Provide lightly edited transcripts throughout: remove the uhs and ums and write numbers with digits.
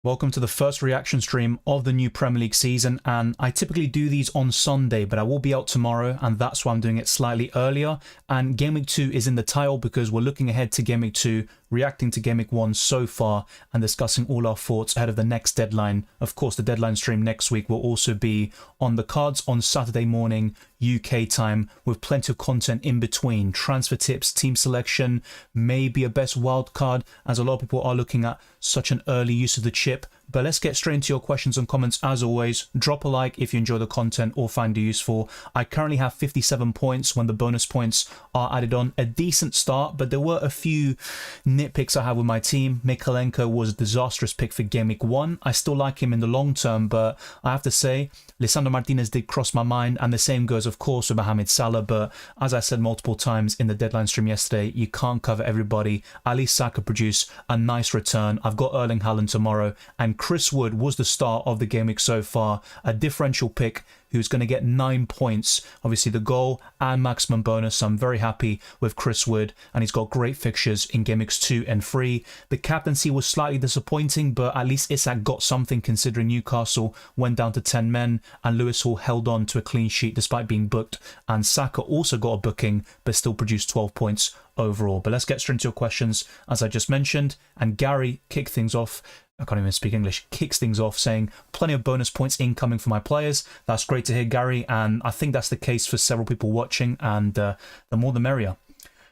Welcome to the first reaction stream of the new Premier League season, and I typically do these on Sunday, but I will be out tomorrow, and that's why I'm doing it slightly earlier. And Game Week 2 is in the title because we're looking ahead to Game Week 2, reacting to Game Week 1 so far, and discussing all our thoughts ahead of the next deadline. Of course, the deadline stream next week will also be on the cards on Saturday morning, UK time, with plenty of content in between. Transfer tips, team selection, maybe a best wild card, as a lot of people are looking at such an early use of the chip. But let's get straight into your questions and comments. As always, drop a like if you enjoy the content or find it useful. I currently have 57 points when the bonus points are added on. A decent start, but there were a few nitpicks I have with my team. Mikalenko was a disastrous pick for Game Week 1. I still like him in the long term, but I have to say, Lisandro Martinez did cross my mind, and the same goes, of course, with Mohamed Salah. But as I said multiple times in the deadline stream yesterday, you can't cover everybody. At least Saka produced a nice return. I've got Erling Haaland tomorrow, and Chris Wood was the star of the game week so far. A differential pick who's going to get 9 points. Obviously the goal and maximum bonus. So I'm very happy with Chris Wood, and he's got great fixtures in game weeks 2 and 3. The captaincy was slightly disappointing, but at least Isak got something considering Newcastle went down to 10 men and Lewis Hall held on to a clean sheet despite being booked, and Saka also got a booking but still produced 12 points overall. But let's get straight into your questions as I just mentioned. And Gary kicked things off. I can't even speak English. Kicks things off saying plenty of bonus points incoming for my players. That's great to hear, Gary, and I think that's the case for several people watching, and the more the merrier.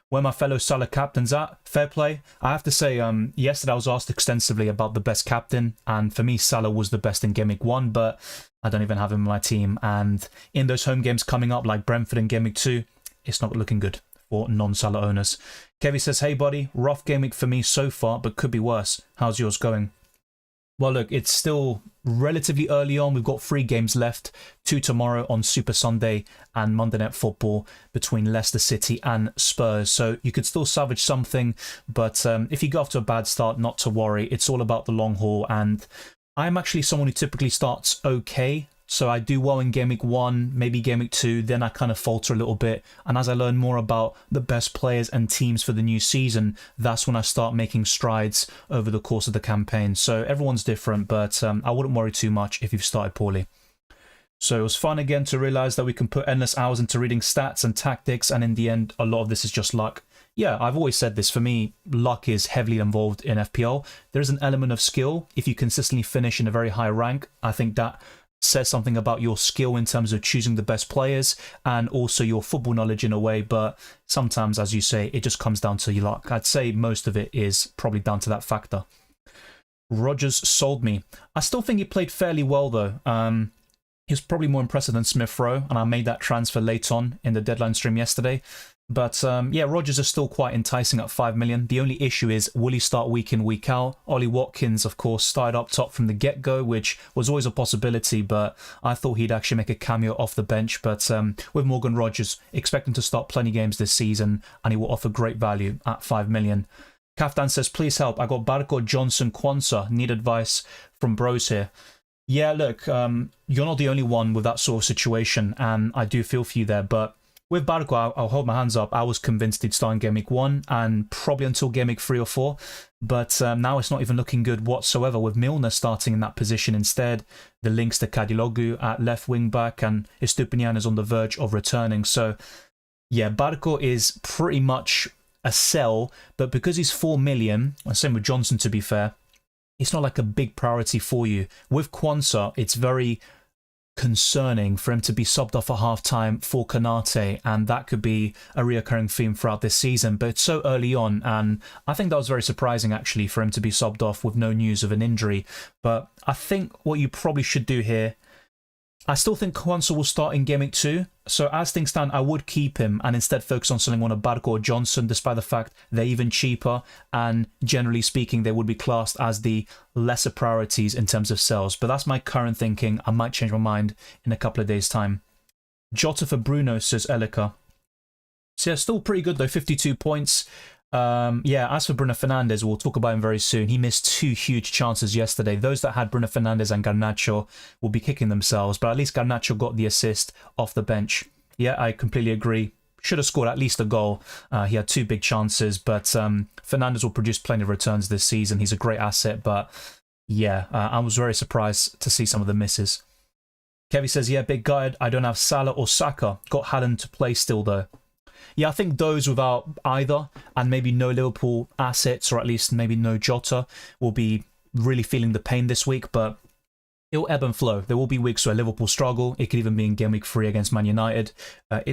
Where my fellow Salah captains at, fair play. I have to say, yesterday I was asked extensively about the best captain, and for me Salah was the best in Game Week 1, but I don't even have him in my team, and in those home games coming up like Brentford in Game Week 2, it's not looking good for non-Salah owners. Kevy says, hey buddy, rough game week for me so far, but could be worse. How's yours going? Well, look, it's still relatively early on. We've got 3 games left, 2 tomorrow on Super Sunday and Monday Night Football between Leicester City and Spurs. So you could still salvage something, but if you go off to a bad start, not to worry. It's all about the long haul, and I'm actually someone who typically starts okay. So I do well in Game Week 1, maybe Game Week 2, then I kind of falter a little bit. And as I learn more about the best players and teams for the new season, that's when I start making strides over the course of the campaign. So everyone's different, but I wouldn't worry too much if you've started poorly. So it was fun again to realize that we can put endless hours into reading stats and tactics, and in the end, a lot of this is just luck. Yeah, I've always said this. For me, luck is heavily involved in FPL. There is an element of skill. If you consistently finish in a very high rank, I think that says something about your skill in terms of choosing the best players and also your football knowledge in a way. But sometimes, as you say, it just comes down to your luck. I'd say most of it is probably down to that factor. Rogers sold me. I still think he played fairly well though. He was probably more impressive than Smith Rowe, and I made that transfer late on in the deadline stream yesterday. But yeah, Rodgers is still quite enticing at 5 million. The only issue is, will he start week in, week out? Ollie Watkins, of course, started up top from the get-go, which was always a possibility, but I thought he'd actually make a cameo off the bench. But with Morgan Rogers, expect him to start plenty games this season, and he will offer great value at 5 million. Kaftan says, please help. I got Barco, Johnson, Quansah. Need advice from bros here. Yeah, look, you're not the only one with that sort of situation, and I do feel for you there, but with Barco, I'll hold my hands up. I was convinced he'd start in Game Week 1 and probably until Game Week 3 or 4. But now it's not even looking good whatsoever with Milner starting in that position instead. The links to Kadilogu at left wing back, and Estupinian is on the verge of returning. So yeah, Barco is pretty much a sell, but because he's 4 million, and same with Johnson to be fair, it's not like a big priority for you. With Quansah, it's very concerning for him to be subbed off at half-time for Kanate, and that could be a reoccurring theme throughout this season, but it's so early on, and I think that was very surprising actually for him to be subbed off with no news of an injury. But I think what you probably should do here, I still think Quansah will start in Game Week 2, so as things stand, I would keep him and instead focus on selling one of Barco or Johnson, despite the fact they're even cheaper, and generally speaking, they would be classed as the lesser priorities in terms of sales. But that's my current thinking. I might change my mind in a couple of days' time. Jota for Bruno, says Elika. So yeah, still pretty good though, 52 points. Yeah, as for Bruno Fernandes, we'll talk about him very soon. He missed 2 huge chances yesterday. Those that had Bruno Fernandes and Garnacho will be kicking themselves, but at least Garnacho got the assist off the bench. Yeah, I completely agree. Should have scored at least a goal. He had 2 big chances, but Fernandes will produce plenty of returns this season. He's a great asset, but Yeah, I was very surprised to see some of the misses. Kevy says, yeah, big guide. I don't have Salah or Saka. Got Haaland to play still, though. Yeah, I think those without either, and maybe no Liverpool assets, or at least maybe no Jota, will be really feeling the pain this week, but it'll ebb and flow. There will be weeks where Liverpool struggle. It could even be in game week 3 against Man United.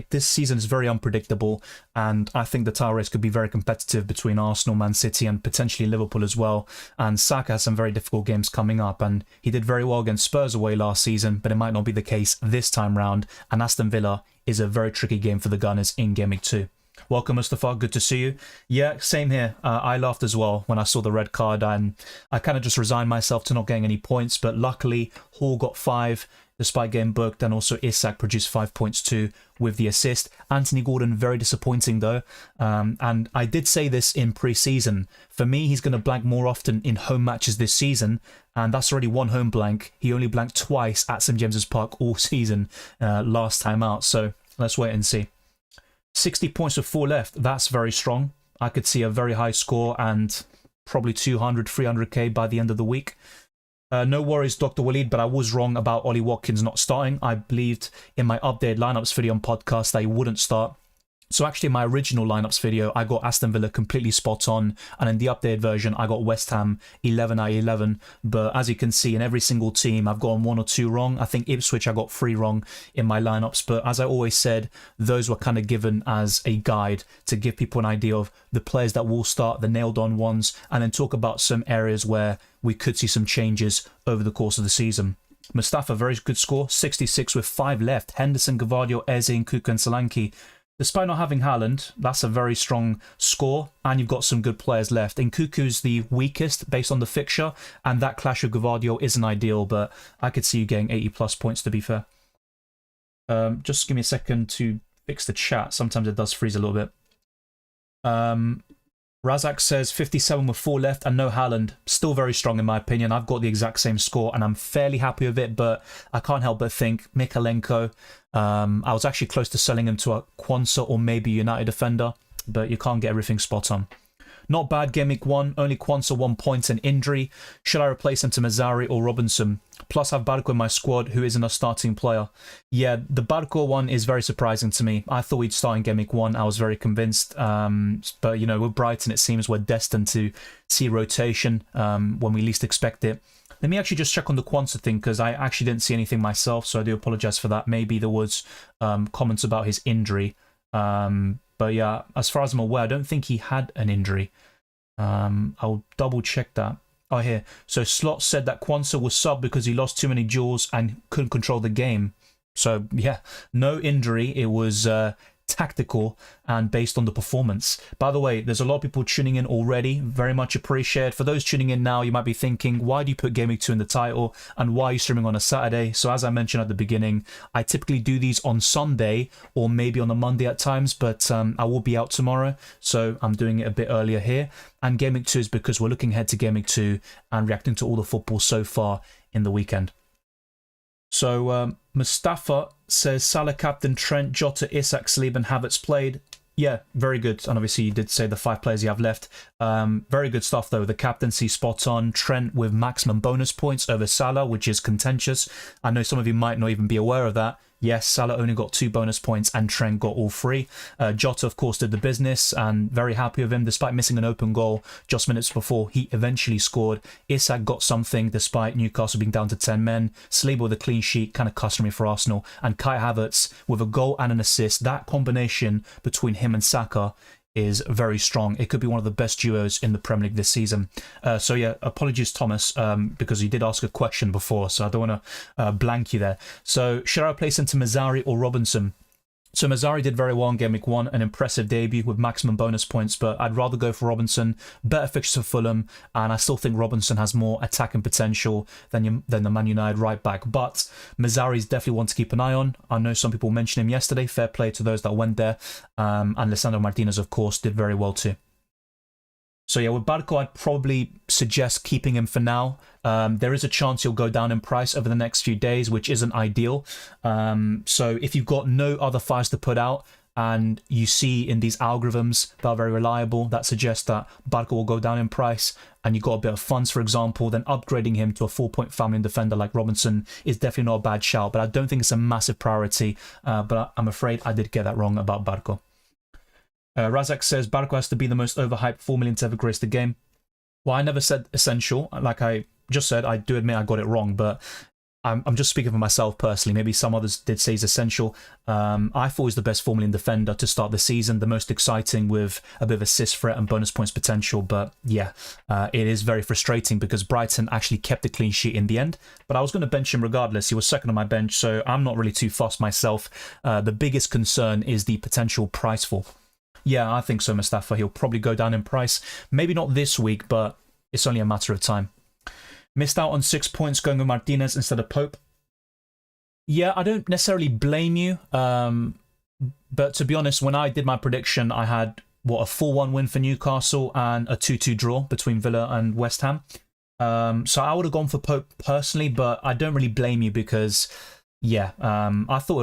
This season is very unpredictable, and I think the title race could be very competitive between Arsenal, Man City, and potentially Liverpool as well. And Saka has some very difficult games coming up, and he did very well against Spurs away last season, but it might not be the case this time round. And Aston Villa is a very tricky game for the Gunners in game week 2. Welcome, Mustafa. Good to see you. Yeah, same here. I laughed as well when I saw the red card, and I kind of just resigned myself to not getting any points. But luckily, Hall got 5 despite getting booked, and also Isak produced 5 points too with the assist. Anthony Gordon, very disappointing though. And I did say this in pre-season. For me, he's going to blank more often in home matches this season, and that's already 1 home blank. He only blanked twice at St James's Park all season last time out. So let's wait and see. 60 points with 4 left. That's very strong. I could see a very high score and probably 200, 300k by the end of the week. No worries, Dr. Waleed, but I was wrong about Ollie Watkins not starting. I believed in my updated lineups video on podcast that he wouldn't start. So actually, in my original lineups video, I got Aston Villa completely spot on, and in the updated version, I got West Ham 11 out of 11. But as you can see, in every single team, I've gotten 1 or 2 wrong. I think Ipswich, I got 3 wrong in my lineups. But as I always said, those were kind of given as a guide to give people an idea of the players that will start, the nailed-on ones, and then talk about some areas where we could see some changes over the course of the season. Mustafa, very good score, 66 with 5 left. Henderson, Gvardiol, Eze, Nkuku and Solanke. Despite not having Haaland, that's a very strong score, and you've got some good players left. Nkuku's the weakest based on the fixture, and that clash with Gvardiol isn't ideal, but I could see you getting 80 plus points to be fair. Just give me a second to fix the chat. Sometimes it does freeze a little bit. Razak says 57 with 4 left and no Haaland. Still very strong in my opinion. I've got the exact same score and I'm fairly happy with it, but I can't help but think Mikalenko. I was actually close to selling him to a Quansah or maybe United defender, but you can't get everything spot on. Not bad game week 1, only Quansah 1 point and injury. Should I replace him to Mazzari or Robinson? Plus I have Barco in my squad who isn't a starting player. Yeah, the Barco one is very surprising to me. I thought he'd start in game week 1, I was very convinced. But you know, with Brighton it seems we're destined to see rotation when we least expect it. Let me actually just check on the Quansah thing because I actually didn't see anything myself, so I do apologise for that. Maybe there was comments about his injury. But yeah, as far as I'm aware, I don't think he had an injury. I'll double check that. Oh, here. So Slot said that Quansah was sub because he lost too many duels and couldn't control the game. So yeah, no injury. It was tactical and based on the performance. By the way, there's a lot of people tuning in already. Very much appreciated. For those tuning in now, you might be thinking, why do you put Game Week 2 in the title and why are you streaming on a Saturday? So as I mentioned at the beginning, I typically do these on Sunday or maybe on a Monday at times, but I will be out tomorrow, so I'm doing it a bit earlier here. And Game Week 2 is because we're looking ahead to Game Week 2 and reacting to all the football so far in the weekend. So Mustafa says Salah captain, Trent, Jota, Isak, Saliba and Havertz played. Yeah, very good. And obviously you did say the 5 players you have left. Very good stuff though. The captaincy spot on. Trent with maximum bonus points over Salah, which is contentious. I know some of you might not even be aware of that. Yes, Salah only got 2 bonus points and Trent got all 3. Jota, of course, did the business and very happy with him despite missing an open goal just minutes before he eventually scored. Isak got something despite Newcastle being down to 10 men. Saliba with a clean sheet, kind of customary for Arsenal. And Kai Havertz with a goal and an assist. That combination between him and Saka is very strong. It could be one of the best duos in the Premier League this season. So yeah, apologies Thomas, because you did ask a question before, so I don't want to blank you there. So should I replace him to Mazzari or Robinson? So Mazzari did very well in Game Week 1, an impressive debut with maximum bonus points, but I'd rather go for Robinson. Better fixtures for Fulham, and I still think Robinson has more attacking potential than the Man United right back. But Mazzari is definitely one to keep an eye on. I know some people mentioned him yesterday. Fair play to those that went there. And Lisandro Martinez, of course, did very well too. So yeah, with Barco, I'd probably suggest keeping him for now. There is a chance he'll go down in price over the next few days, which isn't ideal. So if you've got no other fires to put out, and you see in these algorithms that are very reliable that suggest that Barco will go down in price, and you got a bit of funds, for example, then upgrading him to a 4-point family defender like Robinson is definitely not a bad shout, but I don't think it's a massive priority, but I'm afraid I did get that wrong about Barco. Razak says Barco has to be the most overhyped 4 million to ever grace the game. Well, I never said essential. Like I just said, I do admit I got it wrong, but I'm just speaking for myself personally. Maybe some others did say he's essential. I thought he was the best 4 million defender to start the season, the most exciting with a bit of assist threat and bonus points potential. But yeah, it is very frustrating because Brighton actually kept the clean sheet in the end. But I was going to bench him regardless. He was second on my bench, so I'm not really too fussed myself. The biggest concern is the potential price fall. Yeah, I think so, Mustafa. He'll probably go down in price. Maybe not this week, but it's only a matter of time. Missed out on 6 points going with Martinez instead of Pope. Yeah, I don't necessarily blame you. But to be honest, when I did my prediction, I had, a 4-1 win for Newcastle and a 2-2 draw between Villa and West Ham. So I would have gone for Pope personally, but I don't really blame you because, yeah, I thought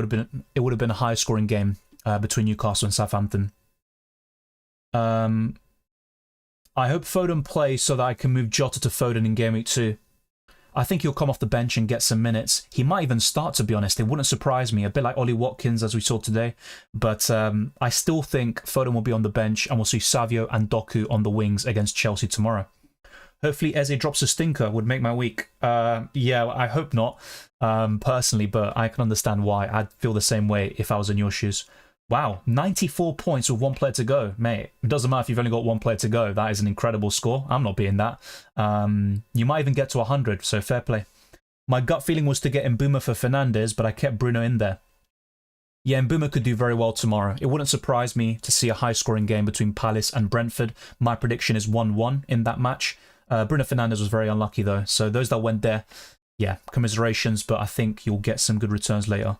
it would have been a higher scoring game between Newcastle and Southampton. I hope Foden plays so that I can move Jota to Foden in Game Week 2. I think he'll come off the bench and get some minutes. He might even start, to be honest. It wouldn't surprise me. A bit like Ollie Watkins, as we saw today. But I still think Foden will be on the bench, and we'll see Savio and Doku on the wings against Chelsea tomorrow. Hopefully Eze drops a stinker, would make my week. Yeah, I hope not, personally, but I can understand why. I'd feel the same way if I was in your shoes. Wow, 94 points with 1 player to go. Mate, it doesn't matter if you've only got 1 player to go. That is an incredible score. I'm not beating that. You might even get to 100, so fair play. My gut feeling was to get Mbuma for Fernandes, but I kept Bruno in there. Yeah, Mbuma could do very well tomorrow. It wouldn't surprise me to see a high-scoring game between Palace and Brentford. My prediction is 1-1 in that match. Bruno Fernandes was very unlucky, though. So those that went there, yeah, commiserations, but I think you'll get some good returns later.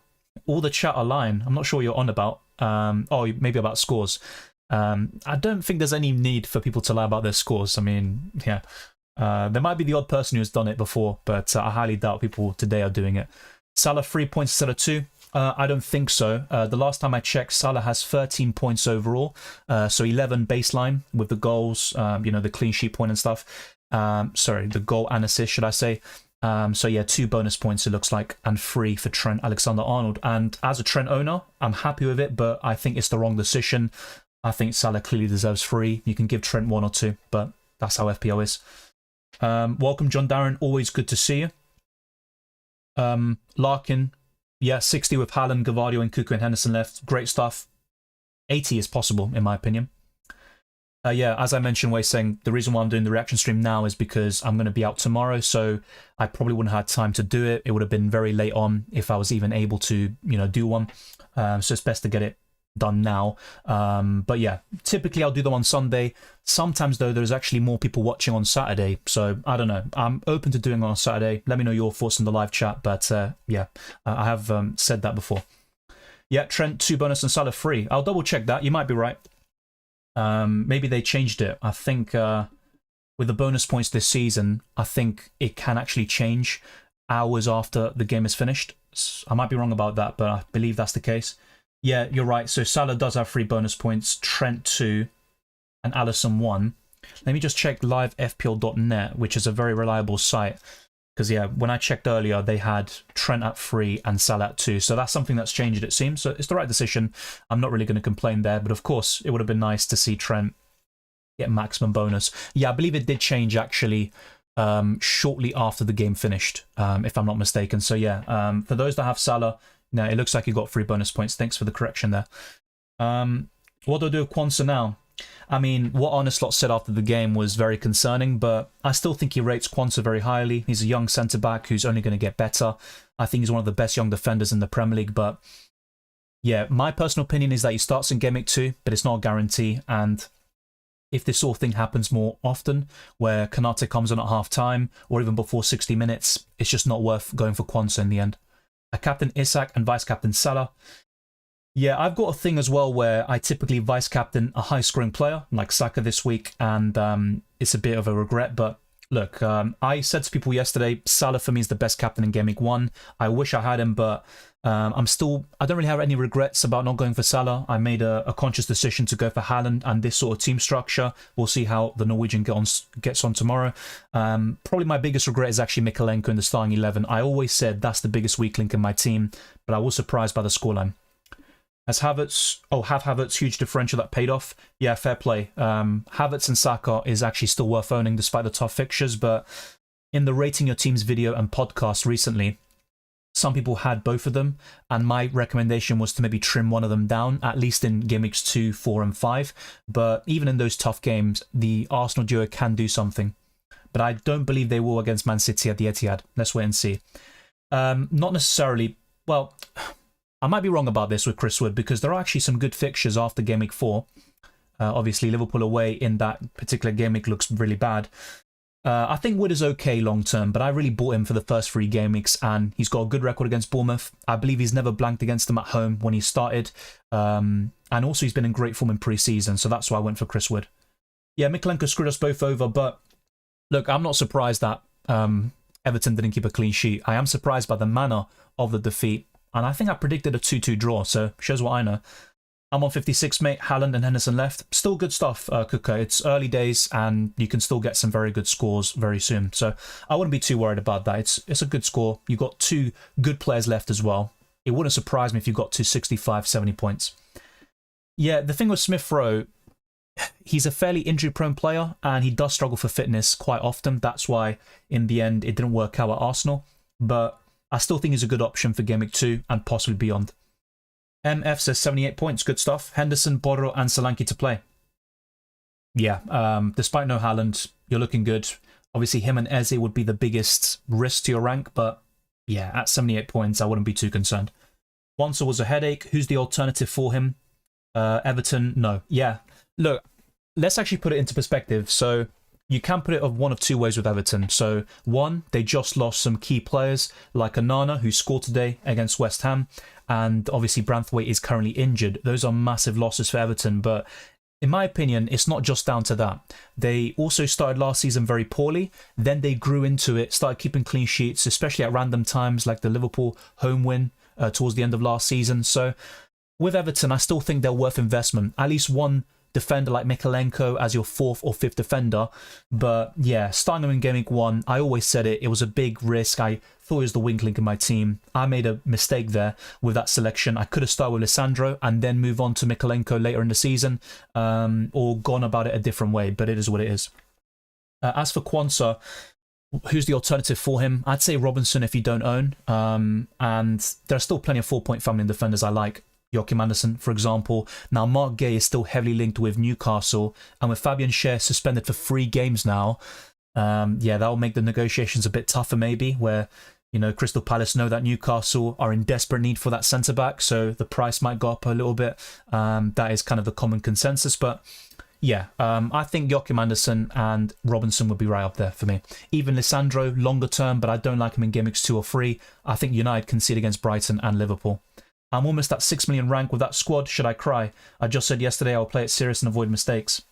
All the chat are lying. I'm not sure what you're on about. Oh, maybe about scores. I don't think there's any need for people to lie about their scores. I mean, yeah. There might be the odd person who's done it before, but I highly doubt people today are doing it. Salah 3 points instead of 2. I don't think so. The last time I checked, Salah has 13 points overall. So 11 baseline with the goals, the clean sheet point and stuff. Sorry, the goal and assist, should I say. So yeah, 2 bonus points it looks like, and 3 for Trent Alexander-Arnold. And as a Trent owner, I'm happy with it, but I think it's the wrong decision. I think Salah clearly deserves 3. You can give Trent 1 or 2, but that's how FPL is. Welcome, John Darren. Always good to see you. Larkin, yeah, 60 with Haaland, Gavardio, and Cuckoo and Henderson left. Great stuff. 80 is possible, in my opinion. Yeah, as I mentioned, Wei saying the reason why I'm doing the reaction stream now is because I'm going to be out tomorrow, so I probably wouldn't have had time to do it. It would have been very late on if I was even able to, do one. So it's best to get it done now. But yeah, typically I'll do them on Sunday. Sometimes, though, there's actually more people watching on Saturday, so I don't know. I'm open to doing it on Saturday. Let me know your thoughts in the live chat, but yeah, I have said that before. Yeah, Trent 2 bonus and Salah 3. I'll double check that. You might be right. Maybe they changed it. I think with the bonus points this season, I think it can actually change hours after the game is finished. I might be wrong about that, but I believe that's the case. Yeah, you're right. So Salah does have 3 bonus points, Trent 2, and Alisson 1. Let me just check livefpl.net, which is a very reliable site. Because, yeah, when I checked earlier, they had Trent at 3 and Salah at 2. So that's something that's changed, it seems. So it's the right decision. I'm not really going to complain there. But, of course, it would have been nice to see Trent get maximum bonus. Yeah, I believe it did change, actually, shortly after the game finished, if I'm not mistaken. So, yeah, for those that have Salah, no, it looks like you got 3 bonus points. Thanks for the correction there. What do I do with Quansah now? I mean, what Arne Slot said after the game was very concerning, but I still think he rates Quansah very highly. He's a young centre-back who's only going to get better. I think he's one of the best young defenders in the Premier League, but yeah, my personal opinion is that he starts in Game Week 2, but it's not a guarantee, and if this sort of thing happens more often, where Kanate comes on at half-time, or even before 60 minutes, it's just not worth going for Quansah in the end. A captain Isak and vice-captain Salah. Yeah, I've got a thing as well where I typically vice-captain a high-scoring player, like Saka this week, and it's a bit of a regret, but look, I said to people yesterday, Salah for me is the best captain in Game Week 1. I wish I had him, but I don't really have any regrets about not going for Salah. I made a conscious decision to go for Haaland and this sort of team structure. We'll see how the Norwegian gets on tomorrow. Probably my biggest regret is actually Mikalenko in the starting 11. I always said that's the biggest weak link in my team, but I was surprised by the scoreline. As Havertz, have Havertz, huge differential that paid off. Yeah, fair play. Havertz and Saka is actually still worth owning despite the tough fixtures, but in the rating your team's video and podcast recently, some people had both of them, and my recommendation was to maybe trim one of them down, at least in game weeks 2, 4, and 5. But even in those tough games, the Arsenal duo can do something. But I don't believe they will against Man City at the Etihad. Let's wait and see. Not necessarily. Well, I might be wrong about this with Chris Wood, because there are actually some good fixtures after game week 4. Obviously, Liverpool away in that particular game week looks really bad. I think Wood is okay long term, but I really bought him for the first 3 game weeks, and he's got a good record against Bournemouth. I believe he's never blanked against them at home when he started, and also he's been in great form in pre-season, so that's why I went for Chris Wood. Yeah, Mikalenko screwed us both over, but look, I'm not surprised that Everton didn't keep a clean sheet. I am surprised by the manner of the defeat, and I think I predicted a 2-2 draw, so shows what I know. I'm on 56, mate. Haaland and Henderson left. Still good stuff, Kuka. It's early days, and you can still get some very good scores very soon. So I wouldn't be too worried about that. It's a good score. You've got 2 good players left as well. It wouldn't surprise me if you got to 65, 70 points. Yeah, the thing with Smith Rowe, he's a fairly injury-prone player, and he does struggle for fitness quite often. That's why, in the end, it didn't work out at Arsenal. But I still think he's a good option for Game Week 2 and possibly beyond. MF says 78 points. Good stuff. Henderson, Borro, and Solanke to play. Yeah, despite no Haaland, you're looking good. Obviously, him and Eze would be the biggest risk to your rank, but yeah, at 78 points, I wouldn't be too concerned. Quansah was a headache. Who's the alternative for him? Everton, no. Yeah, look, let's actually put it into perspective. So you can put it of one of 2 ways with Everton. So one, they just lost some key players like Onana, who scored today against West Ham, and obviously Branthwaite is currently injured. Those are massive losses for Everton, but in my opinion, it's not just down to that. They also started last season very poorly, then they grew into it, started keeping clean sheets, especially at random times like the Liverpool home win towards the end of last season. So with Everton, I still think they're worth investment. At least one defender like Mikalenko as your 4th or 5th defender. But yeah, starting them in Game Week 1, I always said it was a big risk. I thought it was the weak link in my team. I made a mistake there with that selection. I could have started with Lissandro and then move on to Mikalenko later in the season, or gone about it a different way, but it is what it is. As for Quansah, who's the alternative for him? I'd say Robinson if you don't own, and there are still plenty of 4-point family defenders I like. Joachim Andersen, for example. Now, Mark Gay is still heavily linked with Newcastle, and with Fabian Schär suspended for 3 games now, yeah, that'll make the negotiations a bit tougher maybe, where, you know, Crystal Palace know that Newcastle are in desperate need for that centre-back, so the price might go up a little bit. That is kind of the common consensus, but yeah, I think Joachim Andersen and Robinson would be right up there for me. Even Lissandro, longer term, but I don't like him in Game Weeks 2 or 3. I think United concede against Brighton and Liverpool. I'm almost at 6 million rank with that squad. Should I cry? I just said yesterday I'll play it serious and avoid mistakes.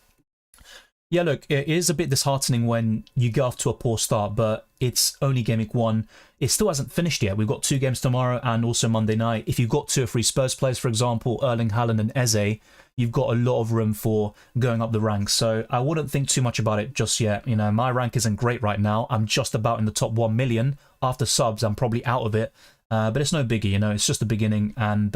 Yeah, look, it is a bit disheartening when you get off to a poor start, but it's only Game Week 1. It still hasn't finished yet. We've got 2 games tomorrow and also Monday night. If you've got 2 or 3 Spurs players, for example, Erling Haaland and Eze, you've got a lot of room for going up the ranks. So I wouldn't think too much about it just yet. You know, my rank isn't great right now. I'm just about in the top 1 million. After subs, I'm probably out of it. But it's no biggie, you know, it's just the beginning, and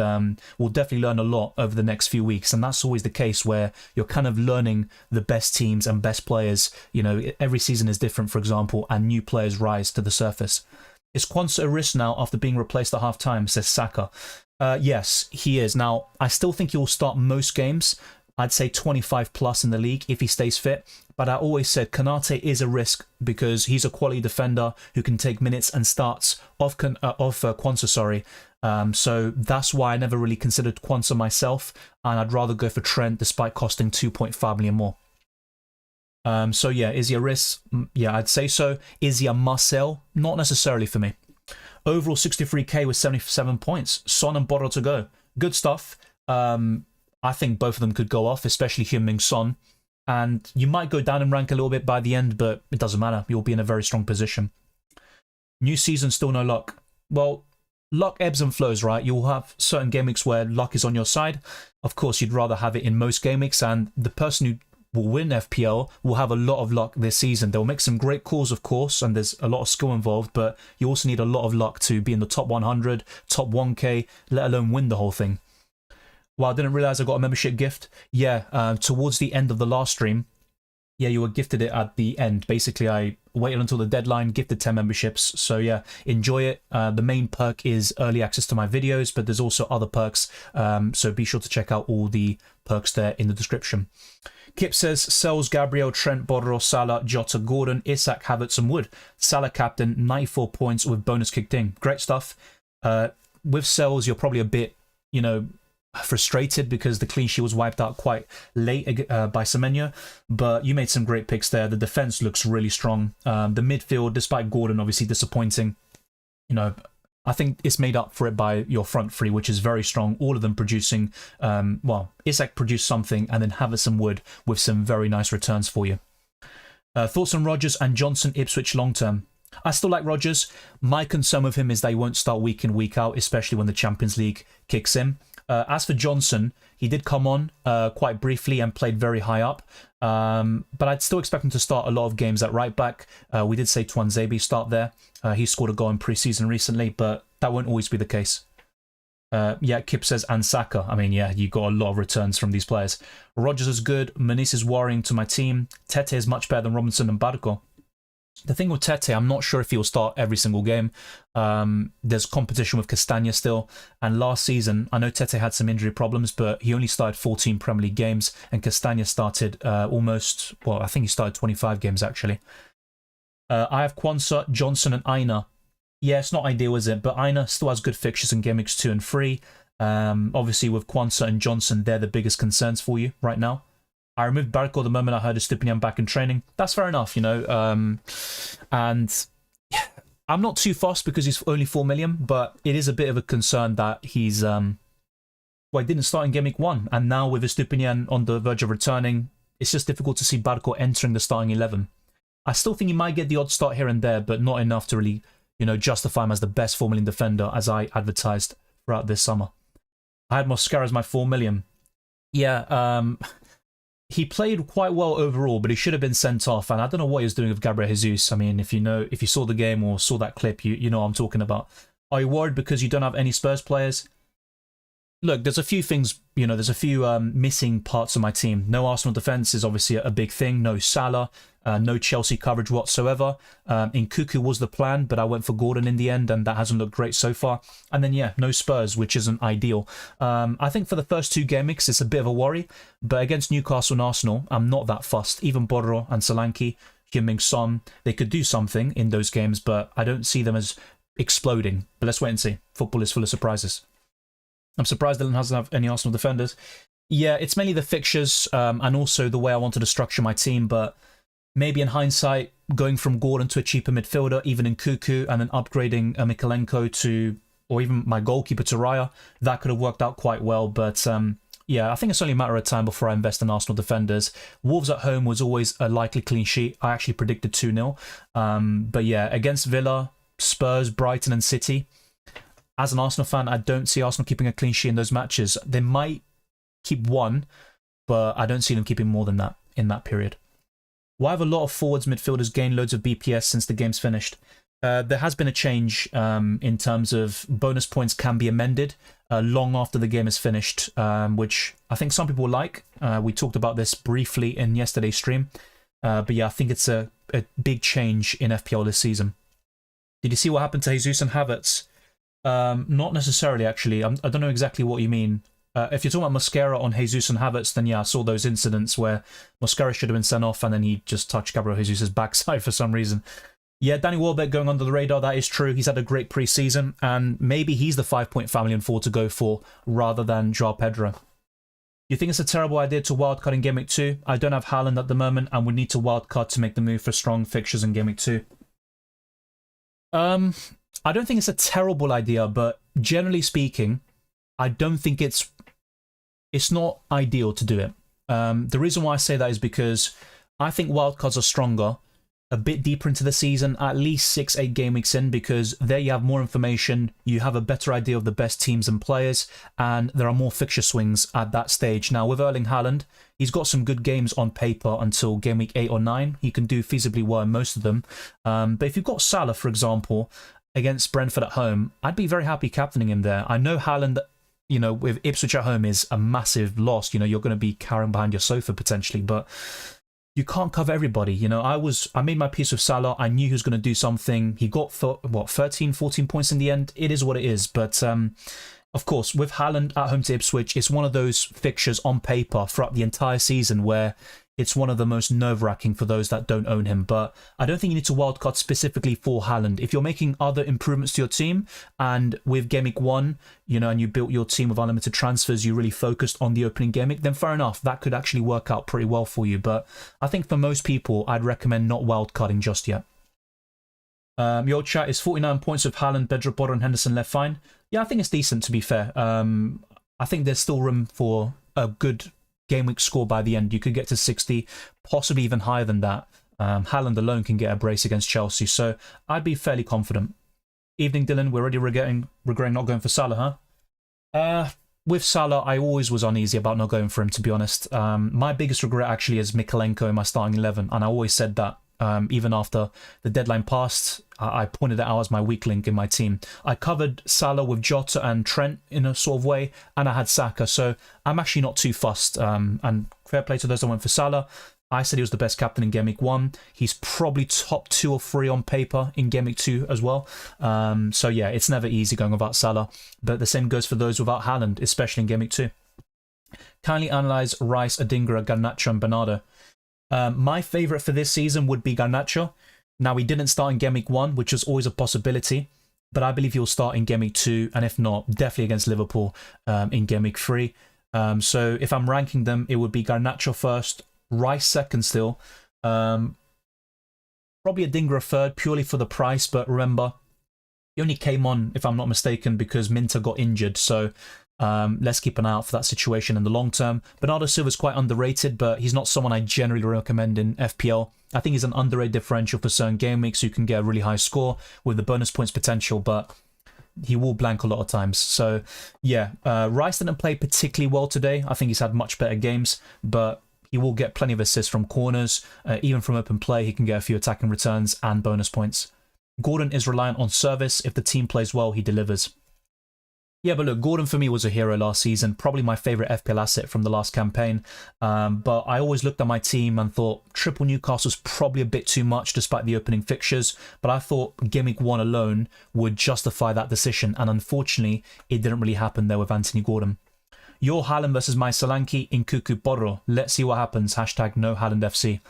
we'll definitely learn a lot over the next few weeks, and that's always the case where you're kind of learning the best teams and best players. You know, every season is different, for example, and new players rise to the surface. Is Quansah a risk now after being replaced at half-time, says Saka? Yes, he is. Now, I still think he will start most games. I'd say 25 plus in the league if he stays fit. But I always said Konate is a risk because he's a quality defender who can take minutes and starts off Quansah, sorry. So that's why I never really considered Quansah myself, and I'd rather go for Trent despite costing 2.5 million more. So yeah, is he a risk? Yeah, I'd say so. Is he a must sell? Not necessarily for me. Overall 63k with 77 points. Son and Borro to go. Good stuff. I think both of them could go off, especially Heung-min Son. And you might go down in rank a little bit by the end, but it doesn't matter. You'll be in a very strong position. New season, still no luck. Well, luck ebbs and flows, right? You'll have certain game weeks where luck is on your side. Of course, you'd rather have it in most game weeks, and the person who will win FPL will have a lot of luck this season. They'll make some great calls, of course, and there's a lot of skill involved, but you also need a lot of luck to be in the top 100, top 1k, let alone win the whole thing. Well, I didn't realize I got a membership gift. Yeah, towards the end of the last stream, yeah, you were gifted it at the end. Basically, I waited until the deadline, gifted 10 memberships. So yeah, enjoy it. The main perk is early access to my videos, but there's also other perks. So be sure to check out all the perks there in the description. Kip says, sells Gabriel, Trent, Borro, Salah, Jota, Gordon, Isak, Havertz and Wood. Salah captain, 94 points with bonus kicked in. Great stuff. With sells, you're probably a bit, you know, frustrated because the clean sheet was wiped out quite late by Semenyo, but you made some great picks there. The defense looks really strong. The midfield, despite Gordon obviously disappointing, you know, I think it's made up for it by your front three, which is very strong. All of them producing, well, Isak produced something, and then Havertz and Wood with some very nice returns for you. Thoughts on Rodgers and Johnson Ipswich long term? I still like Rodgers. My concern with him is that he won't start week in, week out, especially when the Champions League kicks in. As for Johnson, he did come on quite briefly and played very high up. But I'd still expect him to start a lot of games at right back. We did say Quansah start there. He scored a goal in pre-season recently, but that won't always be the case. Yeah, Kip says, and Saka. I mean, yeah, you got a lot of returns from these players. Rodgers is good. Maniz is worrying to my team. Tete is much better than Robinson and Barco. The thing with Tete, I'm not sure if he'll start every single game. There's competition with Castagna still. And last season, I know Tete had some injury problems, but he only started 14 Premier League games. And Castagna started almost, well, I think he started 25 games actually. I have Quansah, Johnson and Aina. Yeah, it's not ideal, is it? But Aina still has good fixtures in game weeks 2 and 3. Obviously, with Quansah and Johnson, they're the biggest concerns for you right now. I removed Barco the moment I heard Estupinian back in training. That's fair enough, you know. And I'm not too fussed because he's only 4 million, but it is a bit of a concern that he's, well, he didn't start in game week 1. And now with Estupinian on the verge of returning, it's just difficult to see Barco entering the starting 11. I still think he might get the odd start here and there, but not enough to really, you know, justify him as the best 4 million defender as I advertised throughout this summer. I had Mosquera as my 4 million. Yeah, he played quite well overall, but he should have been sent off. And I don't know what he was doing with Gabriel Jesus. I mean, if you saw the game or saw that clip, you know what I'm talking about. Are you worried because you don't have any Spurs players? Look, there's a few things, you know, there's a few missing parts of my team. No Arsenal defence is obviously a big thing. No Salah, no Chelsea coverage whatsoever. Nkuku was the plan, but I went for Gordon in the end, and that hasn't looked great so far. And then, yeah, no Spurs, which isn't ideal. I think for the first 2 game weeks, it's a bit of a worry. But against Newcastle and Arsenal, I'm not that fussed. Even Borro and Solanke, Heung-min Son, they could do something in those games, but I don't see them as exploding. But let's wait and see. Football is full of surprises. I'm surprised Dylan doesn't have any Arsenal defenders. Yeah, it's mainly the fixtures and also the way I wanted to structure my team, but maybe in hindsight, going from Gordon to a cheaper midfielder, even in Nkuku, and then upgrading Mikalenko to, or even my goalkeeper to Raya, that could have worked out quite well. But yeah, I think it's only a matter of time before I invest in Arsenal defenders. Wolves at home was always a likely clean sheet. I actually predicted 2-0. But yeah, against Villa, Spurs, Brighton and City, as an Arsenal fan, I don't see Arsenal keeping a clean sheet in those matches. They might keep 1, but I don't see them keeping more than that in that period. Why have a lot of forwards, midfielders gained loads of BPS since the game's finished? There has been a change in terms of bonus points can be amended long after the game is finished, which I think some people like. We talked about this briefly in yesterday's stream. But yeah, I think it's a big change in FPL this season. Did you see what happened to Jesus and Havertz? Not necessarily, actually. I don't know exactly what you mean. If you're talking about Mosquera on Jesus and Havertz, then yeah, I saw those incidents where Mosquera should have been sent off and then he just touched Gabriel Jesus' backside for some reason. Yeah, Danny Welbeck going under the radar, that is true. He's had a great pre-season, and maybe he's the 5-point family and 4 to go for rather than Joao Pedro. You think it's a terrible idea to wildcard in Game Week 2? I don't have Haaland at the moment and would need to wildcard to make the move for strong fixtures in Game Week 2. I don't think it's a terrible idea, but generally speaking, I don't think it's not ideal to do it. The reason why I say that is because I think wildcards are stronger a bit deeper into the season, at least 6-8 game weeks in, because there you have more information, you have a better idea of the best teams and players, and there are more fixture swings at that stage. Now with Erling Haaland, he's got some good games on paper until game week 8 or 9. He can do feasibly well in most of them. But if you've got Salah, for example, against Brentford at home, I'd be very happy captaining him there. I know Haaland, you know, with Ipswich at home is a massive loss. You know, you're going to be carrying behind your sofa potentially, but you can't cover everybody. You know, I made my peace with Salah. I knew he was going to do something. He got, 13, 14 points in the end. It is what it is. But of course, with Haaland at home to Ipswich, it's one of those fixtures on paper throughout the entire season where it's one of the most nerve-wracking for those that don't own him. But I don't think you need to wildcard specifically for Haaland. If you're making other improvements to your team, and with Game Week 1, you know, and you built your team with unlimited transfers, you really focused on the opening game week, then fair enough. That could actually work out pretty well for you. But I think for most people, I'd recommend not wildcarding just yet. Your chat is 49 points with Haaland, Bedro, Potter, and Henderson left fine. Yeah, I think it's decent, to be fair. I think there's still room for a good game week score by the end. You could get to 60, possibly even higher than that. Haaland alone can get a brace against Chelsea, so I'd be fairly confident. Evening, Dylan. We're already regretting not going for Salah, huh? With Salah, I always was uneasy about not going for him, to be honest. My biggest regret actually is Mikalenko in my starting 11, and I always said that. Even after the deadline passed, I pointed it out as my weak link in my team. I covered Salah with Jota and Trent in a sort of way, and I had Saka, so I'm actually not too fussed. And fair play to those that went for Salah. I said he was the best captain in Game Week 1. He's probably top 2 or 3 on paper in Game Week 2 as well. So yeah, it's never easy going without Salah, but the same goes for those without Haaland, especially in Game Week 2. Kindly analyse Rice, Adingra, Garnacho, and Bernardo. My favourite for this season would be Garnacho. Now, he didn't start in Game Week 1, which was always a possibility, but I believe he'll start in Game Week 2, and if not, definitely against Liverpool in Game Week 3. So if I'm ranking them, it would be Garnacho first, Rice second still, probably Adingra third, purely for the price, but remember, he only came on, if I'm not mistaken, because Minter got injured, so let's keep an eye out for that situation in the long term. Bernardo Silva's quite underrated, but he's not someone I generally recommend in FPL. I think he's an underrated differential for certain game weeks. You can get a really high score with the bonus points potential, but he will blank a lot of times. So yeah, Rice didn't play particularly well today. I think he's had much better games, but he will get plenty of assists from corners. Even from open play, he can get a few attacking returns and bonus points. Gordon is reliant on service. If the team plays well, he delivers. Yeah, but look, Gordon for me was a hero last season, probably my favourite FPL asset from the last campaign. But I always looked at my team and thought triple Newcastle's probably a bit too much despite the opening fixtures. But I thought Game Week 1 alone would justify that decision. And unfortunately, it didn't really happen there with Anthony Gordon. Your Haaland versus my Solanke in Cuckoo Borro. Let's see what happens. Hashtag no Haaland FC.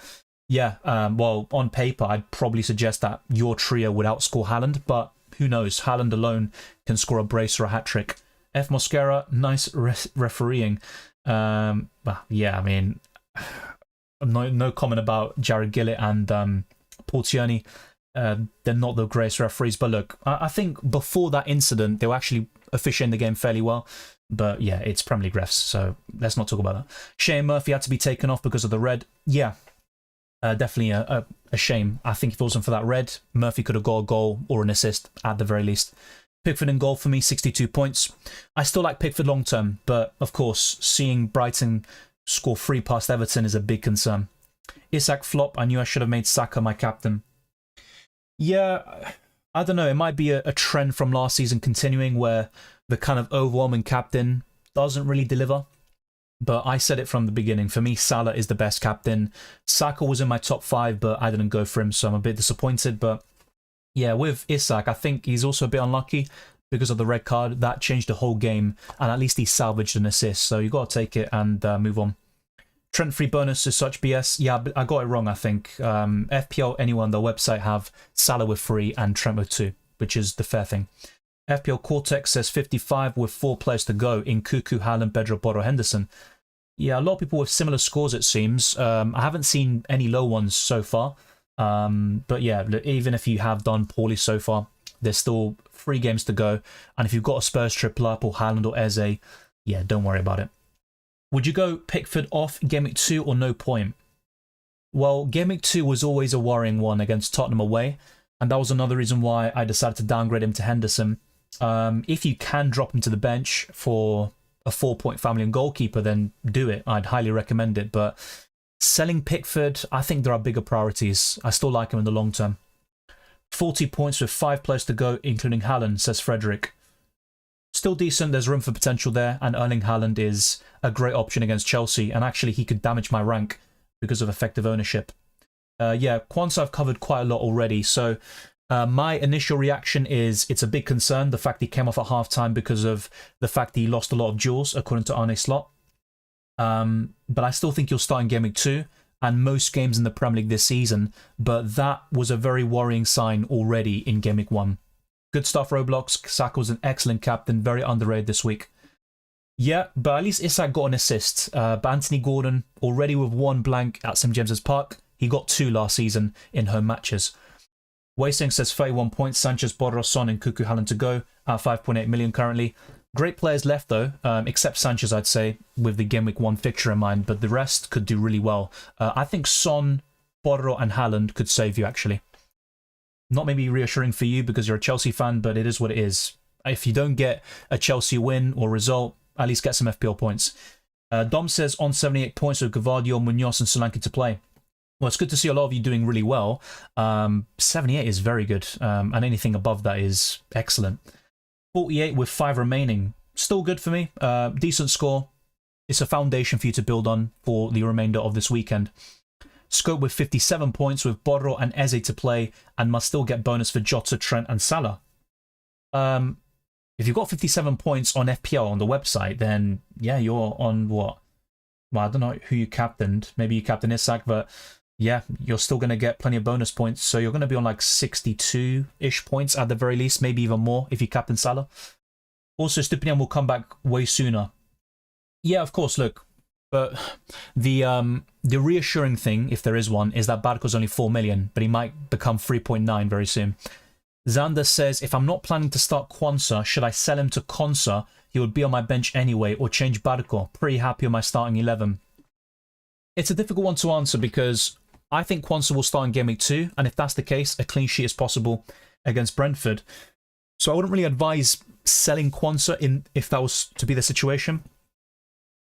Yeah, well, on paper, I'd probably suggest that your trio would outscore Haaland, but who knows? Haaland alone can score a brace or a hat-trick. F. Mosquera, nice refereeing. But yeah, I mean, no comment about Jared Gillett and Paul Tierney. They're not the greatest referees, but look, I think before that incident, they were actually officiating the game fairly well. But yeah, it's Premier League refs, so let's not talk about that. Shane Murphy had to be taken off because of the red. Yeah. Definitely a shame. I think if it wasn't for that red, Murphy could have got a goal or an assist at the very least. Pickford in goal for me, 62 points. I still like Pickford long term, but of course, seeing Brighton score 3 past Everton is a big concern. Isak flop. I knew I should have made Saka my captain. Yeah, I don't know. It might be a trend from last season continuing where the kind of overwhelming captain doesn't really deliver. But I said it from the beginning. For me, Salah is the best captain. Saka was in my top 5, but I didn't go for him, so I'm a bit disappointed. But yeah, with Isak, I think he's also a bit unlucky because of the red card. That changed the whole game, and at least he salvaged an assist. So you got to take it and move on. Trent free bonus is such BS. Yeah, I got it wrong, I think. FPL, anyone, the website have Salah with 3 and Trent with 2, which is the fair thing. FPL Cortex says 55 with 4 players to go in Cuckoo, Haaland, Bedro, Borro, Henderson. Yeah, a lot of people with similar scores, it seems. I haven't seen any low ones so far. But yeah, even if you have done poorly so far, there's still 3 games to go. And if you've got a Spurs triple up or Haaland or Eze, yeah, don't worry about it. Would you go Pickford off Game Week 2 or no point? Well, Game Week 2 was always a worrying one against Tottenham away, and that was another reason why I decided to downgrade him to Henderson. If you can drop him to the bench for a 4-point family and goalkeeper, then do it. I'd highly recommend it. But selling Pickford, I think there are bigger priorities. I still like him in the long term. 40 points with 5 players to go, including Haaland, says Frederick. Still decent, there's room for potential there, and Erling Haaland is a great option against Chelsea, and actually he could damage my rank because of effective ownership. Yeah, Quansah I've covered quite a lot already, so my initial reaction is it's a big concern, the fact he came off at half-time because of the fact he lost a lot of duels, according to Arne Slot. But I still think he'll start in Game Week 2 and most games in the Premier League this season, but that was a very worrying sign already in Game Week 1. Good stuff, Roblox. Saka was an excellent captain, very underrated this week. Yeah, but at least Isak got an assist. But Anthony Gordon, already with 1 blank at St James's Park, he got 2 last season in home matches. Waising says 31 points, Sanchez, Borros, Son and Cuckoo Haaland to go at 5.8 million currently. Great players left though, except Sanchez I'd say, with the Game Week 1 fixture in mind, but the rest could do really well. I think Son, Borro and Haaland could save you actually. Not maybe reassuring for you because you're a Chelsea fan, but it is what it is. If you don't get a Chelsea win or result, at least get some FPL points. Dom says on 78 points with Gvardiol, Munoz and Solanke to play. Well, it's good to see a lot of you doing really well. 78 is very good, and anything above that is excellent. 48 with 5 remaining, still good for me. Decent score. It's a foundation for you to build on for the remainder of this weekend. Scope with 57 points with Borro and Eze to play, and must still get bonus for Jota, Trent and Salah. If you've got 57 points on FPL on the website, then yeah, you're on what? Well, I don't know who you captained. Maybe you captained Isak, but yeah, you're still going to get plenty of bonus points. So you're going to be on like 62-ish points at the very least, maybe even more if you captain Salah. Also, Stupinian will come back way sooner. Yeah, of course, look. But the reassuring thing, if there is one, is that Barco's only 4 million, but he might become 3.9 very soon. Xander says, if I'm not planning to start Quansah, should I sell him to Quansah? He would be on my bench anyway, or change Barco. Pretty happy with my starting 11. It's a difficult one to answer because I think Quansah will start in Game Week 2, and if that's the case, a clean sheet is possible against Brentford. So I wouldn't really advise selling Quansah if that was to be the situation.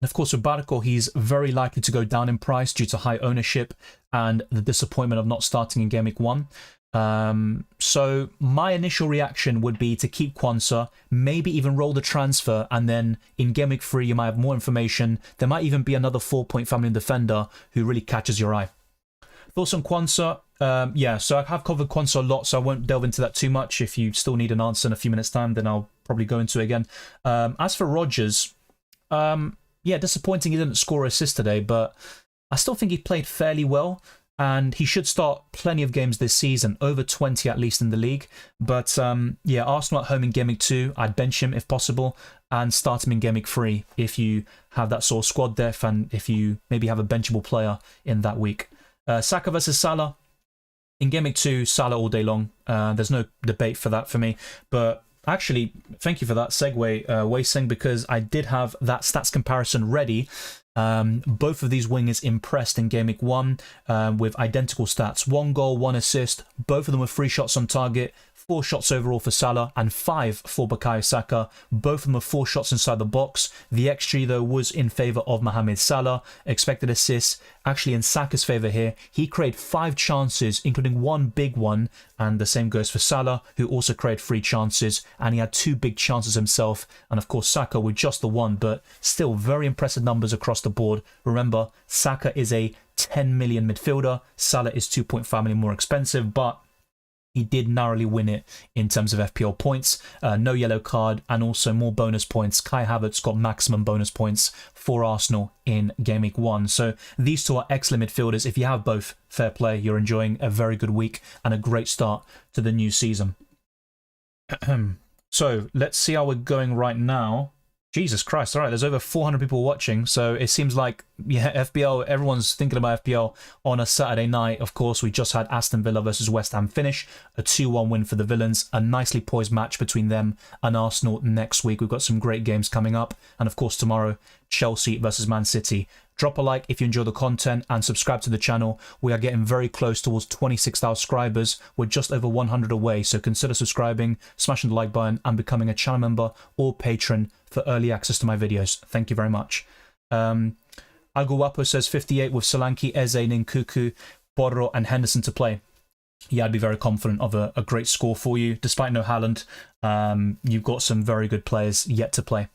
And of course, with Barco, he's very likely to go down in price due to high ownership and the disappointment of not starting in Game Week 1. So my initial reaction would be to keep Quansah, maybe even roll the transfer, and then in Game Week 3 you might have more information. There might even be another 4-point family defender who really catches your eye. Thoughts on Quansah? Yeah, so I have covered Quansah a lot, so I won't delve into that too much. If you still need an answer in a few minutes' time, then I'll probably go into it again. As for Rodgers, yeah, disappointing he didn't score or assist today, but I still think he played fairly well, and he should start plenty of games this season, over 20 at least in the league. But yeah, Arsenal at home in Game Week 2, I'd bench him if possible, and start him in Game Week 3 if you have that sort of squad depth and if you maybe have a benchable player in that week. Saka versus Salah. In Game Week 2, Salah all day long. There's no debate for that for me. But actually, thank you for that segue, Waising, because I did have that stats comparison ready. Both of these wingers impressed in Game Week 1 with identical stats. 1 goal, 1 assist. Both of them were 3 shots on target. 4 shots overall for Salah and 5 for Bukayo Saka. Both of them were 4 shots inside the box. The XG though was in favour of Mohamed Salah. Expected assists actually in Saka's favour here. He created 5 chances, including 1 big one, and the same goes for Salah, who also created 3 chances, and he had 2 big chances himself, and of course Saka with just the 1, but still very impressive numbers across the board. Remember, Saka is a 10 million midfielder, Salah is 2.5 million more expensive, but he did narrowly win it in terms of FPL points. No yellow card and also more bonus points. Kai Havertz got maximum bonus points for Arsenal in Game Week 1. So these two are excellent midfielders. If you have both, fair play. You're enjoying a very good week and a great start to the new season. So let's see how we're going right now. Jesus Christ. All right, there's over 400 people watching, so it seems like, yeah, FPL, everyone's thinking about FPL on a Saturday night. Of course, we just had Aston Villa versus West Ham finish, a 2-1 win for the Villains, a nicely poised match between them and Arsenal next week. We've got some great games coming up, and of course tomorrow, Chelsea versus Man City. Drop a like if you enjoy the content and subscribe to the channel. We are getting very close towards 26,000 subscribers. We're just over 100 away, so consider subscribing, smashing the like button, and becoming a channel member or patron for early access to my videos. Thank you very much. Aguapo says 58 with Solanke, Eze, Ninkuku, Porro, and Henderson to play. Yeah, I'd be very confident of a great score for you. Despite no Haaland, you've got some very good players yet to play.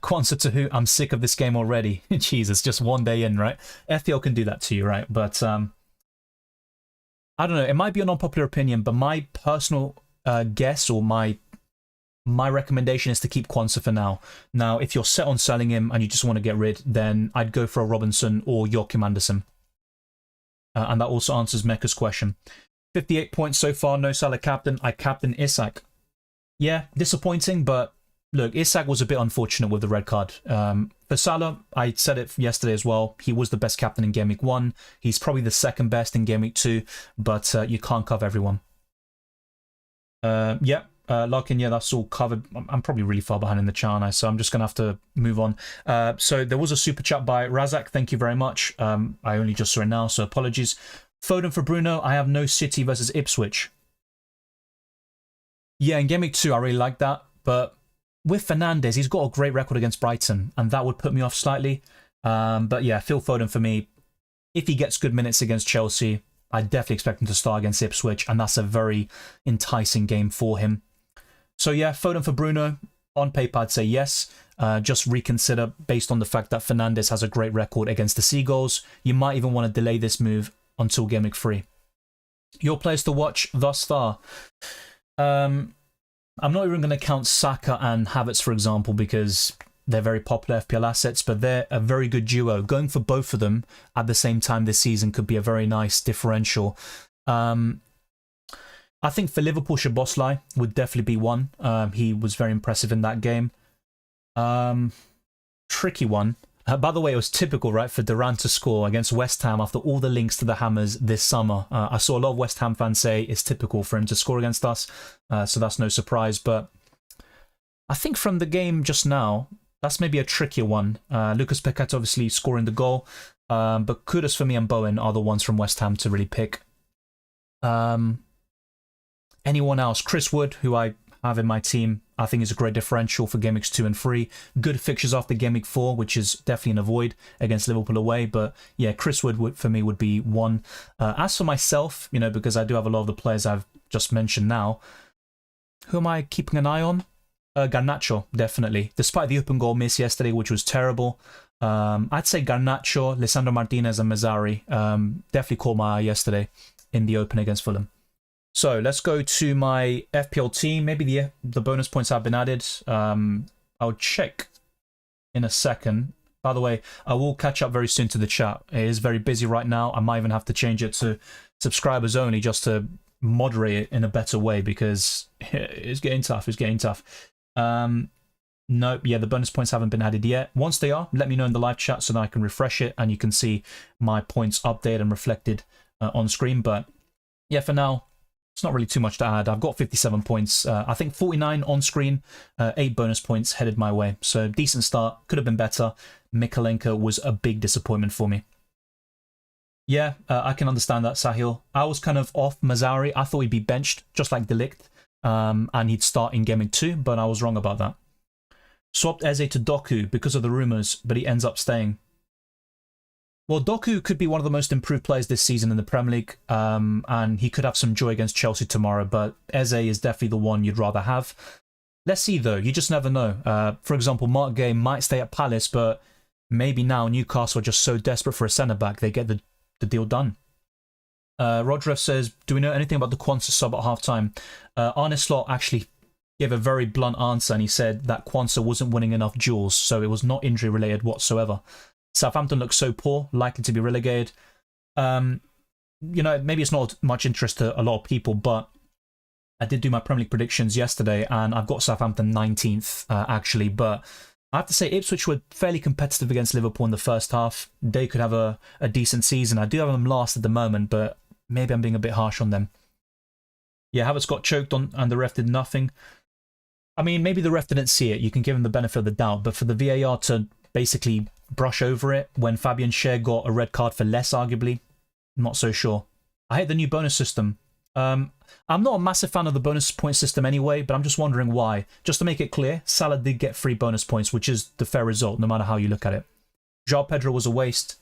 Quansah to who? I'm sick of this game already. Jesus, just one day in, right? FPL can do that to you, right? But I don't know. It might be an unpopular opinion, but my personal guess or my recommendation is to keep Quansah for now. Now, if you're set on selling him and you just want to get rid, then I'd go for a Robinson or Joachim Andersen. And that also answers Mecca's question. 58 points so far, no Salah captain. I captain Isak. Yeah, disappointing, but look, Isak was a bit unfortunate with the red card. For Salah, I said it yesterday as well, he was the best captain in Game Week 1. He's probably the second best in Game Week 2, but you can't cover everyone. Yeah, Larkin, yeah, that's all covered. I'm probably really far behind in the channel, so I'm just going to have to move on. So there was a super chat by Razak, thank you very much. I only just saw it now, so apologies. Foden for Bruno, I have no City versus Ipswich. Yeah, in Game Week 2, I really like that, but with Fernandes, he's got a great record against Brighton, and that would put me off slightly. But yeah, Phil Foden for me. If he gets good minutes against Chelsea, I definitely expect him to start against Ipswich, and that's a very enticing game for him. So yeah, Foden for Bruno. On paper, I'd say yes. Just reconsider based on the fact that Fernandes has a great record against the Seagulls. You might even want to delay this move until Game Week 3. Your players to watch thus far. I'm not even going to count Saka and Havertz, for example, because they're very popular FPL assets, but they're a very good duo. Going for both of them at the same time this season could be a very nice differential. I think for Liverpool, Szoboszlai would definitely be one. He was very impressive in that game. Tricky one. By the way, it was typical, right, for Duran to score against West Ham after all the links to the Hammers this summer. I saw a lot of West Ham fans say it's typical for him to score against us, so that's no surprise. But I think from the game just now, that's maybe a trickier one. Lucas Paqueta obviously scoring the goal, but Kudus for me and Bowen are the ones from West Ham to really pick. Anyone else? Chris Wood, who I have in my team, I think is a great differential for Game Weeks 2 and 3. Good fixtures after Game Week 4, which is definitely an avoid against Liverpool away. But yeah, Chris Wood for me would be one. As for myself, you know, because I do have a lot of the players I've just mentioned now, who am I keeping an eye on? Garnacho, definitely. Despite the open goal miss yesterday, which was terrible, I'd say Garnacho, Lisandro Martinez and Mazzari definitely caught my eye yesterday in the open against Fulham. So let's go to my FPL team. Maybe the bonus points have been added. I'll check in a second. By the way, I will catch up very soon to the chat. It is very busy right now. I might even have to change it to subscribers only just to moderate it in a better way because it's getting tough. It's getting tough. No, yeah, the bonus points haven't been added yet. Once they are, let me know in the live chat so that I can refresh it and you can see my points updated and reflected on screen. But yeah, for now, it's not really too much to add. I've got 57 points. I think 49 on screen, 8 bonus points headed my way. So decent start. Could have been better. Mikalenko was a big disappointment for me. Yeah, I can understand that, Sahil. I was kind of off Mazzari. I thought he'd be benched, just like De Ligt, and he'd start in Game Week 2, but I was wrong about that. Swapped Eze to Doku because of the rumours, but he ends up staying. Well, Doku could be one of the most improved players this season in the Premier League, and he could have some joy against Chelsea tomorrow, but Eze is definitely the one you'd rather have. Let's see, though. You just never know. For example, Mark Gay might stay at Palace, but maybe now Newcastle are just so desperate for a centre-back, they get the deal done. Rodrev says, do we know anything about the Quansah sub at half-time? Arne Slot actually gave a very blunt answer, and he said that Quansah wasn't winning enough duels, so it was not injury-related whatsoever. Southampton looks so poor, likely to be relegated. You know, maybe it's not much interest to a lot of people, but I did do my Premier League predictions yesterday, and I've got Southampton 19th, actually, but I have to say Ipswich were fairly competitive against Liverpool in the first half. They could have a decent season. I do have them last at the moment, but maybe I'm being a bit harsh on them. Yeah, Havertz got choked on and the ref did nothing. I mean, maybe the ref didn't see it. You can give him the benefit of the doubt, but for the VAR to basically brush over it when Fabian Schär got a red card for less, arguably, I'm not so sure. I hate the new bonus system. I'm not a massive fan of the bonus point system anyway, but I'm just wondering why. Just to make it clear, Salah did get 3 bonus points, which is the fair result, no matter how you look at it. João Pedro was a waste.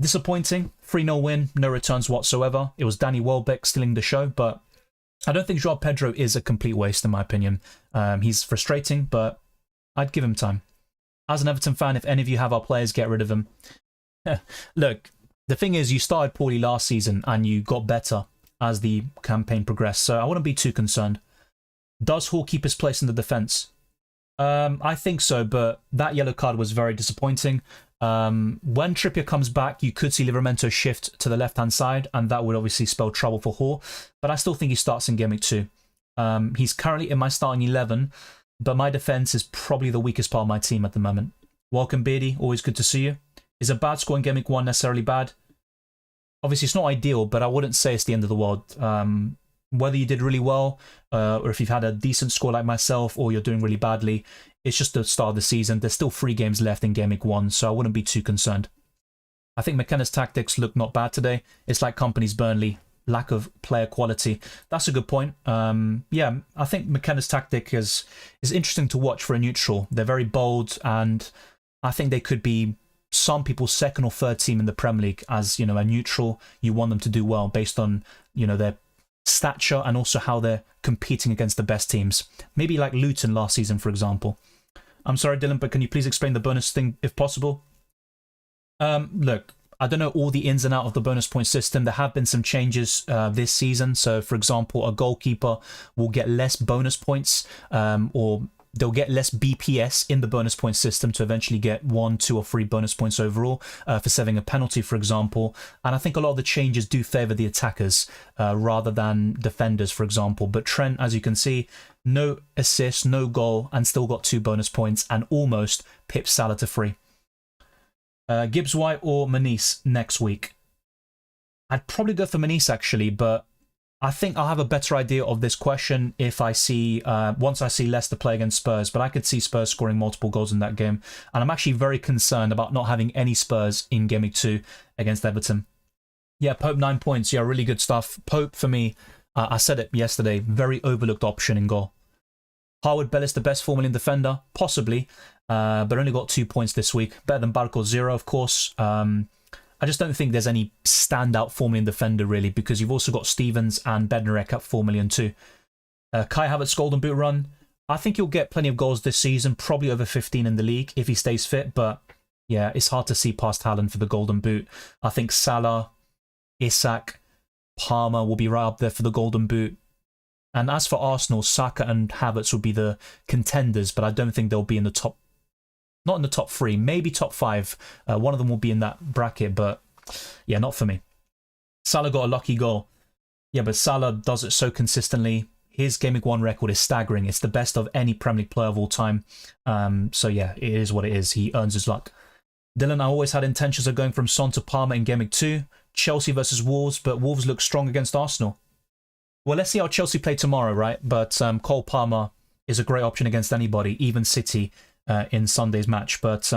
Disappointing. 3-0 win, no returns whatsoever. It was Danny Welbeck stealing the show, but I don't think João Pedro is a complete waste, in my opinion. He's frustrating, but I'd give him time. As an Everton fan, if any of you have our players, get rid of him. Look, the thing is, you started poorly last season, and you got better as the campaign progressed, so I wouldn't be too concerned. Does Hall keep his place in the defence? I think so, but that yellow card was very disappointing. When Trippier comes back, you could see Livramento shift to the left-hand side, and that would obviously spell trouble for Hall, but I still think he starts in Game Week 2. He's currently in my starting 11, but my defence is probably the weakest part of my team at the moment. Welcome, Beardy. Always good to see you. Is a bad score in Game Week 1 necessarily bad? Obviously, it's not ideal, but I wouldn't say it's the end of the world. Whether you did really well, or if you've had a decent score like myself, or you're doing really badly, it's just the start of the season. There's still 3 games left in Game Week 1, so I wouldn't be too concerned. I think McKenna's tactics look not bad today. It's like Company's Burnley. Lack of player quality. That's a good point. Yeah, I think McKenna's tactic is interesting to watch for a neutral. They're very bold, and I think they could be some people's second or third team in the Premier League. As, you know, a neutral, you want them to do well based on, you know, their stature and also how they're competing against the best teams. Maybe like Luton last season, for example. I'm sorry, Dylan, but can you please explain the bonus thing if possible? Look, I don't know all the ins and outs of the bonus point system. There have been some changes this season. So, for example, a goalkeeper will get less bonus points, or they'll get less BPS in the bonus point system to eventually get 1, 2, or 3 bonus points overall for saving a penalty, for example. And I think a lot of the changes do favour the attackers rather than defenders, for example. But Trent, as you can see, no assist, no goal, and still got 2 bonus points and almost pipped Salah to 3. Gibbs White or Manise next week? I'd probably go for Manise actually, but I think I'll have a better idea of this question if I see once I see Leicester play against Spurs. But I could see Spurs scoring multiple goals in that game, and I'm actually very concerned about not having any Spurs in Game Week 2 against Everton. Yeah, Pope 9 points. Yeah, really good stuff. Pope for me, I said it yesterday, very overlooked option in goal. Harwood Bellis the best 4 million defender? Possibly, but only got 2 points this week. Better than Barco 0, of course. I just don't think there's any standout 4 million defender, really, because you've also got Stevens and Bednarek at 4 million too. Kai Havertz Golden Boot run. I think he'll get plenty of goals this season, probably over 15 in the league if he stays fit, but yeah, it's hard to see past Haaland for the Golden Boot. I think Salah, Isak, Palmer will be right up there for the Golden Boot. And as for Arsenal, Saka and Havertz will be the contenders, but I don't think they'll be in the top, not in the top 3, maybe top 5. One of them will be in that bracket, but yeah, not for me. Salah got a lucky goal. Yeah, but Salah does it so consistently. His Game Week 1 record is staggering. It's the best of any Premier League player of all time. So yeah, it is what it is. He earns his luck. Dylan, I always had intentions of going from Son to Palmer in Game Week 2. Chelsea versus Wolves, but Wolves look strong against Arsenal. Well, let's see how Chelsea play tomorrow, right? But Cole Palmer is a great option against anybody, even City in Sunday's match. But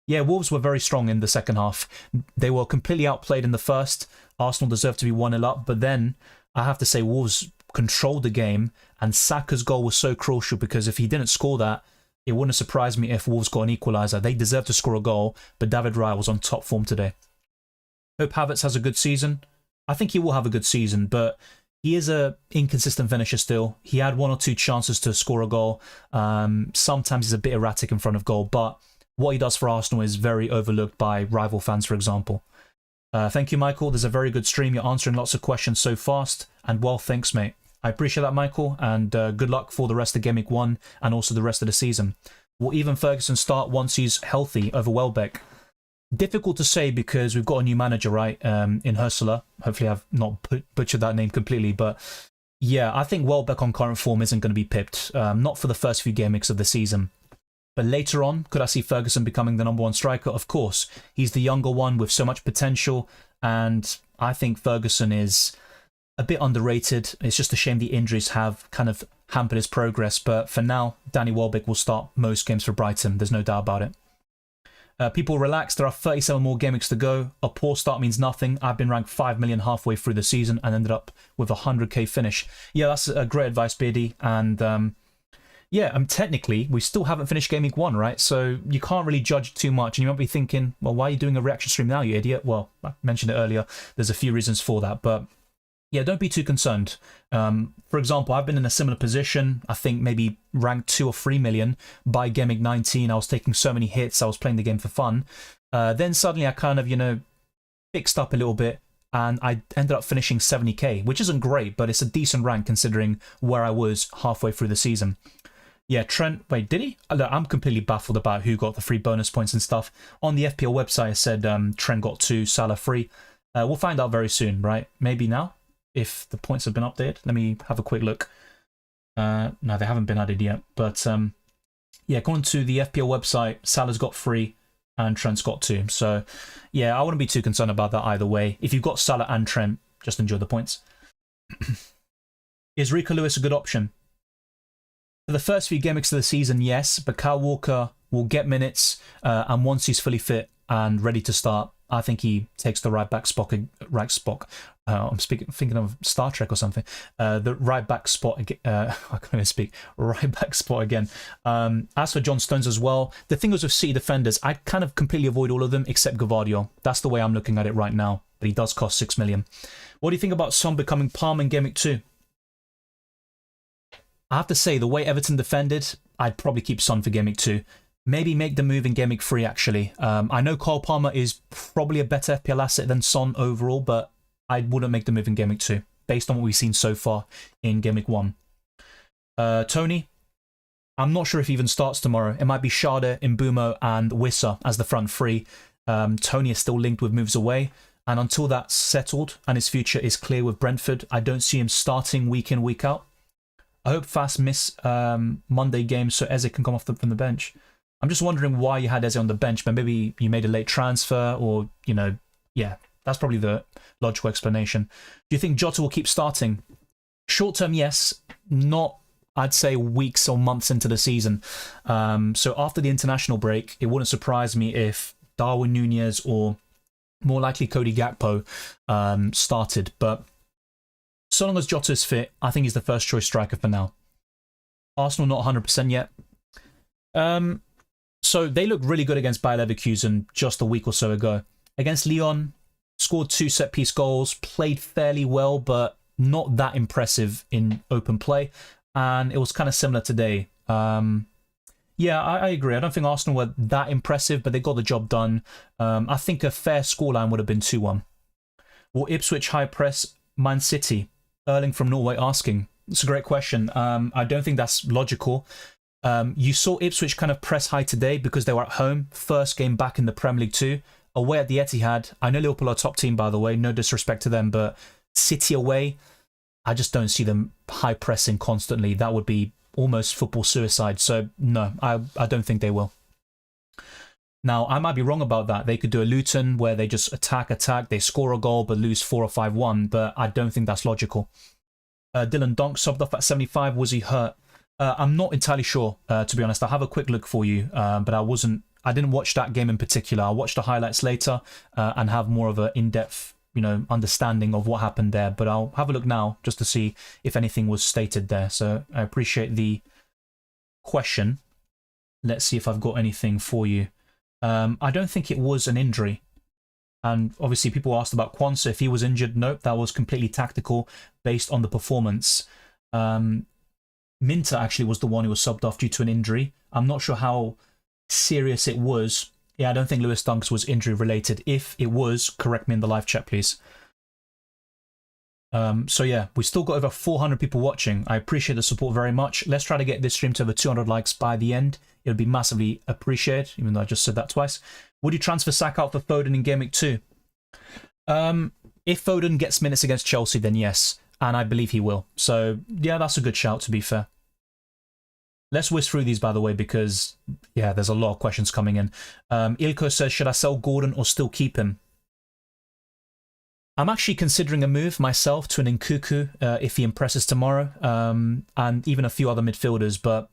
yeah, Wolves were very strong in the second half. They were completely outplayed in the first. Arsenal deserved to be 1-0 up. But then I have to say Wolves controlled the game, and Saka's goal was so crucial because if he didn't score that, it wouldn't surprise me if Wolves got an equaliser. They deserved to score a goal, but David Raya was on top form today. Hope Havertz has a good season. I think he will have a good season, but he is a inconsistent finisher still. He had 1 or 2 chances to score a goal. Sometimes he's a bit erratic in front of goal, but what he does for Arsenal is very overlooked by rival fans, for example. Thank you, Michael. There's a very good stream. You're answering lots of questions so fast. And well, thanks, mate. I appreciate that, Michael. And good luck for the rest of Game Week 1 and also the rest of the season. Will even Ferguson start once he's healthy over Welbeck? Difficult to say because we've got a new manager, right, in Ursula. Hopefully I've not butchered that name completely, but Yeah, I think Welbeck on current form isn't going to be pipped. Not for the first few game weeks of the season. But later on, could I see Ferguson becoming the number one striker? Of course. He's the younger one with so much potential, and I think Ferguson is a bit underrated. It's just a shame the injuries have kind of hampered his progress, but for now, Danny Welbeck will start most games for Brighton. There's no doubt about it. People relax, there are 37 more game weeks to go. A poor start means nothing. I've been ranked 5 million halfway through the season and ended up with a 100k finish. Yeah, that's a great advice, Beardy, and yeah, technically, we still haven't finished Game Week 1, right? So you can't really judge too much. And you might be thinking, well, why are you doing a reaction stream now, you idiot? Well, I mentioned it earlier. There's a few reasons for that. But yeah, don't be too concerned. For example, I've been in a similar position, I think maybe ranked 2 or 3 million by Game Week 19. I was taking so many hits. I was playing the game for fun. Then suddenly I kind of, fixed up a little bit. And I ended up finishing 70k, which isn't great, but it's a decent rank considering where I was halfway through the season. Yeah, Trent, wait, did he? I'm completely baffled about who got the free bonus points and stuff. On the FPL website, it said Trent got 2, Salah 3. We'll find out very soon, right? Maybe now, if the points have been updated. Let me have a quick look. No, they haven't been added yet. But yeah, according to the FPL website, Salah's got 3 and Trent's got 2. So yeah, I wouldn't be too concerned about that either way. If you've got Salah and Trent, just enjoy the points. Is Rico Lewis a good option? For the first few game weeks of the season, yes, but Kyle Walker will get minutes, and once he's fully fit and ready to start, I think he takes the right back spot. I'm thinking of Star Trek or something. The right back spot. I can't even speak. Right back spot again. As for John Stones as well, the thing is with City defenders, I kind of completely avoid all of them except Gvardiol. That's the way I'm looking at it right now. But he does cost 6 million. What do you think about Son becoming Palm in Game Week 2? I have to say, the way Everton defended, I'd probably keep Son for Game Week 2. Maybe make the move in Game Week 3, actually. I know Cole Palmer is probably a better FPL asset than Son overall, but I wouldn't make the move in Game Week 2, based on what we've seen so far in Game Week 1. Tony, I'm not sure if he even starts tomorrow. It might be Schade, Mbumo, and Wissa as the front three. Tony is still linked with moves away, and until that's settled and his future is clear with Brentford, I don't see him starting week in, week out. I hope Fast miss Monday games so Eze can come off from the bench. I'm just wondering why you had Eze on the bench, but maybe you made a late transfer or, yeah, that's probably the logical explanation. Do you think Jota will keep starting? Short term, yes. Not, I'd say, weeks or months into the season. So after the international break, it wouldn't surprise me if Darwin Núñez or more likely Cody Gakpo started, but so long as Jota is fit, I think he's the first choice striker for now. Arsenal not 100% yet. So they looked really good against Bayer Leverkusen just a week or so ago. Against Lyon, scored 2 set-piece goals, played fairly well, but not that impressive in open play. And it was kind of similar today. Yeah, I agree. I don't think Arsenal were that impressive, but they got the job done. I think a fair scoreline would have been 2-1. Will Ipswich high press Man City? Erling from Norway asking. It's a great question. I don't think that's logical. You saw Ipswich kind of press high today because they were at home. First game back in the Premier League 2. Away at the Etihad. I know Liverpool are top team, by the way. No disrespect to them, but City away, I just don't see them high pressing constantly. That would be almost football suicide. So no, I don't think they will. Now, I might be wrong about that. They could do a Luton where they just attack, they score a goal but lose 4 or 5-1, but I don't think that's logical. Dylan Donk subbed off at 75. Was he hurt? I'm not entirely sure, to be honest. I'll have a quick look for you, but I didn't watch that game in particular. I'll watch the highlights later and have more of an in-depth understanding of what happened there, but I'll have a look now just to see if anything was stated there. So I appreciate the question. Let's see if I've got anything for you. I don't think it was an injury. And obviously people asked about Quansah. If he was injured, nope, that was completely tactical based on the performance. Minter actually was the one who was subbed off due to an injury. I'm not sure how serious it was. Yeah, I don't think Lewis Dunks was injury related. If it was, correct me in the live chat, please. So yeah, we still got over 400 people watching. I appreciate the support very much. Let's try to get this stream to over 200 likes by the end. It would be massively appreciated, even though I just said that twice. Would you transfer Saka out for Foden in Game Week 2? If Foden gets minutes against Chelsea, then yes. and I believe he will. So yeah, that's a good shout, to be fair. Let's whiz through these, by the way, because yeah, there's a lot of questions coming in. Ilko says, should I sell Gordon or still keep him? I'm actually considering a move myself to an Nkuku if he impresses tomorrow, and even a few other midfielders, but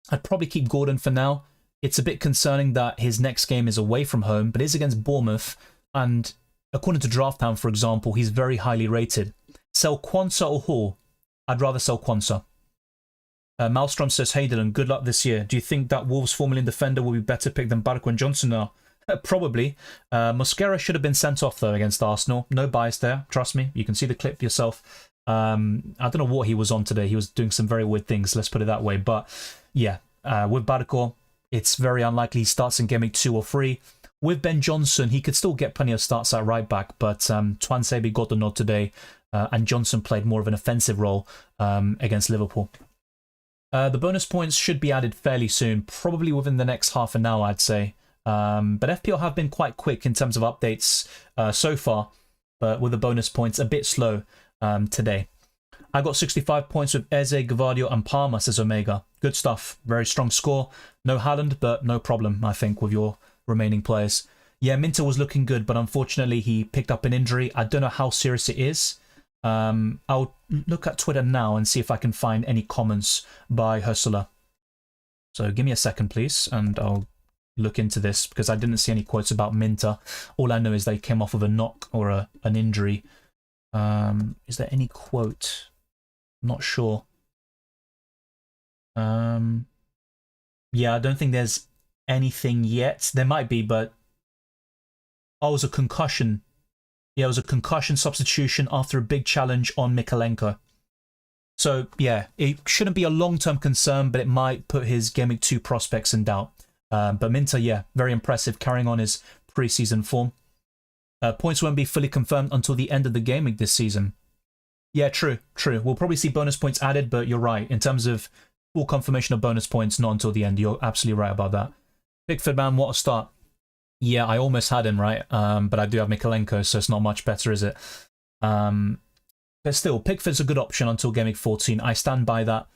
I'd probably keep Gordon for now. It's a bit concerning that his next game is away from home, but it is against Bournemouth, and according to Drafthound, for example, he's very highly rated. Sell Quansah or Hall? I'd rather sell Quansah. Maelstrom says, hey Dylan, good luck this year. Do you think that Wolves Formula defender will be better pick than Barco and Johnson are? Probably. Mosquera should have been sent off, though, against Arsenal. No bias there, trust me. You can see the clip yourself. I don't know what he was on today. He was doing some very weird things, let's put it that way. But yeah, with Barco, it's very unlikely he starts in Game Week 2 or 3. With Ben Johnson, he could still get plenty of starts at right back, but Tuanzebe got the nod today, and Johnson played more of an offensive role against Liverpool. The bonus points should be added fairly soon, probably within the next half an hour, I'd say. But FPL have been quite quick in terms of updates so far, but with the bonus points a bit slow today. I got 65 points with Eze, Gvardio and Palmer, says Omega. Good stuff. Very strong score. No Haaland, but no problem, I think, with your remaining players. Yeah, Minter was looking good, but unfortunately he picked up an injury. I don't know how serious it is. I'll look at Twitter now and see if I can find any comments by Ursula. So give me a second, please, and I'll look into this, because I didn't see any quotes about Minter. All I know is they came off of a knock or an injury. Is there any quote? I'm not sure. Yeah, I don't think there's anything yet. There might be, but... Oh, it was a concussion. Yeah, it was a concussion substitution after a big challenge on Mikalenko. So, yeah, it shouldn't be a long-term concern, but it might put his Game Week 2 prospects in doubt. But Minter, yeah, very impressive, carrying on his pre-season form. Points won't be fully confirmed until the end of the Game Week this season. Yeah, true. We'll probably see bonus points added, but you're right. In terms of full confirmation of bonus points, not until the end. You're absolutely right about that. Pickford, man, what a start. Yeah, I almost had him, right? But I do have Mikalenko, so it's not much better, is it? But still, Pickford's a good option until Game Week 14. I stand by that.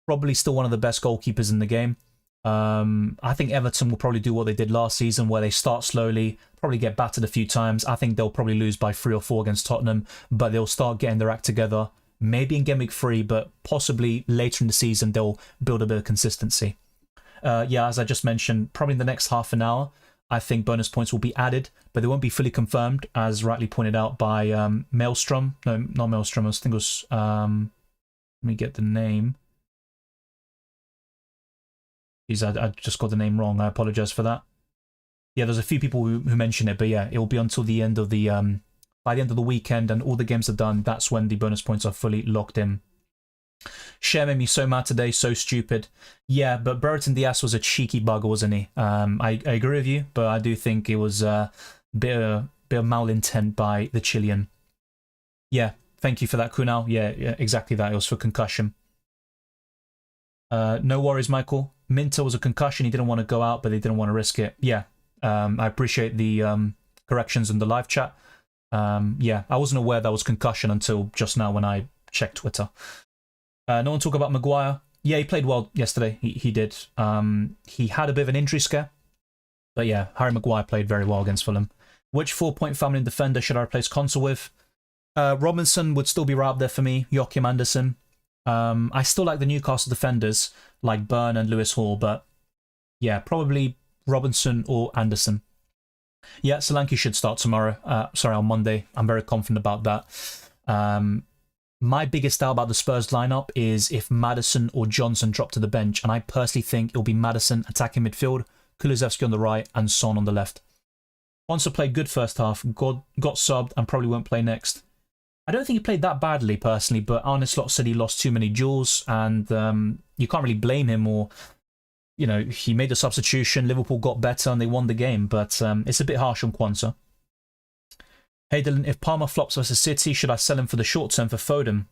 Probably still one of the best goalkeepers in the game. I think Everton will probably do what they did last season, where they start slowly, probably get battered a few times. I think they'll probably lose by 3 or 4 against Tottenham, but they'll start getting their act together. Maybe in Game Week 3, but possibly later in the season, they'll build a bit of consistency. Yeah, as I just mentioned, probably in the next half an hour, I think bonus points will be added, but they won't be fully confirmed, as rightly pointed out by Maelstrom. No, not Maelstrom. I think it was... let me get the name. I just got the name wrong. I apologize for that. Yeah, there's a few people who mention it, but yeah, it will be until the end of the... by the end of the weekend and all the games are done, that's when the bonus points are fully locked in. Share made me so mad today, so stupid. Yeah, but Brereton Diaz was a cheeky bugger, wasn't he? I agree with you, but I do think it was a bit of malintent by the Chilean. Yeah, thank you for that, Kunal. Yeah, exactly that. It was for concussion. No worries, Michael. Minter was a concussion. He didn't want to go out, but they didn't want to risk it. Yeah, I appreciate the corrections in the live chat. Yeah, I wasn't aware that was concussion until just now when I checked Twitter. No one talk about Maguire. Yeah, he played well yesterday. He did. He had a bit of an injury scare. But yeah, Harry Maguire played very well against Fulham. Which 4-point family defender should I replace Quansah with? Robinson would still be right up there for me. Joachim Andersen. I still like the Newcastle defenders, like Byrne and Lewis Hall, but yeah, probably Robinson or Anderson. Yeah, Solanke should start tomorrow. Sorry, on Monday. I'm very confident about that. My biggest doubt about the Spurs lineup is if Maddison or Johnson drop to the bench, and I personally think it'll be Maddison attacking midfield, Kulusevski on the right, and Son on the left. Quansah played good first half, got subbed, and probably won't play next. I don't think he played that badly, personally, but Arne Slot said he lost too many duels, and you can't really blame him, or, you know, he made a substitution, Liverpool got better, and they won the game, but it's a bit harsh on Quansah. Hey Dylan, if Palmer flops versus City, should I sell him for the short term for Foden?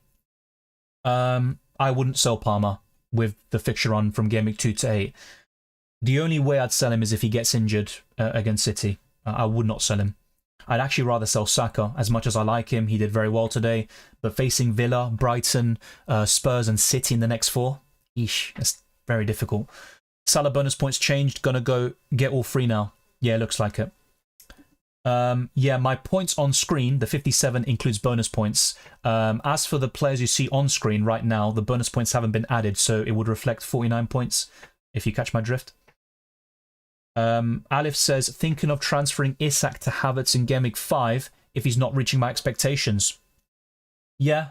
I wouldn't sell Palmer with the fixture run from Game Week 2 to 8. The only way I'd sell him is if he gets injured against City. I would not sell him. I'd actually rather sell Saka. As much as I like him, he did very well today. But facing Villa, Brighton, Spurs and City in the next 4, eesh, that's very difficult. Salah bonus points changed. Gonna go get all 3 now. Yeah, looks like it. Yeah, my points on screen, the 57 includes bonus points. As for the players you see on screen right now, the bonus points haven't been added, so it would reflect 49 points, if you catch my drift. Alif says, thinking of transferring Isak to Havertz in Gameweek 5 if he's not reaching my expectations. Yeah,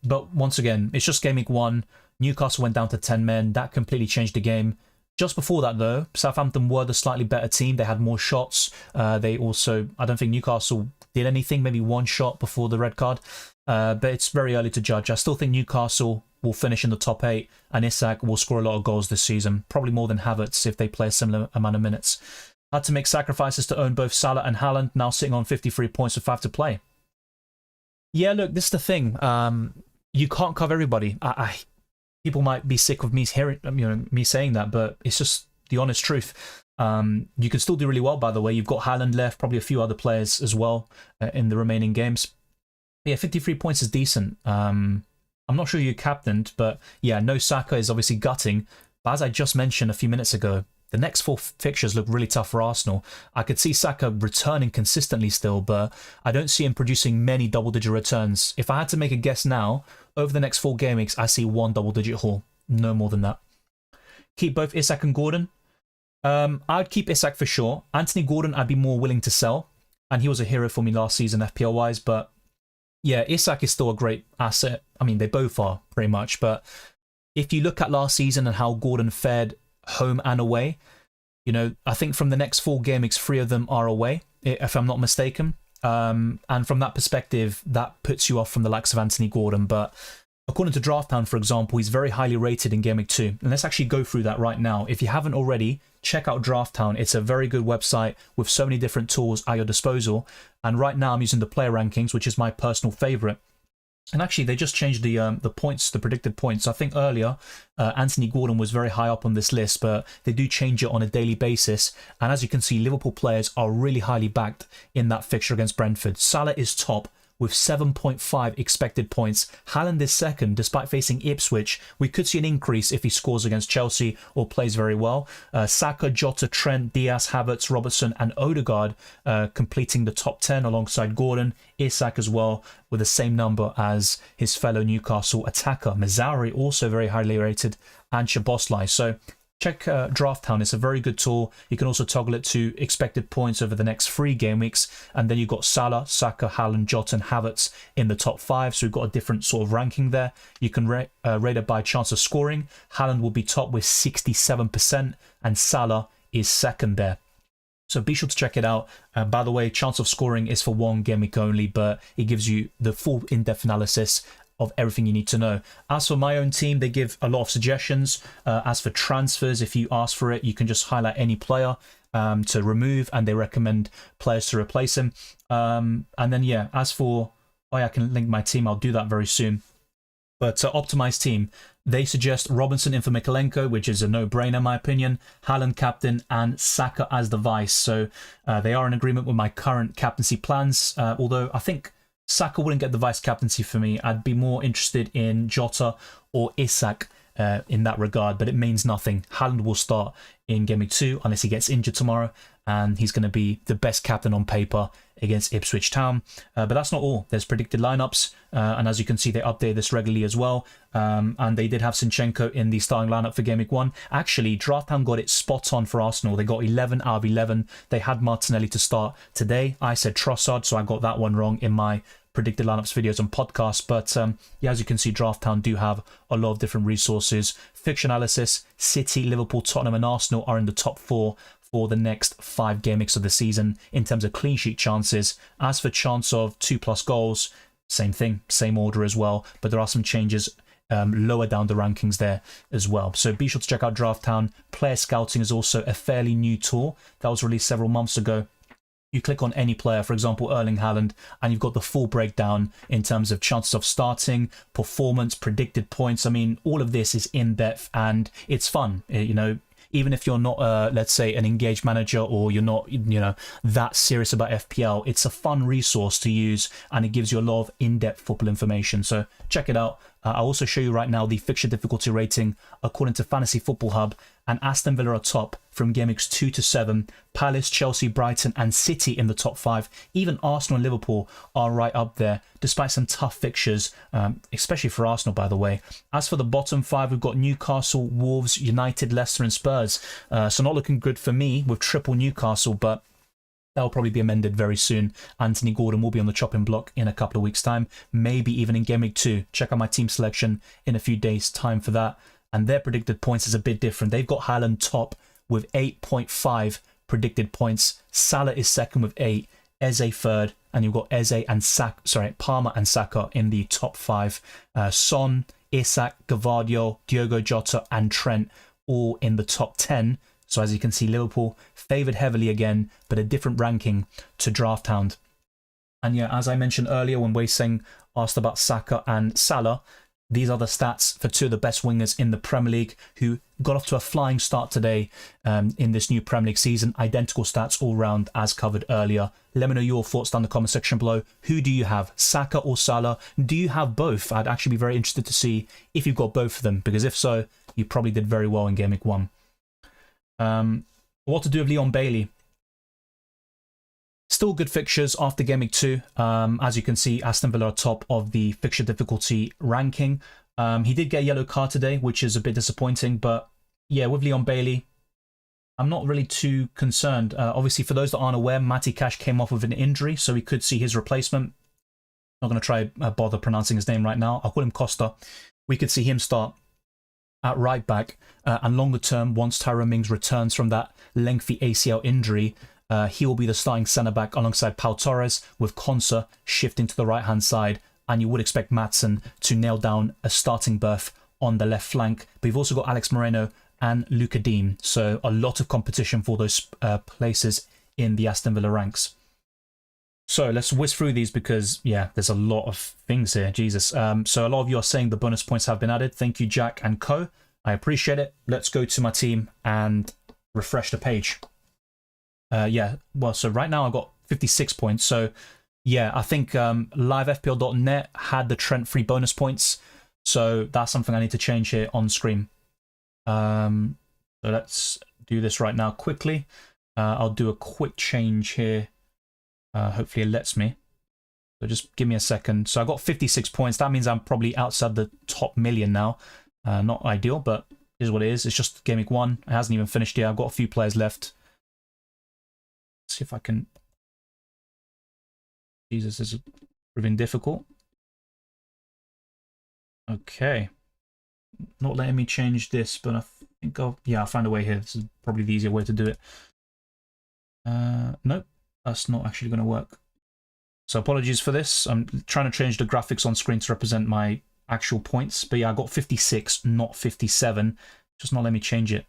but once again, it's just Gameweek 1. Newcastle went down to 10 men. That completely changed the game. Just before that, though, Southampton were the slightly better team. They had more shots. They also, I don't think Newcastle did anything, maybe 1 shot before the red card. But it's very early to judge. I still think Newcastle will finish in the top 8, and Isak will score a lot of goals this season, probably more than Havertz if they play a similar amount of minutes. Had to make sacrifices to own both Salah and Haaland, now sitting on 53 points with 5 to play. Yeah, look, this is the thing. You can't cover everybody. People might be sick of me hearing, me saying that, but it's just the honest truth. You can still do really well, by the way. You've got Haaland left, probably a few other players as well in the remaining games. Yeah, 53 points is decent. I'm not sure you captained, but yeah, no Saka is obviously gutting. But as I just mentioned a few minutes ago, the next 4 fixtures look really tough for Arsenal. I could see Saka returning consistently still, but I don't see him producing many double-digit returns. If I had to make a guess now, over the next 4 game weeks, I see 1 double-digit haul. No more than that. Keep both Isak and Gordon. I'd keep Isak for sure. Anthony Gordon, I'd be more willing to sell. And he was a hero for me last season, FPL-wise. But yeah, Isak is still a great asset. I mean, they both are, pretty much. But if you look at last season and how Gordon fared home and away, I think from the next 4 game weeks, 3 of them are away, if I'm not mistaken. And from that perspective, that puts you off from the likes of Anthony Gordon. But according to Drafthound, for example, he's very highly rated in Game Week 2. And let's actually go through that right now. If you haven't already, check out Drafthound. It's a very good website with so many different tools at your disposal. And right now I'm using the player rankings, which is my personal favorite. And actually, they just changed the points, the predicted points. I think earlier, Anthony Gordon was very high up on this list, but they do change it on a daily basis. And as you can see, Liverpool players are really highly backed in that fixture against Brentford. Salah is top with 7.5 expected points. Haaland is second, despite facing Ipswich. We could see an increase if he scores against Chelsea or plays very well. Saka, Jota, Trent, Diaz, Havertz, Robertson and Odegaard completing the top 10 alongside Gordon. Isak as well with the same number as his fellow Newcastle attacker. Mazzari also very highly rated, and Szoboszlai. So check Drafthound. It's a very good tool. You can also toggle it to expected points over the next 3 game weeks. And then you've got Salah, Saka, Haaland, Jota and Havertz in the top 5. So we've got a different sort of ranking there. You can rate it by chance of scoring. Haaland will be top with 67% and Salah is second there. So be sure to check it out. By the way, chance of scoring is for 1 game week only, but it gives you the full in-depth analysis of everything you need to know. As for my own team, they give a lot of suggestions. As for transfers, if you ask for it, you can just highlight any player to remove, and they recommend players to replace him. And then, yeah, as for, I can link my team. I'll do that very soon. But optimized team, they suggest Robinson in for Mikalenko, which is a no-brainer in my opinion, Haaland captain, and Saka as the vice. So they are in agreement with my current captaincy plans, although I think Saka wouldn't get the vice captaincy for me. I'd be more interested in Jota or Isak in that regard, but it means nothing. Haaland will start in Game Week 2 unless he gets injured tomorrow, and he's going to be the best captain on paper against Ipswich Town. But that's not all. There's predicted lineups, and as you can see, they update this regularly as well. And they did have Zinchenko in the starting lineup for Game Week 1. Actually, Drafthound got it spot on for Arsenal. They got 11 out of 11. They had Martinelli to start today. I said Trossard, so I got that one wrong in my predicted lineups videos and podcasts. But yeah, as you can see, Drafthound do have a lot of different resources. Fixture analysis, City, Liverpool, Tottenham and Arsenal are in the top 4 for the next 5 game weeks of the season in terms of clean sheet chances. As for chance of 2+ goals, same thing, same order as well, but there are some changes lower down the rankings there as well. So be sure to check out Drafthound. Player scouting is also a fairly new tool that was released several months ago. You click on any player, for example Erling Haaland, and you've got the full breakdown in terms of chances of starting, performance, predicted points. I mean, all of this is in depth and it's fun. even if you're not, let's say, an engaged manager, or you're not, you know, that serious about FPL, it's a fun resource to use, and it gives you a lot of in-depth football information. So check it out. I'll also show you right now the fixture difficulty rating according to Fantasy Football Hub, and Aston Villa are top from game weeks 2 to 7. Palace, Chelsea, Brighton and City in the top 5. Even Arsenal and Liverpool are right up there, despite some tough fixtures, especially for Arsenal, by the way. As for the bottom 5, we've got Newcastle, Wolves, United, Leicester and Spurs. So not looking good for me with triple Newcastle, but that'll probably be amended very soon. Anthony Gordon will be on the chopping block in a couple of weeks' time, maybe even in Game Week 2. Check out my team selection in a few days' time for that. And their predicted points is a bit different. They've got Haaland top with 8.5 predicted points. Salah is second with 8. Eze third. And you've got Eze and Palmer and Saka in the top 5. Son, Isak, Gvardiol, Diogo Jota and Trent all in the top 10. So as you can see, Liverpool favoured heavily again, but a different ranking to Drafthound. And yeah, as I mentioned earlier when Wei Seng asked about Saka and Salah, these are the stats for 2 of the best wingers in the Premier League who got off to a flying start today in this new Premier League season. Identical stats all round as covered earlier. Let me know your thoughts down in the comment section below. Who do you have, Saka or Salah? Do you have both? I'd actually be very interested to see if you've got both of them, because if so, you probably did very well in Game Week 1. What to do with Leon Bailey? Still good fixtures after Game Week 2. As you can see, Aston Villa are top of the fixture difficulty ranking. He did get a yellow card today, which is a bit disappointing. But yeah, with Leon Bailey, I'm not really too concerned. Obviously, for those that aren't aware, Matty Cash came off with an injury, so we could see his replacement. Not going to try bother pronouncing his name right now. I'll call him Costa. We could see him start at right back. And longer term, once Tyrone Mings returns from that lengthy ACL injury, he will be the starting centre-back alongside Pau Torres, with Quansah shifting to the right-hand side. And you would expect Maatsen to nail down a starting berth on the left flank. But you've also got Alex Moreno and Luca Dean. So a lot of competition for those places in the Aston Villa ranks. So let's whiz through these because, yeah, there's a lot of things here. Jesus. So a lot of you are saying the bonus points have been added. Thank you, Jack and Co. I appreciate it. Let's go to my team and refresh the page. Yeah, well, so right now I've got 56 points. So, yeah, I think livefpl.net had the Trent free bonus points. So that's something I need to change here on screen. So let's do this right now quickly. I'll do a quick change here. Hopefully it lets me. So just give me a second. So I got 56 points. That means I'm probably outside the top million now. Not ideal, but it is what it is. It's just Game Week 1. It hasn't even finished yet. I've got a few players left. See if I can. Jesus, this is proving difficult. Okay. Not letting me change this, but I think I found a way here. This is probably the easier way to do it. Nope, that's not actually going to work. So apologies for this. I'm trying to change the graphics on screen to represent my actual points. But yeah, I got 56, not 57. Just not let me change it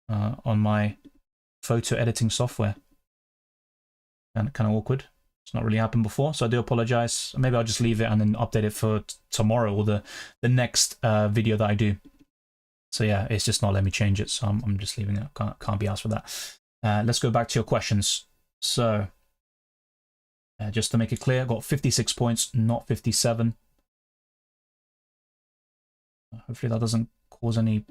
on my photo editing software. And kind of awkward. It's not really happened before, so I do apologize. Maybe I'll just leave it and then update it for tomorrow or the next video that I do. So yeah, it's just not letting me change it, so I'm just leaving it. Can't be asked for that. Let's go back to your questions. So just to make it clear, I got 56 points, not 57. Hopefully that doesn't cause any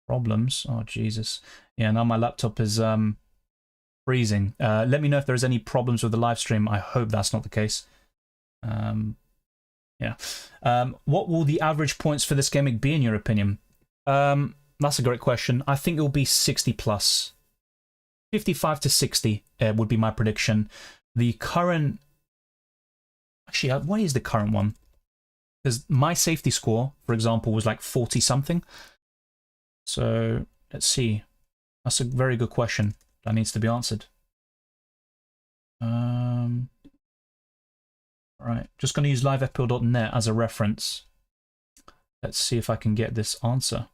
problems. Oh Jesus! Yeah, now my laptop is freezing. Let me know if there's any problems with the live stream. I hope that's not the case. Yeah. What will the average points for this game be in your opinion? That's a great question. I think it will be 60 plus. 55 to 60 would be my prediction. The current... Actually, what is the current one? Because my safety score, for example, was like 40 something. So let's see. That's a very good question. That needs to be answered. All right, just going to use livefpl.net as a reference. Let's see if I can get this answer.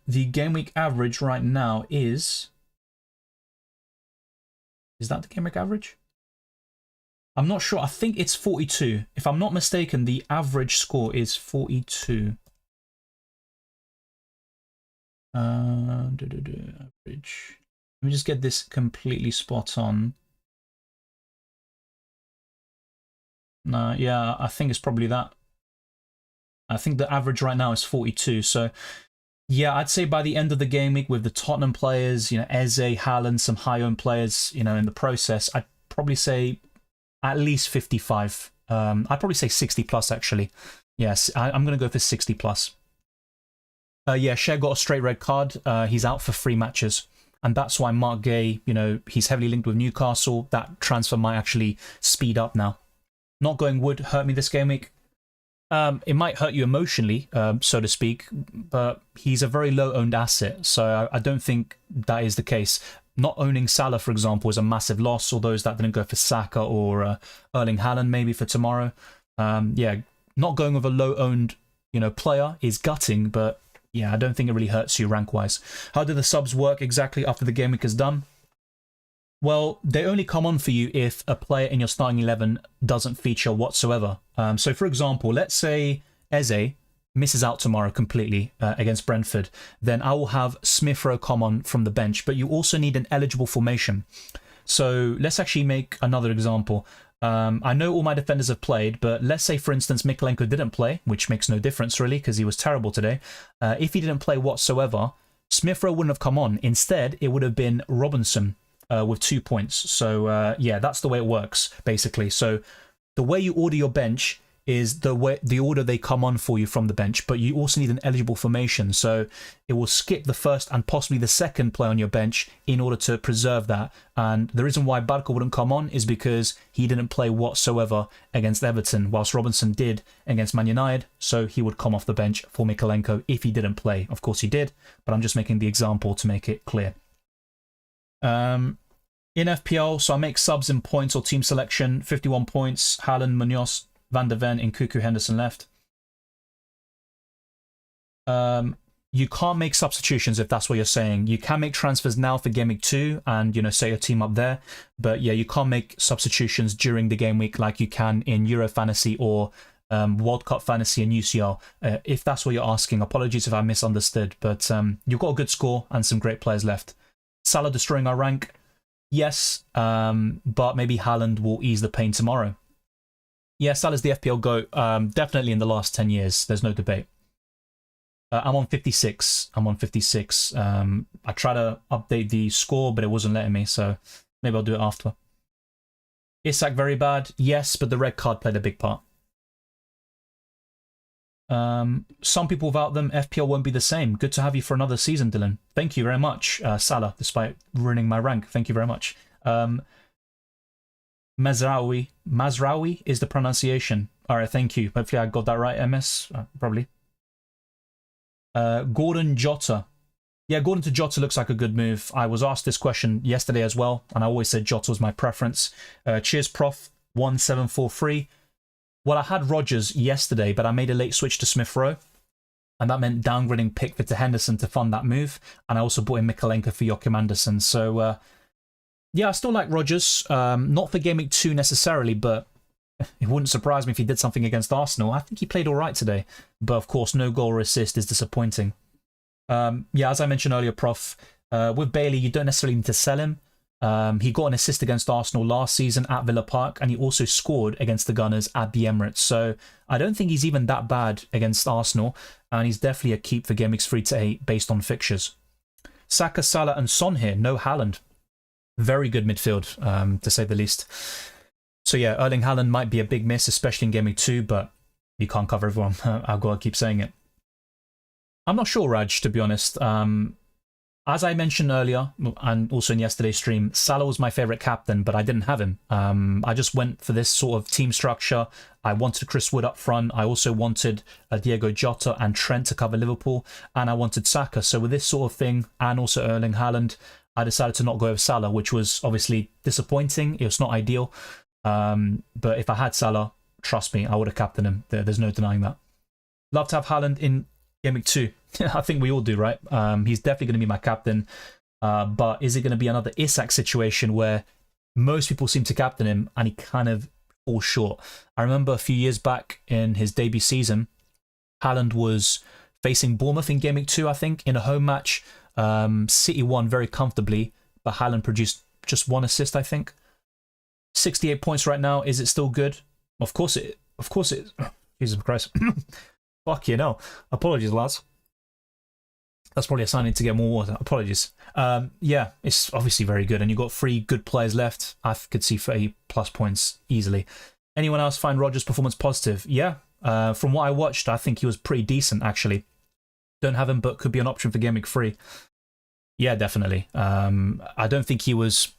The game week average right now is that the game week average? I'm not sure. I think it's 42. If I'm not mistaken, the average score is 42. Average. Let me just get this completely spot on. No, yeah, I think it's probably that. I think the average right now is 42. So, yeah, I'd say by the end of the game week with the Tottenham players, Eze, Haaland, some high-owned players, in the process, I'd probably say at least 55. I'd probably say 60 plus, actually. Yes, I'm going to go for 60 plus. Yeah, Shea got a straight red card. He's out for 3 matches. And that's why Mark Gay, he's heavily linked with Newcastle. That transfer might actually speed up now. Not going would hurt me this game week. It might hurt you emotionally, so to speak, but he's a very low-owned asset, so I don't think that is the case. Not owning Salah, for example, is a massive loss, or those that didn't go for Saka or Erling Haaland maybe for tomorrow. Yeah, not going with a low-owned, player is gutting, but yeah, I don't think it really hurts you rank-wise. How do the subs work exactly after the game week is done? Well, they only come on for you if a player in your starting 11 doesn't feature whatsoever. So, for example, let's say Eze misses out tomorrow completely against Brentford. Then I will have Smith Rowe come on from the bench, but you also need an eligible formation. So let's actually make another example. I know all my defenders have played, but let's say, for instance, Mikolenko didn't play, which makes no difference really because he was terrible today. If he didn't play whatsoever, Smith Rowe wouldn't have come on. Instead, it would have been Robinson. With 2 points. So yeah, that's the way it works basically. So the way you order your bench is the order they come on for you from the bench, but you also need an eligible formation. So it will skip the first and possibly the second player on your bench in order to preserve that. And the reason why Barco wouldn't come on is because he didn't play whatsoever against Everton, whilst Robinson did against Man United. So he would come off the bench for Mikolenko if he didn't play. Of course he did, but I'm just making the example to make it clear. In FPL, so I make subs in points or team selection. 51 points, Haaland, Munoz, Van der Ven, Nkuku, Henderson left. You can't make substitutions if that's what you're saying. You can make transfers now for Game Week 2 and, say a team up there. But yeah, you can't make substitutions during the game week like you can in Euro Fantasy or World Cup Fantasy and UCL. If that's what you're asking, apologies if I misunderstood. But you've got a good score and some great players left. Salah destroying our rank. Yes, but maybe Haaland will ease the pain tomorrow. Yeah, Salah's the FPL GOAT. Definitely in the last 10 years. There's no debate. I'm on 56. I tried to update the score, but it wasn't letting me, so maybe I'll do it after. Isak very bad. Yes, but the red card played a big part. Some people without them, FPL won't be the same. Good to have you for another season, Dylan. Thank you very much, Salah, despite ruining my rank. Thank you very much. Mazraoui is the pronunciation. All right, thank you. Hopefully I got that right, MS. Probably. Gordon Jota. Yeah, Gordon to Jota looks like a good move. I was asked this question yesterday as well, and I always said Jota was my preference. Cheers, Prof. 1743. Well, I had Rodgers yesterday, but I made a late switch to Smith Rowe, and that meant downgrading Pickford to Henderson to fund that move, and I also bought in Mikolenko for Joachim Andersen. So, yeah, I still like Rodgers. Not for Game Week 2 necessarily, but it wouldn't surprise me if he did something against Arsenal. I think he played all right today, but of course, no goal or assist is disappointing. Yeah, as I mentioned earlier, Prof, with Bailey, you don't necessarily need to sell him. He got an assist against Arsenal last season at Villa Park, and he also scored against the Gunners at the Emirates. So I don't think he's even that bad against Arsenal, and he's definitely a keep for Game Weeks 3 to 8 based on fixtures. Saka, Salah, and Son here. No Haaland. Very good midfield, to say the least. So yeah, Erling Haaland might be a big miss, especially in Game Week 2, but you can't cover everyone. I've got to keep saying it. I'm not sure, Raj, to be honest. As I mentioned earlier, and also in yesterday's stream, Salah was my favourite captain, but I didn't have him. I just went for this sort of team structure. I wanted Chris Wood up front. I also wanted Diego Jota and Trent to cover Liverpool, and I wanted Saka. So with this sort of thing, and also Erling Haaland, I decided to not go with Salah, which was obviously disappointing. It was not ideal. But if I had Salah, trust me, I would have captained him. There's no denying that. Love to have Haaland in Game Week 2. I think we all do, right? He's definitely going to be my captain. But is it going to be another Isak situation where most people seem to captain him and he kind of fall short. I remember a few years back in his debut season, Haaland was facing Bournemouth in Game Week 2, I think, in a home match. City won very comfortably, but Haaland produced just 1 assist, I think. 68 points right now. Is it still good? Of course it. Of course it. Jesus Christ. Fuck you know. Apologies, lads. That's probably a sign I need to get more water. Apologies. Yeah, it's obviously very good, and you've got 3 good players left. I could see 30+ points easily. Anyone else find Rodgers' performance positive? Yeah. From what I watched, I think he was pretty decent, actually. Don't have him, but could be an option for Game Week 3. Yeah, definitely. I don't think he was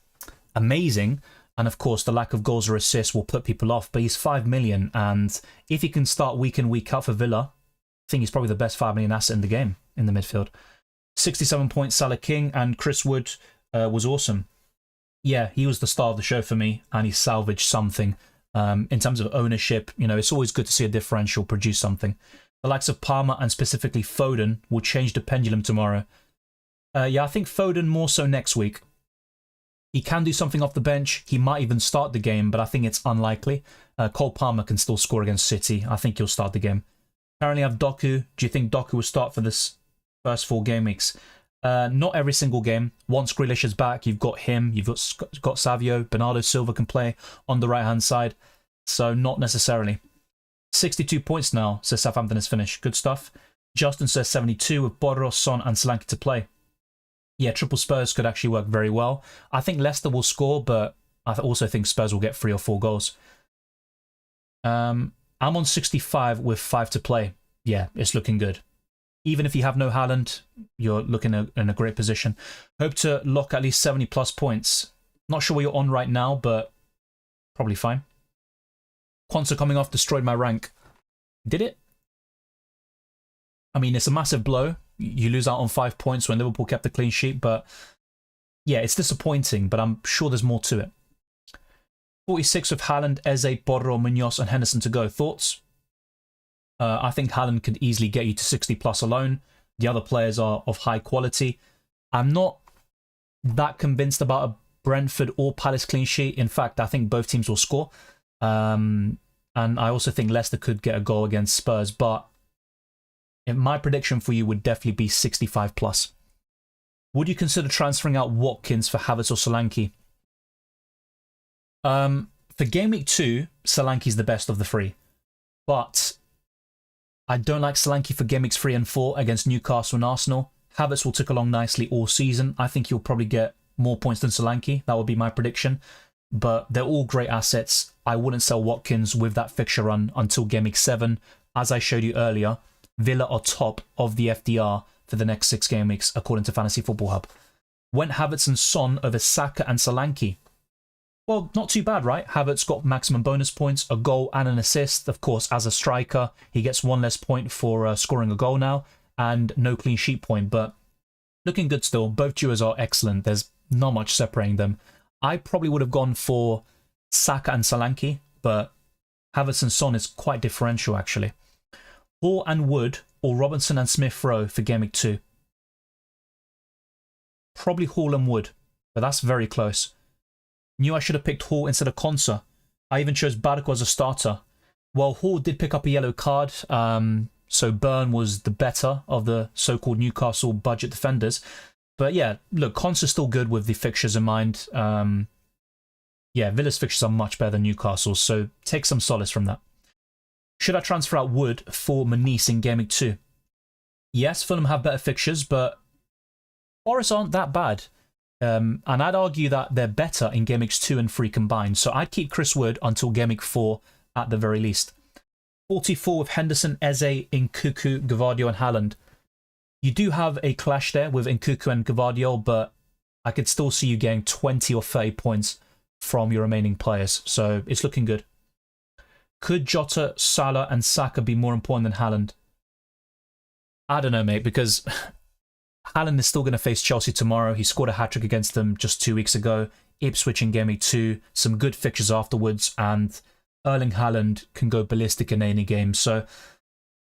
amazing, and of course, the lack of goals or assists will put people off, but he's 5 million, and if he can start week in, week out for Villa, I think he's probably the best 5 million asset in the game, in the midfield. 67 points, Salah King, and Chris Wood was awesome. Yeah, he was the star of the show for me, and he salvaged something. In terms of ownership, you know, it's always good to see a differential produce something. The likes of Palmer and specifically Foden will change the pendulum tomorrow. Yeah, I think Foden more so next week. He can do something off the bench. He might even start the game, but I think it's unlikely. Cole Palmer can still score against City. I think he'll start the game. Currently I have Doku. Do you think Doku will start for this first 4 game weeks? Not every single game. Once Grealish is back, you've got him. You've got Savio. Bernardo Silva can play on the right-hand side. So not necessarily. 62 points now, says Southampton is finished. Good stuff. Justin says 72 with Boros, Son and Solanke to play. Yeah, triple Spurs could actually work very well. I think Leicester will score, but I also think Spurs will get 3 or 4 goals. I'm on 65 with 5 to play. Yeah, it's looking good. Even if you have no Haaland, you're looking in a great position. Hope to lock at least 70+ points. Not sure what you're on right now, but probably fine. Quansah coming off destroyed my rank. Did it? I mean, it's a massive blow. You lose out on 5 points when Liverpool kept the clean sheet, but yeah, it's disappointing, but I'm sure there's more to it. 46 with Haaland, Eze, Borro, Munoz and Henderson to go. Thoughts? I think Haaland could easily get you to 60+ alone. The other players are of high quality. I'm not that convinced about a Brentford or Palace clean sheet. In fact, I think both teams will score. And I also think Leicester could get a goal against Spurs, but my prediction for you would definitely be 65+. Would you consider transferring out Watkins for Havertz or Solanke? For Game Week 2, Solanke's the best of the 3. But I don't like Solanke for Game Weeks 3 and 4 against Newcastle and Arsenal. Havertz will tick along nicely all season. I think he'll probably get more points than Solanke. That would be my prediction. But they're all great assets. I wouldn't sell Watkins with that fixture run until Game Week 7. As I showed you earlier, Villa are top of the FDR for the next 6 game weeks, according to Fantasy Football Hub. Went Havertz and Son over Saka and Solanke. Well, not too bad, right? Havertz got maximum bonus points, a goal and an assist. Of course, as a striker, he gets 1 less point for scoring a goal now, and no clean sheet point, but looking good still. Both duos are excellent. There's not much separating them. I probably would have gone for Saka and Solanke, but Havertz and Son is quite differential, actually. Hall and Wood, or Robinson and Smith-Rowe for Game Week 2. Probably Hall and Wood, but that's very close. Knew I should have picked Hall instead of Quansah. I even chose Barco as a starter. Well, Hall did pick up a yellow card, so Burn was the better of the so-called Newcastle budget defenders. But yeah, look, Quansah's still good with the fixtures in mind. Yeah, Villa's fixtures are much better than Newcastle's, so take some solace from that. Should I transfer out Wood for Manice in Game Week 2? Yes, Fulham have better fixtures, but Forest aren't that bad. And I'd argue that they're better in Game Weeks 2 and 3 combined, so I'd keep Chris Wood until Game Week 4 at the very least. 44 with Henderson, Eze, Nkuku, Gvardiol and Haaland. You do have a clash there with Nkuku and Gvardiol, but I could still see you getting 20 or 30 points from your remaining players, so it's looking good. Could Jota, Salah and Saka be more important than Haaland? I don't know, mate, because Haaland is still going to face Chelsea tomorrow. He scored a hat-trick against them just 2 weeks ago. Ipswich in Game Week 2, some good fixtures afterwards, and Erling Haaland can go ballistic in any game. So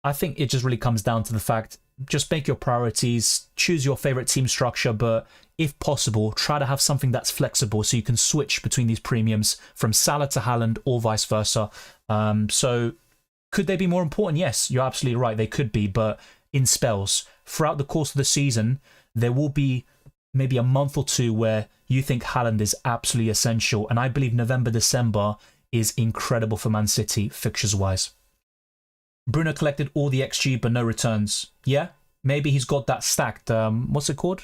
I think it just really comes down to the fact just make your priorities, choose your favorite team structure, but if possible, try to have something that's flexible so you can switch between these premiums from Salah to Haaland or vice versa. So could they be more important? Yes, you're absolutely right. They could be, but in spells. Throughout the course of the season, there will be maybe a month or two where you think Haaland is absolutely essential. And I believe November, December is incredible for Man City, fixtures-wise. Bruno collected all the XG, but no returns. Yeah, maybe he's got that stacked. What's it called?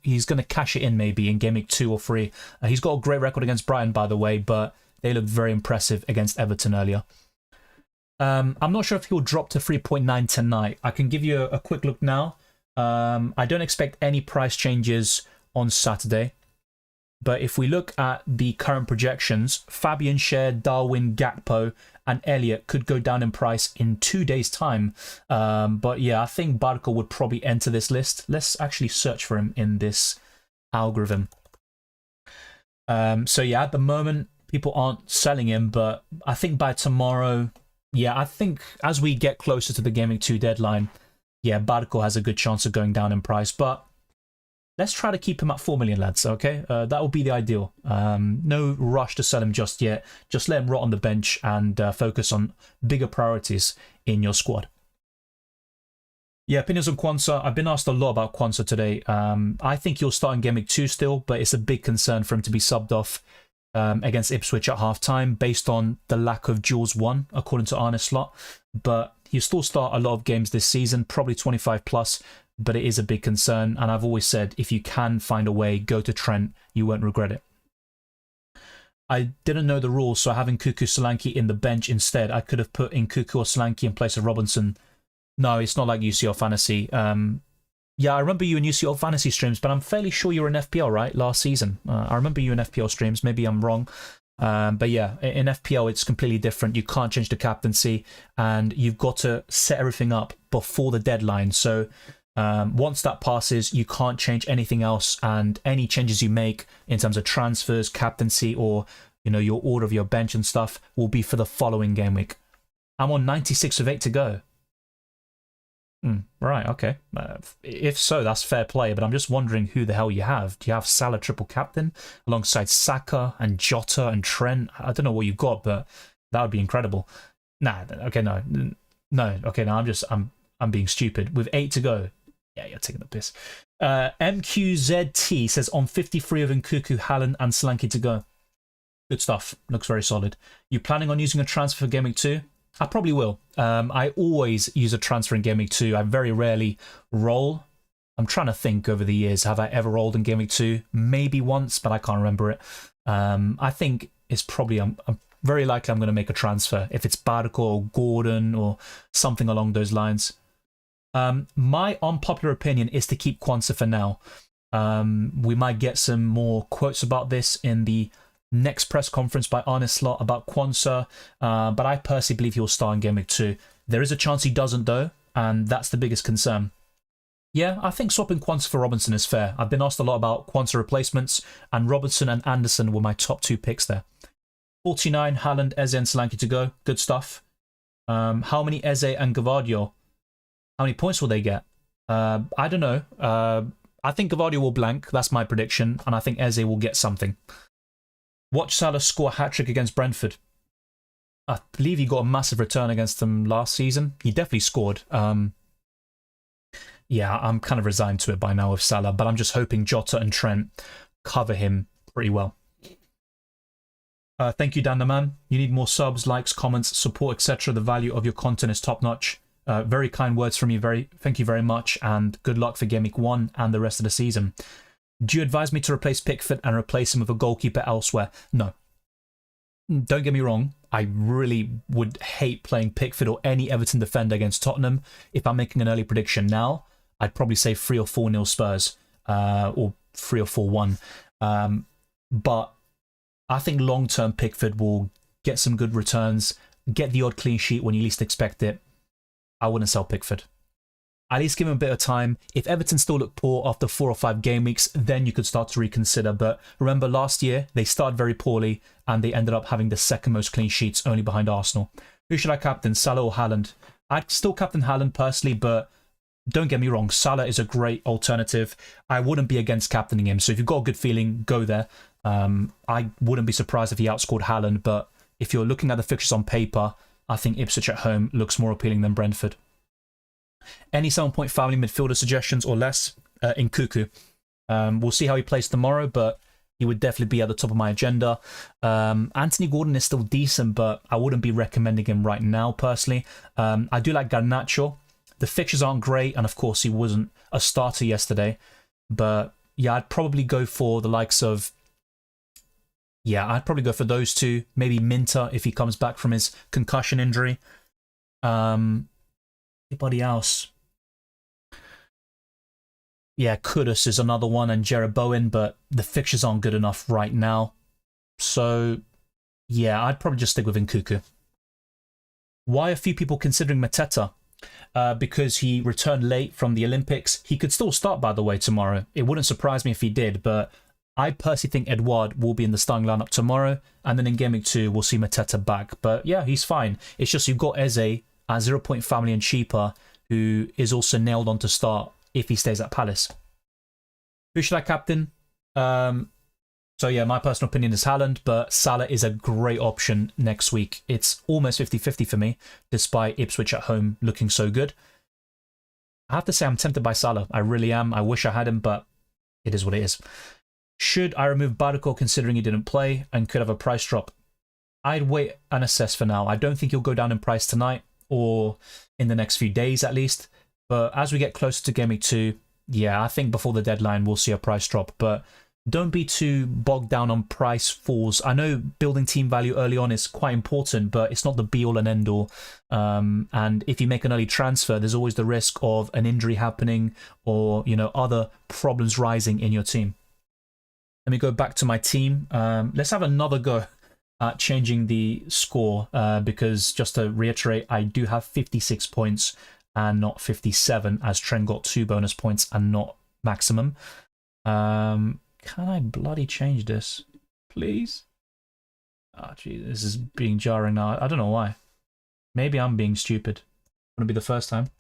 He's going to cash it in maybe in Game Week 2 or 3. He's got a great record against Brighton, by the way, but they looked very impressive against Everton earlier. I'm not sure if he'll drop to 3.9 tonight. I can give you a quick look now. I don't expect any price changes on Saturday. But if we look at the current projections, Fabian Schär, Darwin, Gakpo, and Elliott could go down in price in 2 days' time. But yeah, I think Barco would probably enter this list. Let's actually search for him in this algorithm. So yeah, at the moment, people aren't selling him, but I think by tomorrow, yeah, I think as we get closer to the Game Week 2 deadline, yeah, Barco has a good chance of going down in price. But let's try to keep him at 4 million, lads, okay? That would be the ideal. No rush to sell him just yet. Just let him rot on the bench and focus on bigger priorities in your squad. Yeah, opinions on Quansah. I've been asked a lot about Quansah today. I think he'll start in Game Week 2 still, but it's a big concern for him to be subbed off against Ipswich at half-time based on the lack of duels won, according to Arne Slot. But he'll still start a lot of games this season, probably 25 plus. But it is a big concern, and I've always said if you can find a way, go to Trent, you won't regret it. I didn't know the rules, so having Cuckoo Solanke in the bench instead, I could have put in Cuckoo or Solanke in place of Robinson. No, it's not like UCL Fantasy. Yeah, I remember you in UCL Fantasy streams, but I'm fairly sure you were in FPL, right, last season. I remember you in FPL streams, maybe I'm wrong. But yeah, in FPL, it's completely different. You can't change the captaincy, and you've got to set everything up before the deadline. So once that passes, you can't change anything else, and any changes you make in terms of transfers, captaincy, or your order of your bench and stuff will be for the following game week. I'm on 96 of 8 to go. Right, okay. If so, that's fair play, but I'm just wondering who the hell you have. Do you have Salah triple captain alongside Saka and Jota and Trent? I don't know what you've got, but that would be incredible. Nah, okay, no, okay, no, I'm being stupid. With 8 to go. Yeah, you're taking the piss. MQZT says on 53 of Nkuku, Haaland and Solanke to go. Good stuff. Looks very solid. You planning on using a transfer for Game Week 2? I probably will. I always use a transfer in Game Week 2. I very rarely roll. I'm trying to think over the years. Have I ever rolled in Game Week 2? Maybe once, but I can't remember it. I think it's probably... I'm very likely I'm going to make a transfer. If it's Barco or Gordon or something along those lines. My unpopular opinion is to keep Quansah for now. We might get some more quotes about this in the next press conference by Arne Slot about Quansah, but I personally believe he'll start in Game Week 2. There is a chance he doesn't though, and that's the biggest concern. Yeah, I think swapping Quansah for Robinson is fair. I've been asked a lot about Quansah replacements, and Robinson and Anderson were my top 2 picks there. 49, Haaland, Eze and Solanke to go. Good stuff. How many Eze and Gvardiol? How many points will they get? I don't know. I think Gvardiol will blank. That's my prediction. And I think Eze will get something. Watch Salah score a hat-trick against Brentford. I believe he got a massive return against them last season. He definitely scored. Yeah, I'm kind of resigned to it by now with Salah, but I'm just hoping Jota and Trent cover him pretty well. Thank you, Dan the Man. You need more subs, likes, comments, support, etc. The value of your content is top-notch. Very kind words from you. Thank you very much, and good luck for Game Week 1 and the rest of the season. Do you advise me to replace Pickford and replace him with a goalkeeper elsewhere? No. Don't get me wrong. I really would hate playing Pickford or any Everton defender against Tottenham. If I'm making an early prediction now, I'd probably say 3 or 4-0 Spurs, or 3 or 4-1. But I think long-term Pickford will get some good returns, get the odd clean sheet when you least expect it. I wouldn't sell Pickford. At least give him a bit of time. If Everton still look poor after 4 or 5 game weeks, then you could start to reconsider. But remember, last year, they started very poorly, and they ended up having the 2nd most clean sheets, only behind Arsenal. Who should I captain, Salah or Haaland? I'd still captain Haaland personally, but don't get me wrong, Salah is a great alternative. I wouldn't be against captaining him. So if you've got a good feeling, go there. I wouldn't be surprised if he outscored Haaland, but if you're looking at the fixtures on paper, I think Ipswich at home looks more appealing than Brentford. Any 7-point family midfielder suggestions or less? In Cuckoo. We'll see how he plays tomorrow, but he would definitely be at the top of my agenda. Anthony Gordon is still decent, but I wouldn't be recommending him right now, personally. I do like Garnacho. The fixtures aren't great, and of course he wasn't a starter yesterday. But yeah, I'd probably go for the likes of... Yeah, I'd probably go for those two. Maybe Minter if he comes back from his concussion injury. Anybody else? Yeah, Kudus is another one, and Jared Bowen, but the fixtures aren't good enough right now. So, yeah, I'd probably just stick with Nkuku. Why are few people considering Mateta? Because he returned late from the Olympics. He could still start, by the way, tomorrow. It wouldn't surprise me if he did, but I personally think Edouard will be in the starting lineup tomorrow, and then in Game Week 2, we'll see Mateta back. But yeah, he's fine. It's just you've got Eze at 0-point family and cheaper, who is also nailed on to start if he stays at Palace. Who should I captain? So yeah, my personal opinion is Haaland, but Salah is a great option next week. It's almost 50-50 for me, despite Ipswich at home looking so good. I have to say I'm tempted by Salah. I really am. I wish I had him, but it is what it is. Should I remove Barco considering he didn't play and could have a price drop? I'd wait and assess for now. I don't think he'll go down in price tonight or in the next few days at least. But as we get closer to Game Week 2, yeah, I think before the deadline we'll see a price drop. But don't be too bogged down on price falls. I know building team value early on is quite important, but it's not the be-all and end-all. And if you make an early transfer, there's always the risk of an injury happening or, you know, other problems rising in your team. Let me go back to my team. Let's have another go at changing the score because, just to reiterate, I do have 56 points and not 57, as Trent got 2 bonus points and not maximum. Can I bloody change this, please? Oh, geez, this is being jarring now. I don't know why. Maybe I'm being stupid. Wouldn't be the first time.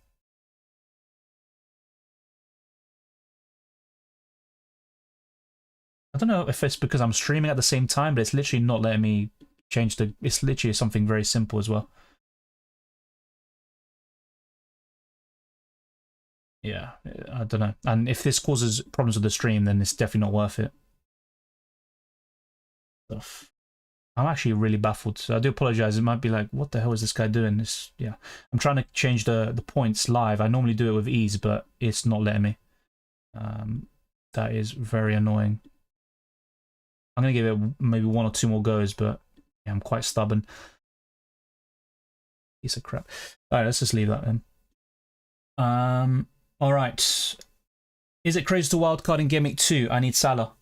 I don't know if it's because I'm streaming at the same time, but it's literally not letting me change the... It's literally something very simple as well. Yeah, I don't know. And if this causes problems with the stream, then it's definitely not worth it. I'm actually really baffled. So I do apologize. It might be like, what the hell is this guy doing? Yeah, I'm trying to change the points live. I normally do it with ease, but it's not letting me. That is very annoying. I'm going to give it maybe 1 or 2 more goes, but yeah, I'm quite stubborn. Piece of crap. All right, let's just leave that then. All right. Is it crazy to wildcard in Game Week 2? I need Salah.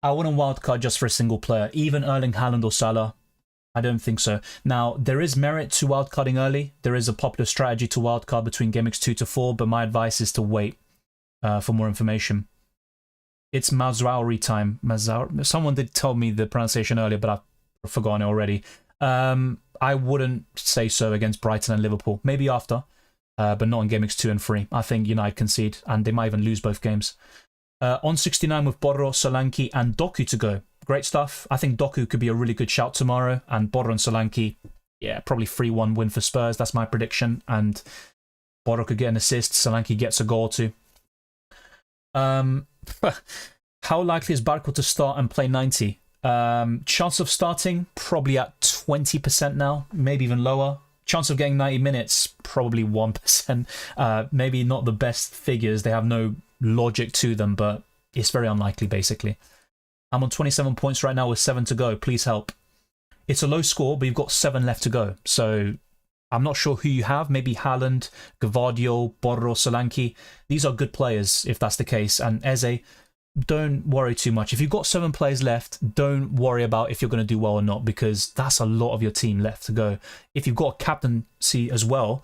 I wouldn't wildcard just for a single player, even Erling Haaland or Salah. I don't think so. Now, there is merit to wildcarding early. There is a popular strategy to wildcard between Game Weeks 2 to 4, but my advice is to wait for more information. It's Mazraoui time. Someone did tell me the pronunciation earlier, but I've forgotten it already. I wouldn't say so against Brighton and Liverpool. Maybe after. But not in Game Weeks 2 and 3. I think United concede, and they might even lose both games. On 69 with Borro, Solanke, and Doku to go. Great stuff. I think Doku could be a really good shout tomorrow, and Borro and Solanke, yeah, probably 3-1 win for Spurs. That's my prediction. And Borro could get an assist. Solanke gets a goal too. How likely is Barco to start and play 90? Chance of starting, probably at 20% now, maybe even lower. Chance of getting 90 minutes, probably 1%. Maybe not the best figures. They have no logic to them, but it's very unlikely, basically. I'm on 27 points right now with 7 to go. Please help. It's a low score, but you've got 7 left to go. So I'm not sure who you have. Maybe Haaland, Gvardiol, Borro, Solanke. These are good players, if that's the case. And Eze, don't worry too much. If you've got 7 players left, don't worry about if you're going to do well or not, because that's a lot of your team left to go. If you've got a captaincy as well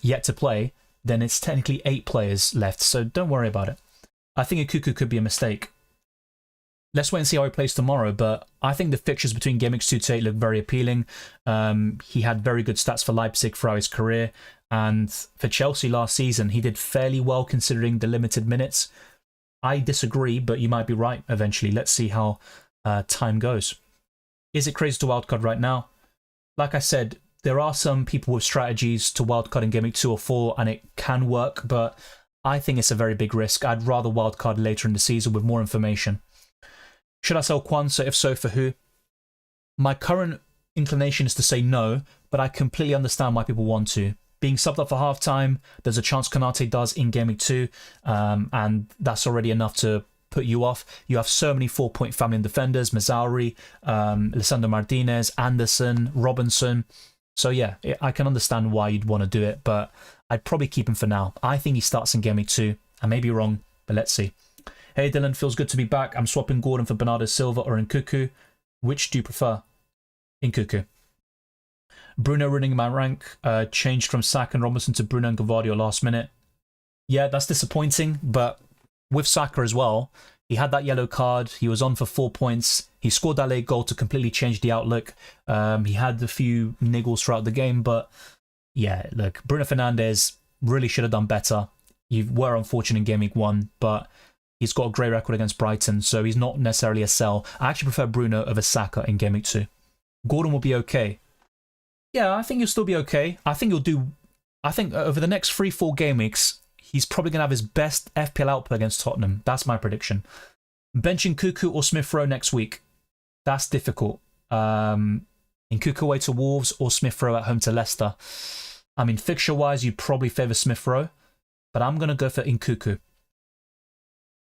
yet to play, then it's technically 8 players left, so don't worry about it. I think Nkuku could be a mistake. Let's wait and see how he plays tomorrow, but I think the fixtures between Game Weeks 2 to 8 look very appealing. He had very good stats for Leipzig throughout his career, And for Chelsea last season, he did fairly well considering the limited minutes. I disagree, but you might be right eventually. Let's see how time goes. Is it crazy to wildcard right now? Like I said, there are some people with strategies to wildcard in Game Week 2 or 4, and it can work, but I think it's a very big risk. I'd rather wildcard later in the season with more information. Should I sell Quansah? If so, for who? My current inclination is to say no, but I completely understand why people want to. Being subbed up for halftime, there's a chance Konate does in Game Week 2, and that's already enough to put you off. You have so many 4-point family defenders, Mazzauri, Lisandro Martinez, Anderson, Robinson. So yeah, I can understand why you'd want to do it, but I'd probably keep him for now. I think he starts in Game Week 2. I may be wrong, but let's see. Hey Dylan, feels good to be back. I'm swapping Gordon for Bernardo Silva or Nkuku. Which do you prefer? Nkuku. Bruno ruining my rank. Changed from Saka and Robinson to Bruno and Gavardio last minute. Yeah, that's disappointing, but with Saka as well, he had that yellow card. He was on for 4 points. He scored that late goal to completely change the outlook. He had a few niggles throughout the game, but yeah, look, Bruno Fernandes really should have done better. You were unfortunate in Game Week 1, but he's got a great record against Brighton, so he's not necessarily a sell. I actually prefer Bruno over Saka in Game Week 2. Gordon will be okay. Yeah, I think he'll still be okay. I think over the next 3-4 game weeks, he's probably going to have his best FPL output against Tottenham. That's my prediction. Benching Nkuku or Smith-Rowe next week. That's difficult. Nkuku away to Wolves or Smith-Rowe at home to Leicester. I mean, fixture-wise, you'd probably favour Smith-Rowe, but I'm going to go for Nkuku.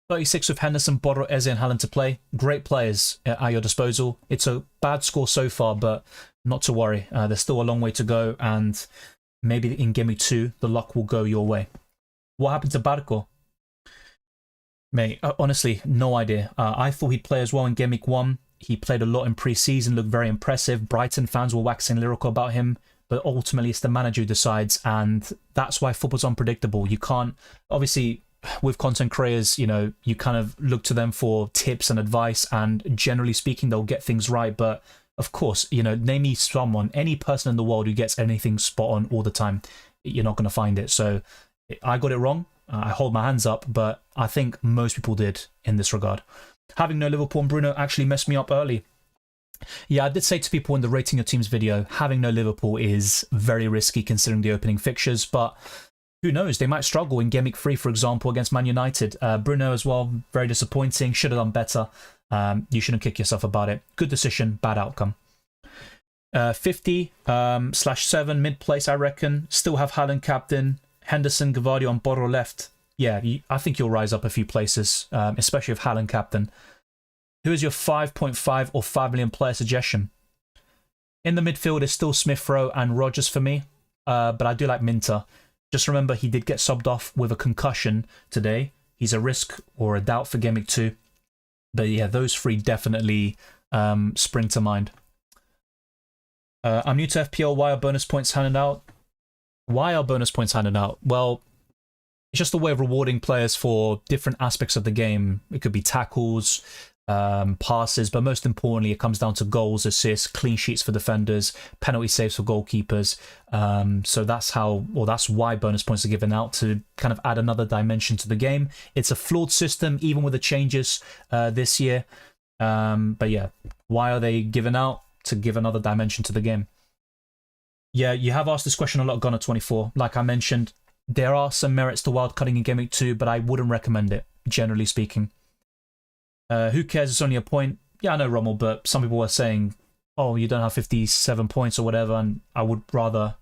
36 with Henderson, Bodro, Eze and Haaland to play. Great players at your disposal. It's a bad score so far, but not to worry. There's still a long way to go, and maybe in Game Week 2, the luck will go your way. What happened to Barco? Mate, honestly, no idea. I thought he'd play as well in Game Week 1. He played a lot in pre-season, looked very impressive. Brighton fans were waxing lyrical about him, but ultimately it's the manager who decides, and that's why football's unpredictable. You can't, obviously, with content creators, you know, you kind of look to them for tips and advice, and generally speaking, they'll get things right. But of course, you know, name me someone, any person in the world who gets anything spot on all the time, you're not going to find it. So I got it wrong. I hold my hands up, but I think most people did in this regard. Having no Liverpool and Bruno actually messed me up early. Yeah, I did say to people in the rating your teams video, having no Liverpool is very risky considering the opening fixtures, but who knows? They might struggle in Game Week 3, for example, against Man United. Bruno as well, very disappointing. Should have done better. You shouldn't kick yourself about it. Good decision, bad outcome. 50/7 mid-place, I reckon. Still have Haaland captain. Henderson, Gavardio and Borro left. Yeah, I think you'll rise up a few places, especially if Haaland captain. Who is your 5.5 or 5 million player suggestion? In the midfield is still Smith-Rowe and Rodgers for me, but I do like Minter. Just remember, he did get subbed off with a concussion today. He's a risk or a doubt for Game Week 2. But yeah, those three definitely spring to mind. I'm new to FPL. Why are bonus points handed out? Why are bonus points handed out? Well, it's just a way of rewarding players for different aspects of the game. It could be tackles, passes, but most importantly, it comes down to goals, assists, clean sheets for defenders, penalty saves for goalkeepers. So that's how, or that's why bonus points are given out, to kind of add another dimension to the game. It's a flawed system, even with the changes this year. But yeah, why are they given out? To give another dimension to the game. Yeah, you have asked this question a lot, Gunner24. Like I mentioned, there are some merits to wildcarding in Game Week 2, but I wouldn't recommend it, generally speaking. Who cares? It's only a point. Yeah, I know, Rommel, but some people were saying, oh, you don't have 57 points or whatever, and I would rather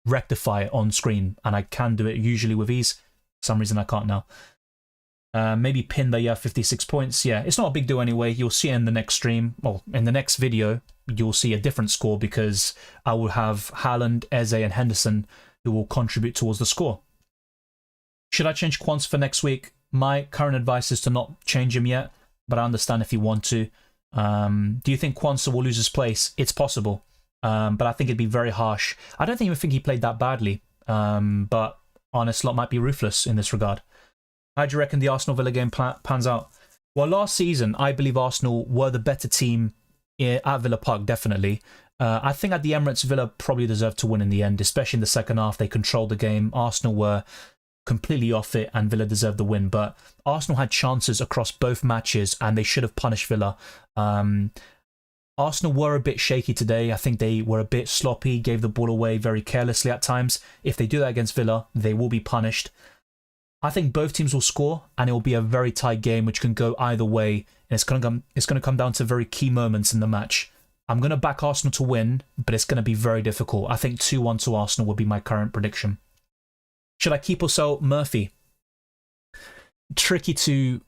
rectify it on screen, and I can do it usually with ease. For some reason I can't now. Maybe pin that you have 56 points. Yeah, it's not a big deal anyway. You'll see it in the next stream. Well, in the next video, you'll see a different score because I will have Haaland, Eze and Henderson who will contribute towards the score. Should I change Quansah for next week? My current advice is to not change him yet, but I understand if you want to. Do you think Quansah will lose his place? It's possible, but I think it'd be very harsh. I don't even think he played that badly, but Arne Slot might be ruthless in this regard. How do you reckon the Arsenal-Villa game pans out? Well, last season, I believe Arsenal were the better team at Villa Park, definitely. I think at the Emirates, Villa probably deserved to win in the end, especially in the second half. They controlled the game. Arsenal were completely off it and Villa deserved the win. But Arsenal had chances across both matches and they should have punished Villa. Arsenal were a bit shaky today. I think they were a bit sloppy, gave the ball away very carelessly at times. If they do that against Villa, they will be punished. I think both teams will score and it will be a very tight game which can go either way. And it's going to come down to very key moments in the match. I'm going to back Arsenal to win, but it's going to be very difficult. I think 2-1 to Arsenal would be my current prediction. Should I keep or sell Murphy? Tricky to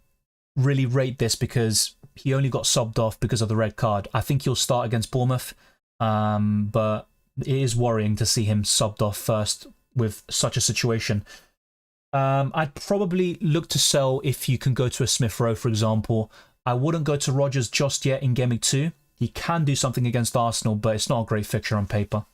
really rate this because he only got subbed off because of the red card. I think he'll start against Bournemouth, but it is worrying to see him subbed off first with such a situation. I'd probably look to sell if you can go to a Smith Rowe, for example. I wouldn't go to Rodgers just yet in Game Week 2. He can do something against Arsenal, but it's not a great fixture on paper.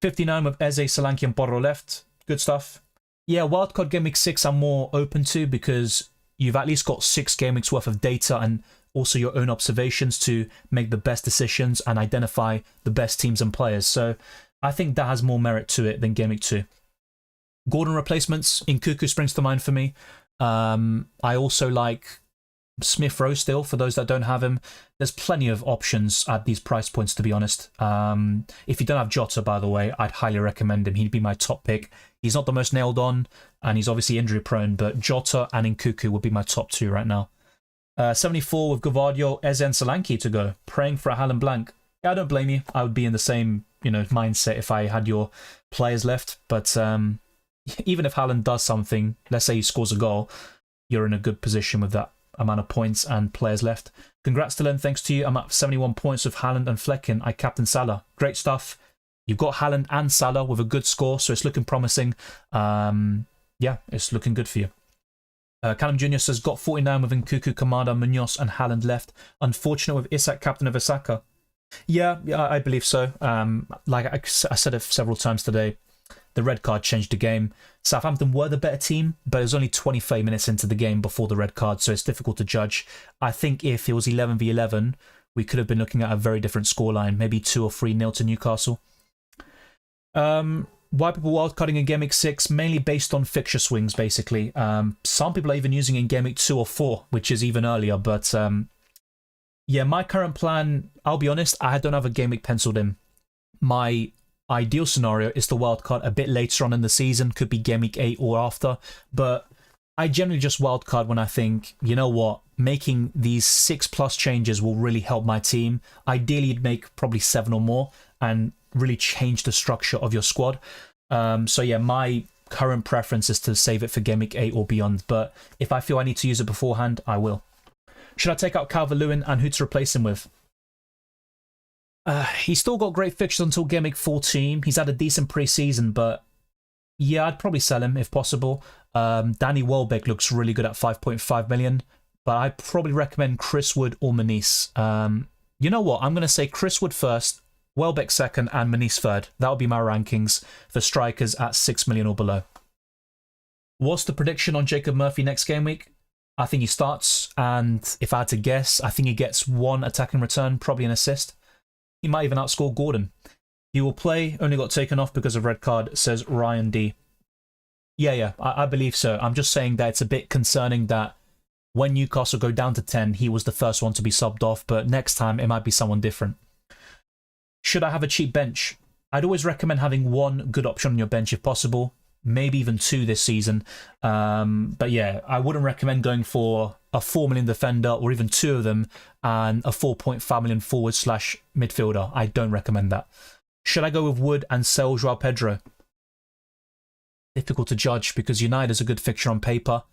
59 with Eze, Solanke and Porro left. Good stuff. Yeah, wildcard Game Week 6 I'm more open to because you've at least got 6 game weeks worth of data and also your own observations to make the best decisions and identify the best teams and players. So I think that has more merit to it than Game Week 2. Gordon replacements, Nkuku springs to mind for me. I also like Smith Rowe still, for those that don't have him. There's plenty of options at these price points, to be honest. If you don't have Jota, by the way, I'd highly recommend him. He'd be my top pick. He's not the most nailed on, and he's obviously injury prone, but Jota and Nkuku would be my top 2 right now. 74 with Gvardiol, Eze and Solanke to go. Praying for a Haaland blank. Yeah, I don't blame you. I would be in the same, mindset if I had your players left, but even if Haaland does something, let's say he scores a goal, you're in a good position with that amount of points and players left. Congrats, Dylan. Thanks to you. I'm at 71 points with Haaland and Flecken. I captain Salah. Great stuff. You've got Haaland and Salah with a good score, so it's looking promising. Yeah, it's looking good for you. Callum Jr. says, got 49 with Nkuku, Kamada, Munoz and Haaland left. Unfortunate with Isak, captain of Osaka. Yeah, I believe so. Like I said it several times today, the red card changed the game. Southampton were the better team, but it was only 25 minutes into the game before the red card, so it's difficult to judge. I think if it was 11v11, we could have been looking at a very different scoreline, maybe 2 or 3-0 to Newcastle. Why people wildcarding in Game Week 6? Mainly based on fixture swings, basically. Some people are even using it in Game Week 2 or 4, which is even earlier, but yeah, my current plan, I'll be honest, I don't have a Game Week penciled in. My ideal scenario is the wildcard a bit later on in the season, could be Game Week 8 or after, but I generally just wildcard when I think, you know what, making these 6+ changes will really help my team. Ideally, you'd make probably 7 or more and really change the structure of your squad. So yeah, my current preference is to save it for Game Week 8 or beyond, but if I feel I need to use it beforehand, I will. Should I take out Calvert-Lewin and who to replace him with? He's still got great fixtures until Game Week 14. He's had a decent pre-season, but yeah, I'd probably sell him if possible. Danny Welbeck looks really good at 5.5 million, but I'd probably recommend Chris Wood or Manice. You know what? I'm going to say Chris Wood first, Welbeck second, and Manice third. That'll be my rankings for strikers at 6 million or below. What's the prediction on Jacob Murphy next game week? I think he starts, and if I had to guess, I think he gets 1 attacking return, probably an assist. He might even outscore Gordon. He will play, only got taken off because of red card, says Ryan D. Yeah, I believe so. I'm just saying that it's a bit concerning that when Newcastle go down to 10, he was the first one to be subbed off, but next time it might be someone different. Should I have a cheap bench? I'd always recommend having 1 good option on your bench if possible, maybe even 2 this season. But yeah, I wouldn't recommend going for a 4 million defender or even 2 of them and a 4.5 million forward / midfielder. I don't recommend that. Should I go with Wood and sell Joao Pedro? Difficult to judge because United is a good fixture on paper.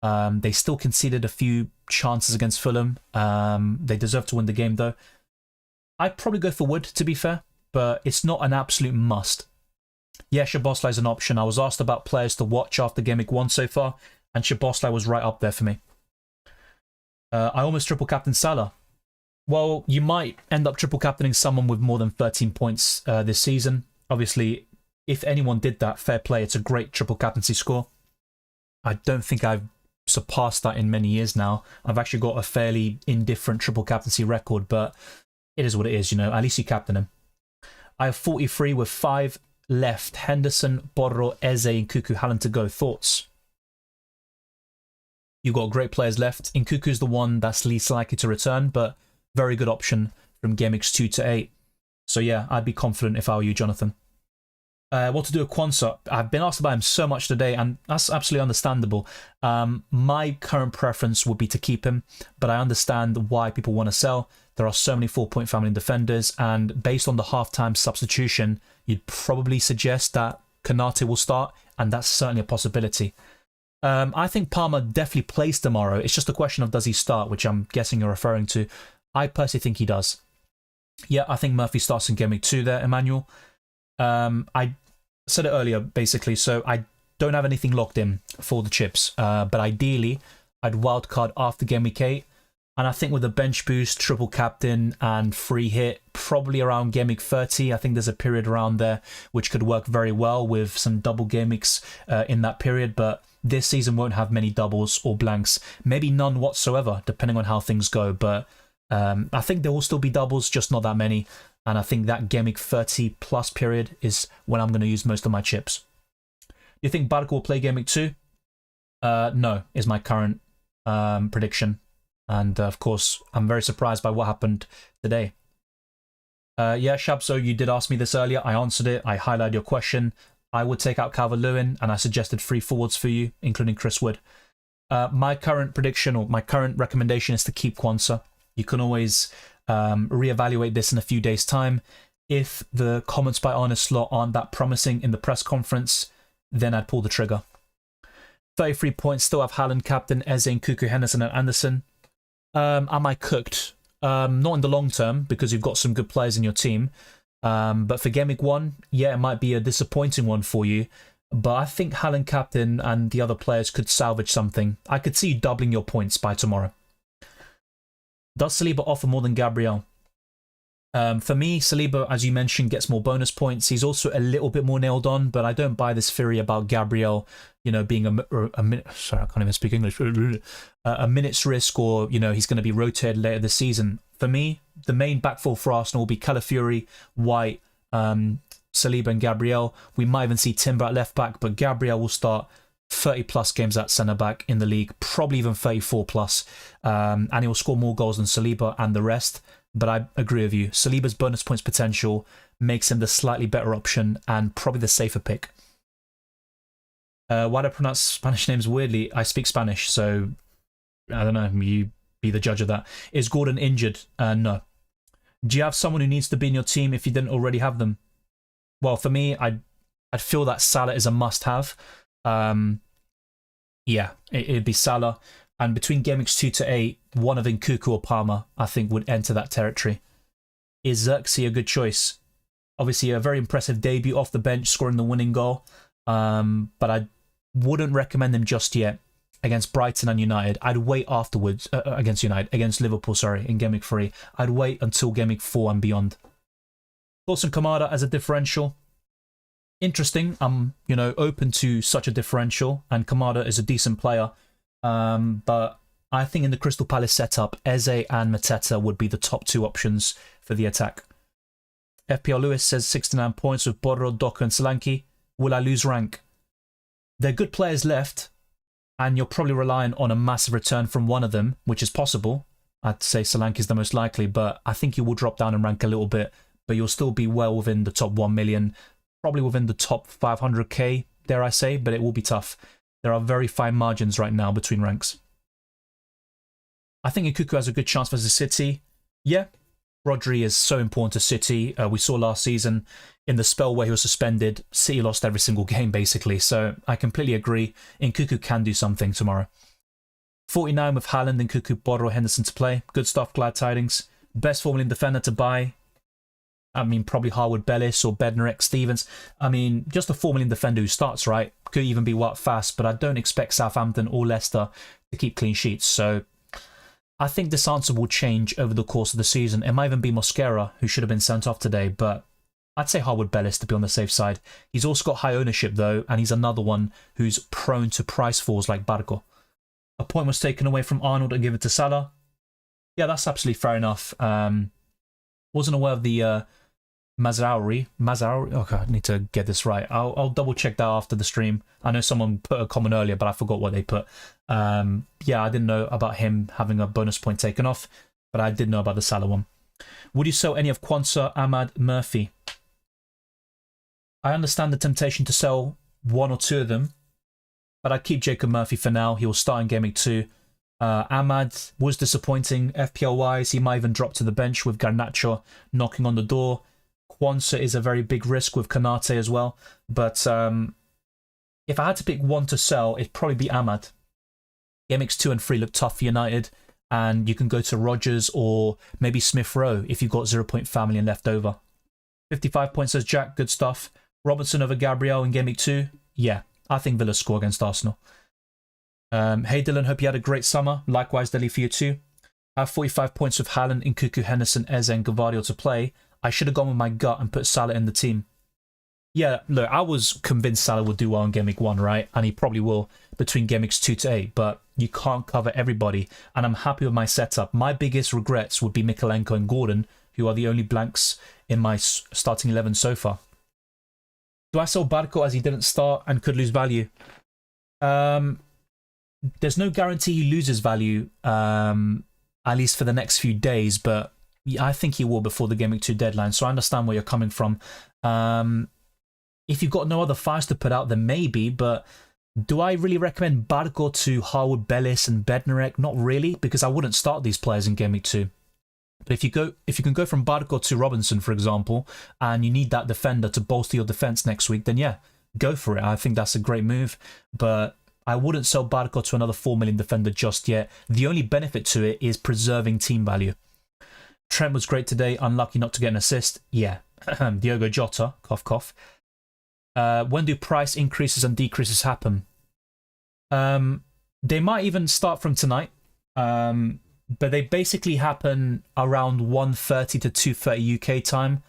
They still conceded a few chances against Fulham. They deserve to win the game though. I'd probably go for Wood, to be fair, but it's not an absolute must. Yeah, Szoboszlai is an option. I was asked about players to watch after Game Week 1 so far, and Szoboszlai was right up there for me. I almost triple captain Salah. Well, you might end up triple captaining someone with more than 13 points this season. Obviously, if anyone did that, fair play. It's a great triple captaincy score. I don't think I've surpassed that in many years now. I've actually got a fairly indifferent triple captaincy record, but it is what it is, you know. At least you captain him. I have 43 with 5 left. Henderson, Borro, Eze, and Nkuku, Haaland to go. Thoughts? You've got great players left. Nkuku's the one that's least likely to return, but very good option from game weeks 2 to 8. So yeah, I'd be confident if I were you, Jonathan. What to do with Quansah? I've been asked about him so much today, and that's absolutely understandable. My current preference would be to keep him, but I understand why people want to sell. There are so many 4-point family defenders, and based on the halftime substitution, you'd probably suggest that Konate will start, and that's certainly a possibility. I think Palmer definitely plays tomorrow. It's just a question of does he start, which I'm guessing you're referring to. I personally think he does. Yeah, I think Murphy starts in game week 2 there, Emmanuel. I said it earlier, basically, so I don't have anything locked in for the chips, but ideally, I'd wildcard after game week 8, and I think with a bench boost, triple captain, and free hit, probably around game week 30, I think there's a period around there which could work very well with some double game weeks in that period, but this season won't have many doubles or blanks, maybe none whatsoever, depending on how things go, but I think there will still be doubles, just not that many. And I think that game week 30 plus period is when I'm going to use most of my chips. Do you think Barco will play game week 2? No, is my current prediction. And of course, I'm very surprised by what happened today. Yeah, Shabso, you did ask me this earlier. I answered it. I highlighted your question. I would take out Calvert-Lewin, and I suggested 3 forwards for you, including Chris Wood. My current prediction, or my current recommendation, is to keep Quansah. You can always reevaluate this in a few days' time. If the comments by Arne Slot aren't that promising in the press conference, then I'd pull the trigger. 33 points, still have Haaland, captain, Eze, Nkuku, Henderson, and Anderson. Am I cooked? Not in the long term, because you've got some good players in your team. But for game week 1, yeah, it might be a disappointing one for you. But I think Haaland, captain, and the other players could salvage something. I could see you doubling your points by tomorrow. Does Saliba offer more than Gabriel? For me, Saliba, as you mentioned, gets more bonus points. He's also a little bit more nailed on, but I don't buy this theory about Gabriel, you know, being a minute. Sorry, I can't even speak English. A minute's risk, or you know, he's going to be rotated later this season. For me, the main backfill for Arsenal will be Calafiori, White, Saliba, and Gabriel. We might even see Timber at left back, but Gabriel will start 30 plus games at centre back in the league, probably even 34 plus, and he will score more goals than Saliba and the rest. But I agree with you, Saliba's bonus points potential makes him the slightly better option and probably the safer pick. Why do I pronounce Spanish names weirdly? I speak Spanish, so I don't know, you be the judge of that. Is Gordon injured? No. Do you have someone who needs to be in your team if you didn't already have them? Well, for me, I'd feel that Salah is a must-have. Yeah, it'd be Salah, and between game weeks 2 to 8, one of Nkuku or Palmer I think would enter that territory. Is Xerxes a good choice? Obviously a very impressive debut off the bench, scoring the winning goal, but I wouldn't recommend him just yet against Brighton and United. I'd wait afterwards, against Liverpool, sorry, in game week 3. I'd wait until game week 4 and beyond. Thoughts on Kamada as a differential? Interesting. I'm, you know, open to such a differential, and Kamada is a decent player. But I think in the Crystal Palace setup, Eze and Mateta would be the top 2 options for the attack. FPL Lewis says 69 points with Borro, Docker, and Solanke. Will I lose rank? They're good players left, and you're probably relying on a massive return from one of them, which is possible. I'd say Solanke is the most likely, but I think you will drop down in rank a little bit, but you'll still be well within the top 1 million. Probably within the top 500k, dare I say, but it will be tough. There are very fine margins right now between ranks. I think Nkuku has a good chance versus City. Yeah, Rodri is so important to City. We saw last season in the spell where he was suspended, City lost every single game basically, so I completely agree. Nkuku can do something tomorrow. 49 with Haaland, Nkuku, Borro, Henderson to play. Good stuff, glad tidings. Best Formula defender to buy. I mean, probably Harwood Bellis or Bednarek Stevens. I mean, just a 4 million defender who starts, right? Could even be Wout fast, but I don't expect Southampton or Leicester to keep clean sheets. So I think this answer will change over the course of the season. It might even be Mosquera, who should have been sent off today, but I'd say Harwood Bellis to be on the safe side. He's also got high ownership, though, and he's another one who's prone to price falls like Barco. A point was taken away from Arnold and given to Salah. Yeah, that's absolutely fair enough. Wasn't aware of the Mazraoui. Okay, I need to get this right. I'll double check that after the stream. I know someone put a comment earlier, but I forgot what they put. Yeah, I didn't know about him having a bonus point taken off, but I did know about the Salah one. Would you sell any of Quansah, Ahmad, Murphy? I understand the temptation to sell one or two of them, but I'd keep Jacob Murphy for now. He will start in Game Week 2. Ahmad was disappointing FPL-wise. He might even drop to the bench with Garnacho knocking on the door. Quansah is a very big risk with Kanate as well. But if I had to pick one to sell, it'd probably be Ahmad. Game Weeks 2 and 3 look tough for United, and you can go to Rodgers or maybe Smith Rowe if you've got 0-point family and left over. 55 points says Jack, good stuff. Robertson over Gabriel in Game Week 2? Yeah, I think Villa score against Arsenal. Hey Dylan, hope you had a great summer. Likewise, Delhi, for you too. I have 45 points with Haaland, Nkuku, Henderson, Eze and Gvardiol to play. I should have gone with my gut and put Salah in the team. Yeah, look, I was convinced Salah would do well in Game Week 1, right? And he probably will between Game Weeks 2 to 8, but you can't cover everybody. And I'm happy with my setup. My biggest regrets would be Mikalenko and Gordon, who are the only blanks in my starting 11 so far. Do I sell Barco as he didn't start and could lose value? There's no guarantee he loses value, at least for the next few days, but I think he will before the Game Week 2 deadline, so I understand where you're coming from. If you've got no other fives to put out, then maybe, but do I really recommend Barco to Harwood, Bellis and Bednarek? Not really, because I wouldn't start these players in Game Week 2. But if you can go from Barco to Robinson, for example, and you need that defender to bolster your defense next week, then yeah, go for it. I think that's a great move, but I wouldn't sell Barco to another 4 million defender just yet. The only benefit to it is preserving team value. Trent was great today, unlucky not to get an assist. Yeah, Diogo Jota, cough cough. When do price increases and decreases happen? They might even start from tonight, but they basically happen around 1:30 to 2:30 UK time.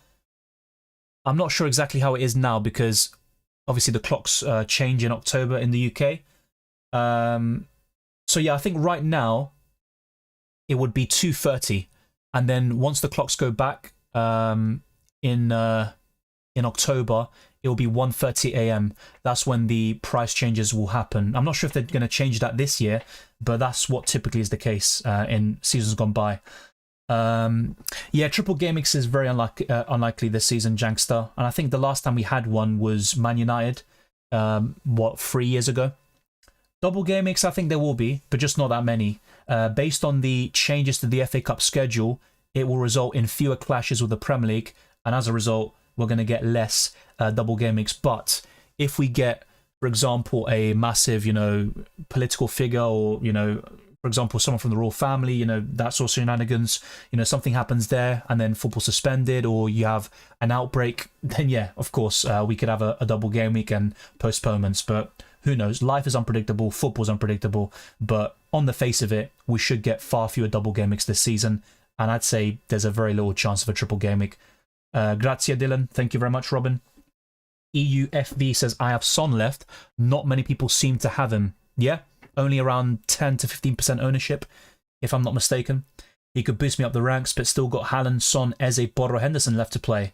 I'm not sure exactly how it is now because obviously the clocks change in October in the UK. So yeah, I think right now it would be 2:30, and then once the clocks go back in October, it will be 1:30 AM. That's when the price changes will happen. I'm not sure if they're going to change that this year, but that's what typically is the case in seasons gone by. Yeah, triple game mix is very unlikely this season, Jankster, and I think the last time we had one was Man United, 3 years ago. Double game mix, I think there will be, but just not that many. Based on the changes to the FA Cup schedule, it will result in fewer clashes with the Premier League, and as a result, we're going to get less double game mix. But if we get, for example, a massive, political figure, or, for example, someone from the royal family, that sort of shenanigans, something happens there and then football suspended, or you have an outbreak, then yeah, of course, we could have a double game week and postponements. But who knows? Life is unpredictable, football's unpredictable, but on the face of it, we should get far fewer double game weeks this season, and I'd say there's a very little chance of a triple game week. Grazie, Dylan. Thank you very much, Robin. EUFV says, I have Son left. Not many people seem to have him. Yeah, only around 10 to 15% ownership, if I'm not mistaken. He could boost me up the ranks, but still got Haaland, Son, Eze, Borro, Henderson left to play.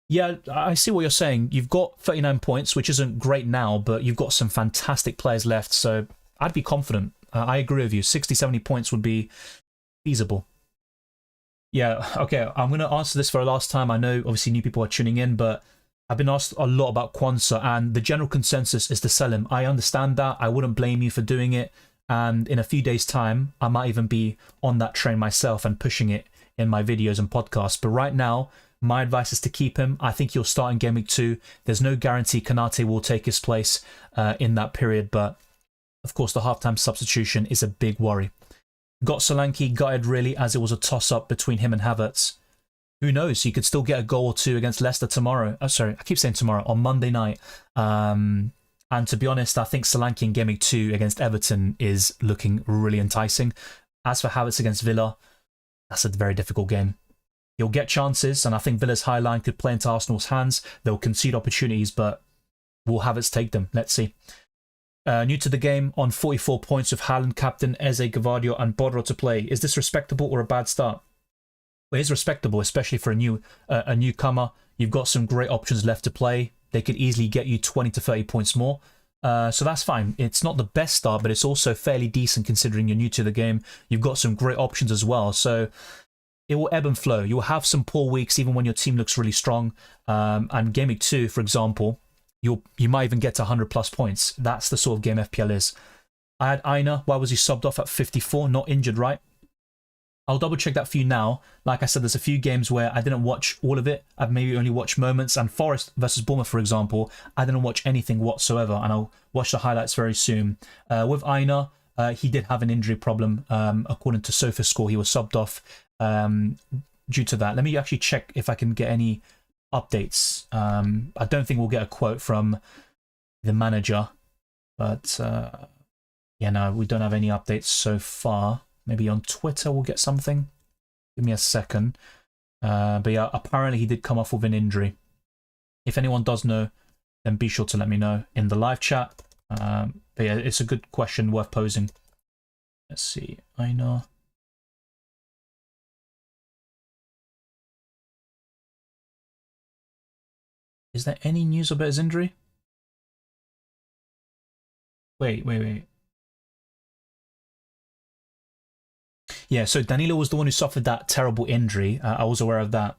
Yeah, I see what you're saying. You've got 39 points, which isn't great now, but you've got some fantastic players left, so I'd be confident. I agree with you. 60, 70 points would be feasible. Yeah, okay, I'm going to answer this for the last time. I know, obviously, new people are tuning in, but I've been asked a lot about Quansah, and the general consensus is to sell him. I understand that. I wouldn't blame you for doing it, and in a few days' time, I might even be on that train myself and pushing it in my videos and podcasts. But right now, my advice is to keep him. I think he'll start in Game Week 2. There's no guarantee Kanate will take his place in that period, but of course, the halftime substitution is a big worry. Got Solanke gutted really, as it was a toss-up between him and Havertz. Who knows? He could still get a goal or two against Leicester tomorrow. Oh, sorry, I keep saying tomorrow, on Monday night. And to be honest, I think Solanke in Game Week 2 against Everton is looking really enticing. As for Havertz against Villa, that's a very difficult game. He'll get chances, and I think Villa's high line could play into Arsenal's hands. They'll concede opportunities, but will Havertz take them? Let's see. New to the game, on 44 points with Haaland, captain, Eze, Gvardiol and Borro to play. Is this respectable or a bad start? But it's respectable, especially for a newcomer. You've got some great options left to play. They could easily get you 20 to 30 points more. So that's fine. It's not the best start, but it's also fairly decent considering you're new to the game. You've got some great options as well. So it will ebb and flow. You'll have some poor weeks even when your team looks really strong. And Game Week 2, for example, you might even get to 100 plus points. That's the sort of game FPL is. I had Aina. Why was he subbed off at 54? Not injured, right? I'll double check that for you now. Like I said, there's a few games where I didn't watch all of it. I've maybe only watched moments. And Forest versus Bournemouth, for example, I didn't watch anything whatsoever. And I'll watch the highlights very soon. With Aina, he did have an injury problem. According to SofaScore, he was subbed off due to that. Let me actually check if I can get any updates. I don't think we'll get a quote from the manager. But yeah, no, we don't have any updates so far. Maybe on Twitter we'll get something. Give me a second. But yeah, apparently he did come off with an injury. If anyone does know, then be sure to let me know in the live chat. But yeah, it's a good question worth posing. Let's see. I know. Is there any news about his injury? Wait. Yeah, so Danilo was the one who suffered that terrible injury. I was aware of that.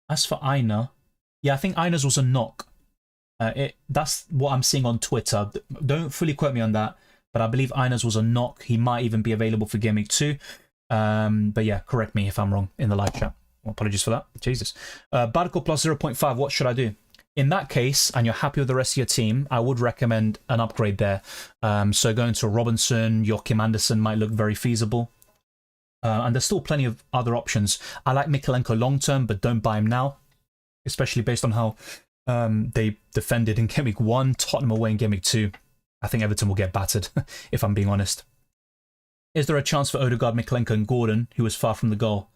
As for Aina, yeah, I think Aina's was a knock. That's what I'm seeing on Twitter. Don't fully quote me on that, but I believe Aina's was a knock. He might even be available for Game Week 2. But yeah, correct me if I'm wrong in the live chat. Well, apologies for that. Jesus. Barco plus 0.5, what should I do? In that case, and you're happy with the rest of your team, I would recommend an upgrade there. So going to Robinson, Joachim Andersen might look very feasible. And there's still plenty of other options. I like Mikalenko long-term, but don't buy him now, especially based on how they defended in Game Week 1, Tottenham away in Game Week 2. I think Everton will get battered, if I'm being honest. Is there a chance for Odegaard, Mikalenko, and Gordon, who was far from the goal?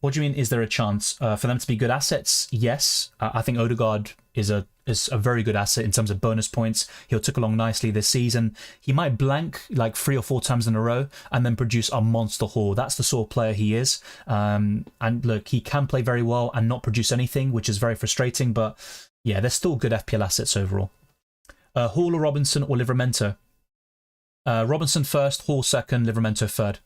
What do you mean, is there a chance? For them to be good assets? Yes. I think Odegaard is a very good asset in terms of bonus points. He'll tick along nicely this season. He might blank like 3 or 4 times in a row and then produce a monster haul. That's the sort of player he is. And look, he can play very well and not produce anything, which is very frustrating. But yeah, they're still good FPL assets overall. Hall or Robinson or Livramento? Robinson first, Hall second, Livramento third.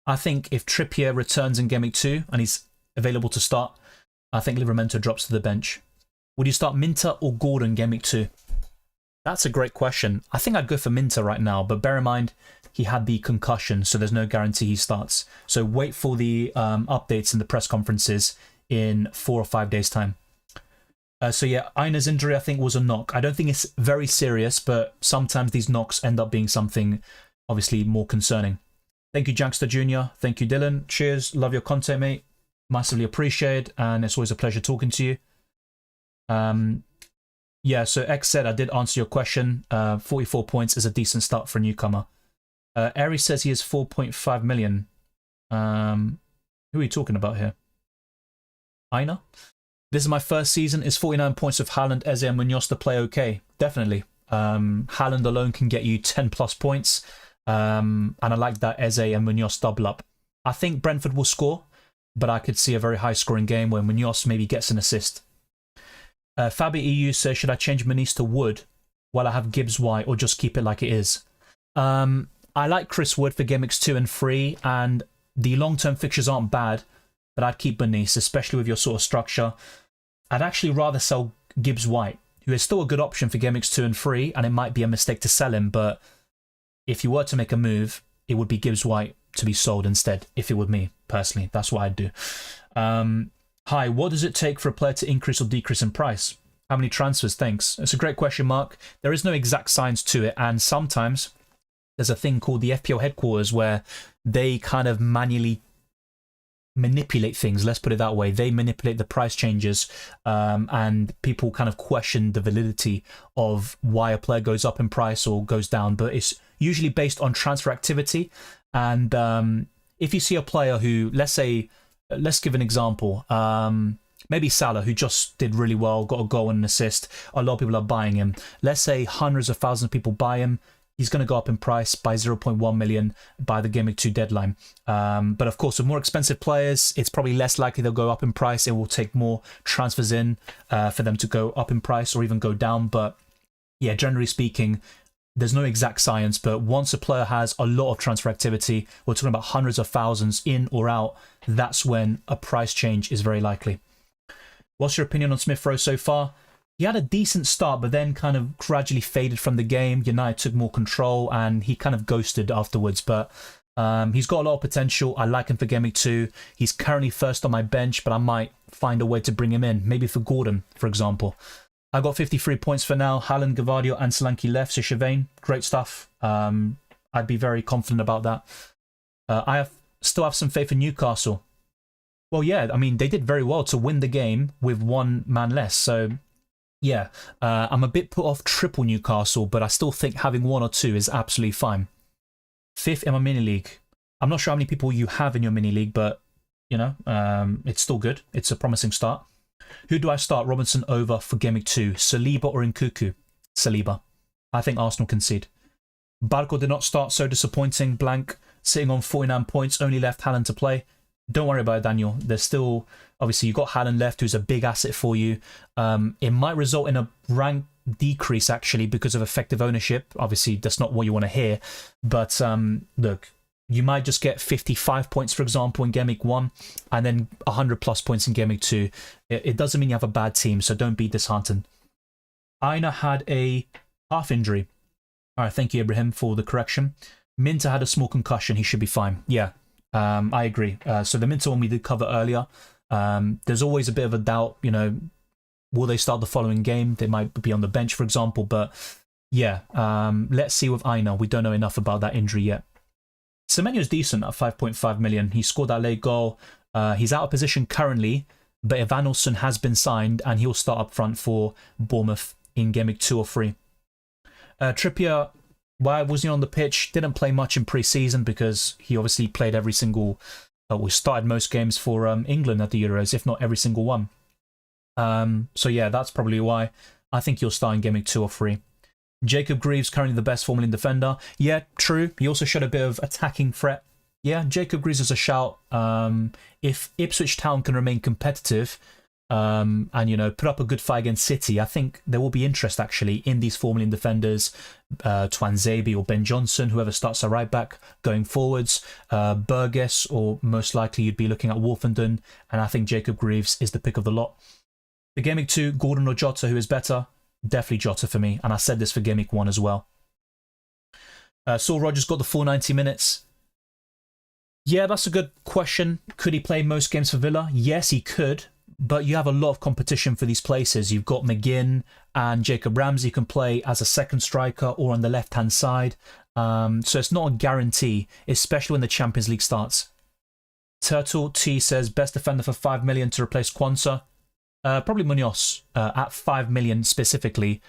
I think if Trippier returns in Game Week 2 and he's available to start, I think Livramento drops to the bench. Would you start Minter or Gordon Game Week 2? That's a great question. I think I'd go for Minter right now, but bear in mind he had the concussion, so there's no guarantee he starts. So wait for the updates and the press conferences in 4 or 5 days' time. So yeah, Aina's injury I think was a knock. I don't think it's very serious, but sometimes these knocks end up being something obviously more concerning. Thank you, Jankster Jr. Thank you, Dylan. Cheers. Love your content, mate. Massively appreciated, and it's always a pleasure talking to you. Yeah, so X said I did answer your question. 44 points is a decent start for a newcomer. Aries says he is 4.5 million. Who are you talking about here? Aina? This is my first season. Is 49 points of Haaland, Eze, and Munoz to play okay? Definitely. Haaland alone can get you 10 plus points. And I like that Eze and Munoz double up. I think Brentford will score, but I could see a very high scoring game where Munoz maybe gets an assist. Fabi EU says, should I change Maniz to Wood while I have Gibbs White or just keep it like it is? I like Chris Wood for Game Weeks 2 and 3, and the long-term fixtures aren't bad, but I'd keep Maniz, especially with your sort of structure. I'd actually rather sell Gibbs White, who is still a good option for Game Weeks 2 and 3, and it might be a mistake to sell him, but if you were to make a move, it would be Gibbs White to be sold instead, if it were me, personally. That's what I'd do. Hi, what does it take for a player to increase or decrease in price? How many transfers? Thanks. It's a great question, Mark. There is no exact science to it, and sometimes there's a thing called the FPL headquarters where they kind of manually manipulate things, let's put it that way. They manipulate the price changes, and people kind of question the validity of why a player goes up in price or goes down, but it's usually based on transfer activity. And if you see a player who, let's give an example, maybe Salah, who just did really well, got a goal and an assist, a lot of people are buying him. Let's say hundreds of thousands of people buy him, he's going to go up in price by 0.1 million by the Game Week 2 deadline. But of course, with more expensive players, it's probably less likely they'll go up in price. It will take more transfers in for them to go up in price or even go down. But yeah, generally speaking, there's no exact science, but once a player has a lot of transfer activity, we're talking about hundreds of thousands in or out, that's when a price change is very likely. What's your opinion on Smith Rowe so far? He had a decent start, but then kind of gradually faded from the game. United took more control, and he kind of ghosted afterwards. But he's got a lot of potential. I like him for Game Week 2. He's currently first on my bench, but I might find a way to bring him in. Maybe for Gordon, for example. I got 53 points for now. Haaland, Gvardiol, and Solanke left. So Chavain, great stuff. I'd be very confident about that. I still have some faith in Newcastle. Well, yeah, I mean, they did very well to win the game with one man less. So, yeah, I'm a bit put off triple Newcastle, but I still think having one or two is absolutely fine. 5th in my mini league. I'm not sure how many people you have in your mini league, but, you know, it's still good. It's a promising start. Who do I start Robinson over for Game Week 2? Saliba or Nkuku? Saliba. I think Arsenal concede. Barco did not start, so disappointing. Blank, sitting on 49 points, only left Haaland to play. Don't worry about it, Daniel. There's still, obviously, you've got Haaland left, who's a big asset for you. It might result in a rank decrease, actually, because of effective ownership. Obviously, that's not what you want to hear. But look, you might just get 55 points, for example, in Game Week 1, and then 100 plus points in Game Week 2. It doesn't mean you have a bad team, so don't be disheartened. Aina had a half injury. All right, thank you, Ibrahim, for the correction. Minter had a small concussion. He should be fine. Yeah, I agree. So the Minter one we did cover earlier. There's always a bit of a doubt, you know, will they start the following game? They might be on the bench, for example. But yeah, let's see with Aina. We don't know enough about that injury yet. Semenyo's decent at 5.5 million. He scored that late goal. He's out of position currently, but Evanilson has been signed and he'll start up front for Bournemouth in Game Week 2 or 3. Trippier, why wasn't he on the pitch? Didn't play much in pre-season because he obviously played every single, we started most games for England at the Euros, if not every single one. So yeah, that's probably why. I think he'll start in Game Week 2 or 3. Jacob Greaves, currently the best Formula 1 defender. Yeah, true. He also showed a bit of attacking threat. Yeah, Jacob Greaves is a shout. If Ipswich Town can remain competitive and, you know, put up a good fight against City, I think there will be interest, actually, in these Formula 1 defenders. Twanzebe or Ben Johnson, whoever starts a right back going forwards. Burgess, or most likely you'd be looking at Wolfenden. And I think Jacob Greaves is the pick of the lot. For Game Week 2, Gordon or Jota, who is better? Definitely Jota for me, and I said this for Game Week 1 as well. Saul Rogers got the full 90 minutes. Yeah, that's a good question. Could he play most games for Villa? Yes, he could, but you have a lot of competition for these places. You've got McGinn and Jacob Ramsey can play as a second striker or on the left-hand side. So it's not a guarantee, especially when the Champions League starts. Turtle T says, best defender for 5 million to replace Quansah. Probably Munoz at 5 million specifically.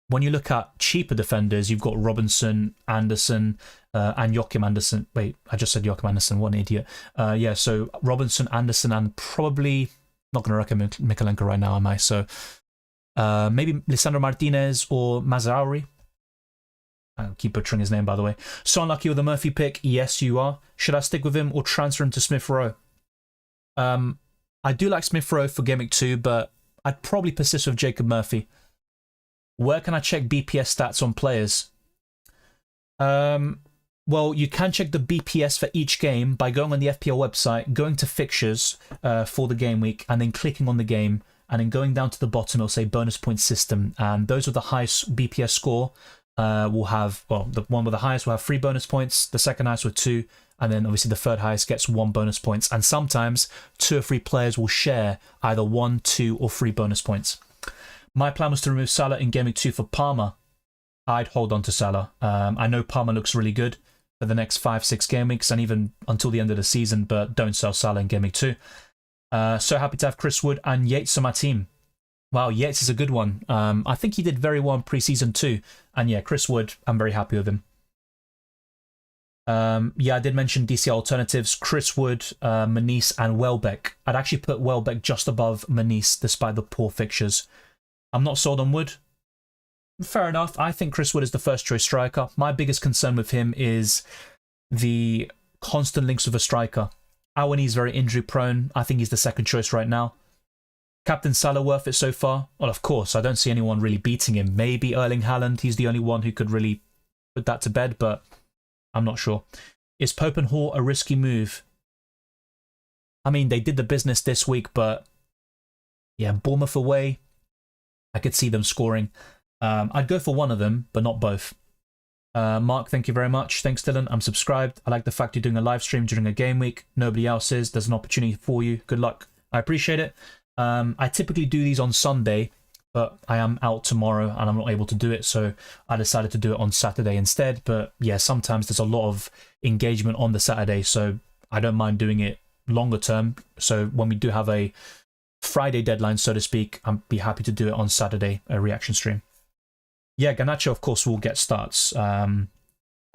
When you look at cheaper defenders, you've got Robinson, Anderson, and Joachim Anderson. Wait, I just said Joachim Anderson. What an idiot. Yeah, so Robinson, Anderson, and probably not going to recommend Mikalenko right now, am I? So maybe Lisandro Martinez or Mazraoui. I'll keep butchering his name, by the way. So unlucky with the Murphy pick. Yes, you are. Should I stick with him or transfer him to Smith Rowe? I do like Smith Rowe for Game Week 2, but I'd probably persist with Jacob Murphy. Where can I check BPS stats on players? Well, you can check the BPS for each game by going on the FPL website, going to fixtures for the game week, and then clicking on the game, and then going down to the bottom, it'll say bonus point system. And those with the highest BPS score will have, well, the one with the highest will have 3 bonus points, the second highest with 2, and then obviously the third highest gets 1 bonus points. And sometimes 2 or 3 players will share either 1, 2, or 3 bonus points. My plan was to remove Salah in Game Week 2 for Palmer. I'd hold on to Salah. I know Palmer looks really good for the next 5-6 game weeks and even until the end of the season, but don't sell Salah in Game Week 2. So happy to have Chris Wood and Yates on my team. Wow, Yates is a good one. I think he did very well in pre-season too. And yeah, Chris Wood, I'm very happy with him. Yeah, I did mention DC alternatives. Chris Wood, Manise and Welbeck. I'd actually put Welbeck just above Manise despite the poor fixtures. I'm not sold on Wood. fair enough. I think Chris Wood is the first choice striker. My biggest concern with him is the constant links with a striker. Awani is very injury prone. I think he's the second choice right now. Captain Salah worth it so far? Well, of course, I don't see anyone really beating him. Maybe Erling Haaland, he's the only one who could really put that to bed, but I'm not sure. Is Pope and Hall a risky move? I mean, they did the business this week, but yeah, Bournemouth away, I could see them scoring. I'd go for one of them, but not both. Mark, thank you very much. Thanks, Dylan. I'm subscribed. I like the fact you're doing a live stream during a game week. Nobody else is. There's an opportunity for you. Good luck. I appreciate it. I typically do these on Sunday, but I am out tomorrow and I'm not able to do it, so I decided to do it on Saturday instead. But yeah, sometimes there's a lot of engagement on the Saturday, so I don't mind doing it longer term. So when we do have a Friday deadline, so to speak, I'd be happy to do it on Saturday, a reaction stream. Yeah, Garnacho, of course, will get starts. I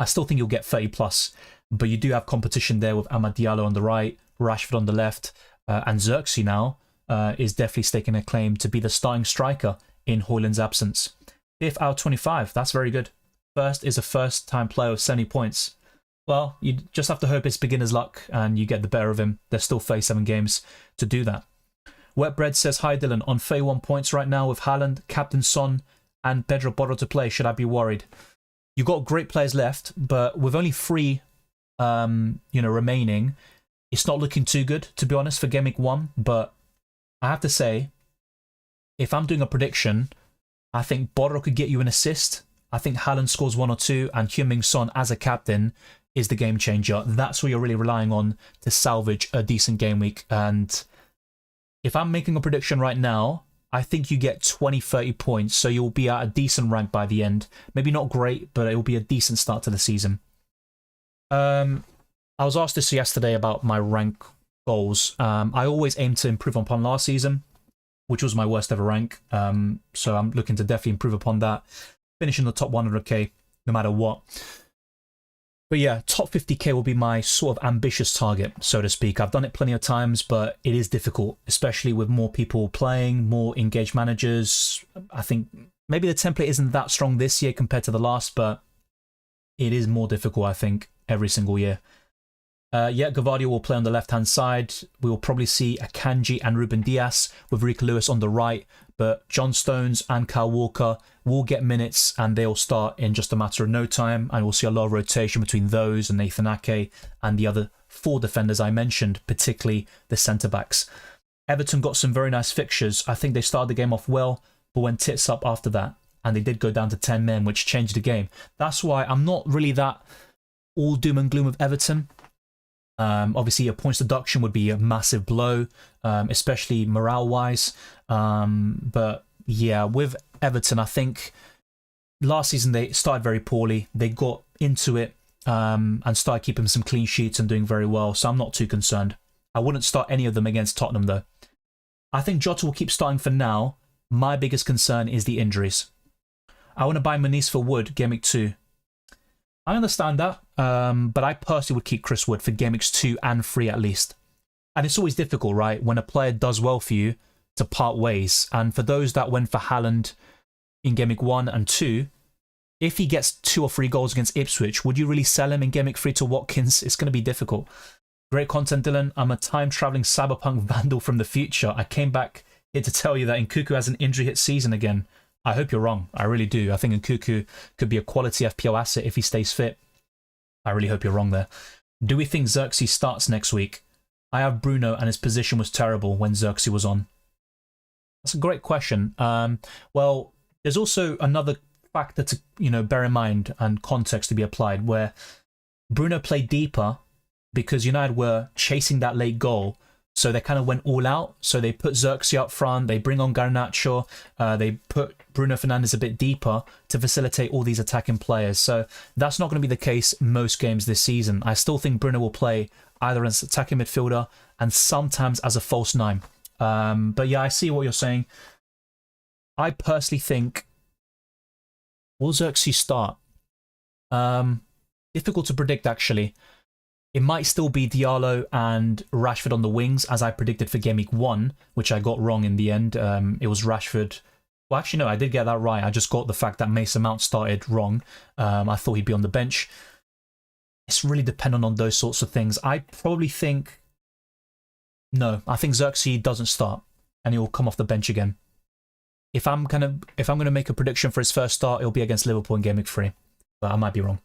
still think you'll get 30 plus, but you do have competition there with Amad Diallo on the right, Rashford on the left, and Xerxes now is definitely staking a claim to be the starting striker in Højlund's absence. 5th out of 25, that's very good. First is a first-time player with 70 points. Well, you just have to hope it's beginner's luck and you get the better of him. There's still 37 games to do that. Wetbread says, hi Dylan, on 31 points right now with Haaland, Captain Son, and Pedro Porro to play. Should I be worried? You've got great players left, but with only 3 remaining, it's not looking too good, to be honest, for Game Week 1. But I have to say, if I'm doing a prediction, I think Porro could get you an assist. I think Haaland scores 1 or 2, and Heung-min Son as a captain is the game changer. That's what you're really relying on to salvage a decent game week. And if I'm making a prediction right now, I think you get 20-30 points, so you'll be at a decent rank by the end. Maybe not great, but it will be a decent start to the season. I was asked this yesterday about my rank goals. I always aim to improve upon last season, which was my worst ever rank. So I'm looking to definitely improve upon that. Finish in the top 100k, no matter what. But yeah, top 50k will be my sort of ambitious target, so to speak. I've done it plenty of times, but it is difficult, especially with more people playing, more engaged managers. I think maybe the template isn't that strong this year compared to the last, but it is more difficult, I think, every single year. Yeah, Gavardio will play on the left-hand side. We will probably see Akanji and Ruben Dias with Rico Lewis on the right, but John Stones and Kyle Walker will get minutes and they'll start in just a matter of no time, and we'll see a lot of rotation between those and Nathan Ake and the other 4 defenders I mentioned, particularly the centre-backs. Everton got some very nice fixtures. I think they started the game off well, but went tits up after that, and they did go down to 10 men, which changed the game. That's why I'm not really that all doom and gloom with Everton. Obviously, a points deduction would be a massive blow, especially morale-wise. But yeah, with Everton, I think last season they started very poorly. They got into it and started keeping some clean sheets and doing very well, so I'm not too concerned. I wouldn't start any of them against Tottenham, though. I think Jota will keep starting for now. My biggest concern is the injuries. I want to buy Moniz for Wood, Game Week 2. I understand that, but I personally would keep Chris Wood for Game Weeks 2 and 3 at least. And it's always difficult, right, when a player does well for you to part ways. And for those that went for Haaland in Game Week 1 and 2, if he gets 2 or 3 goals against Ipswich, would you really sell him in Game Week 3 to Watkins? It's going to be difficult. Great content, Dylan. I'm a time-traveling cyberpunk vandal from the future. I came back here to tell you that Nkunku has an injury-hit season again. I hope you're wrong. I really do. I think Nkunku could be a quality FPL asset if he stays fit. I really hope you're wrong there. Do we think Xerxes starts next week? I have Bruno and his position was terrible when Xerxes was on. That's a great question. Well, there's also another factor to bear in mind and context to be applied where Bruno played deeper because United were chasing that late goal. So they kind of went all out. So they put Xerxes up front. They bring on Garnacho. They put Bruno Fernandes a bit deeper to facilitate all these attacking players. So that's not going to be the case most games this season. I still think Bruno will play either as attacking midfielder and sometimes as a false 9. But yeah, I see what you're saying. I personally think, will Xerxes start? Difficult to predict, actually. It might still be Diallo and Rashford on the wings, as I predicted for Game Week 1, which I got wrong in the end. It was Rashford, Well, actually, no, I did get that right. I just got the fact that Mason Mount started wrong. I thought he'd be on the bench. It's really dependent on those sorts of things. I probably think... No, I think Xerxes doesn't start, and he will come off the bench again. If I'm going to make a prediction for his first start, it'll be against Liverpool in Game Week 3. But I might be wrong.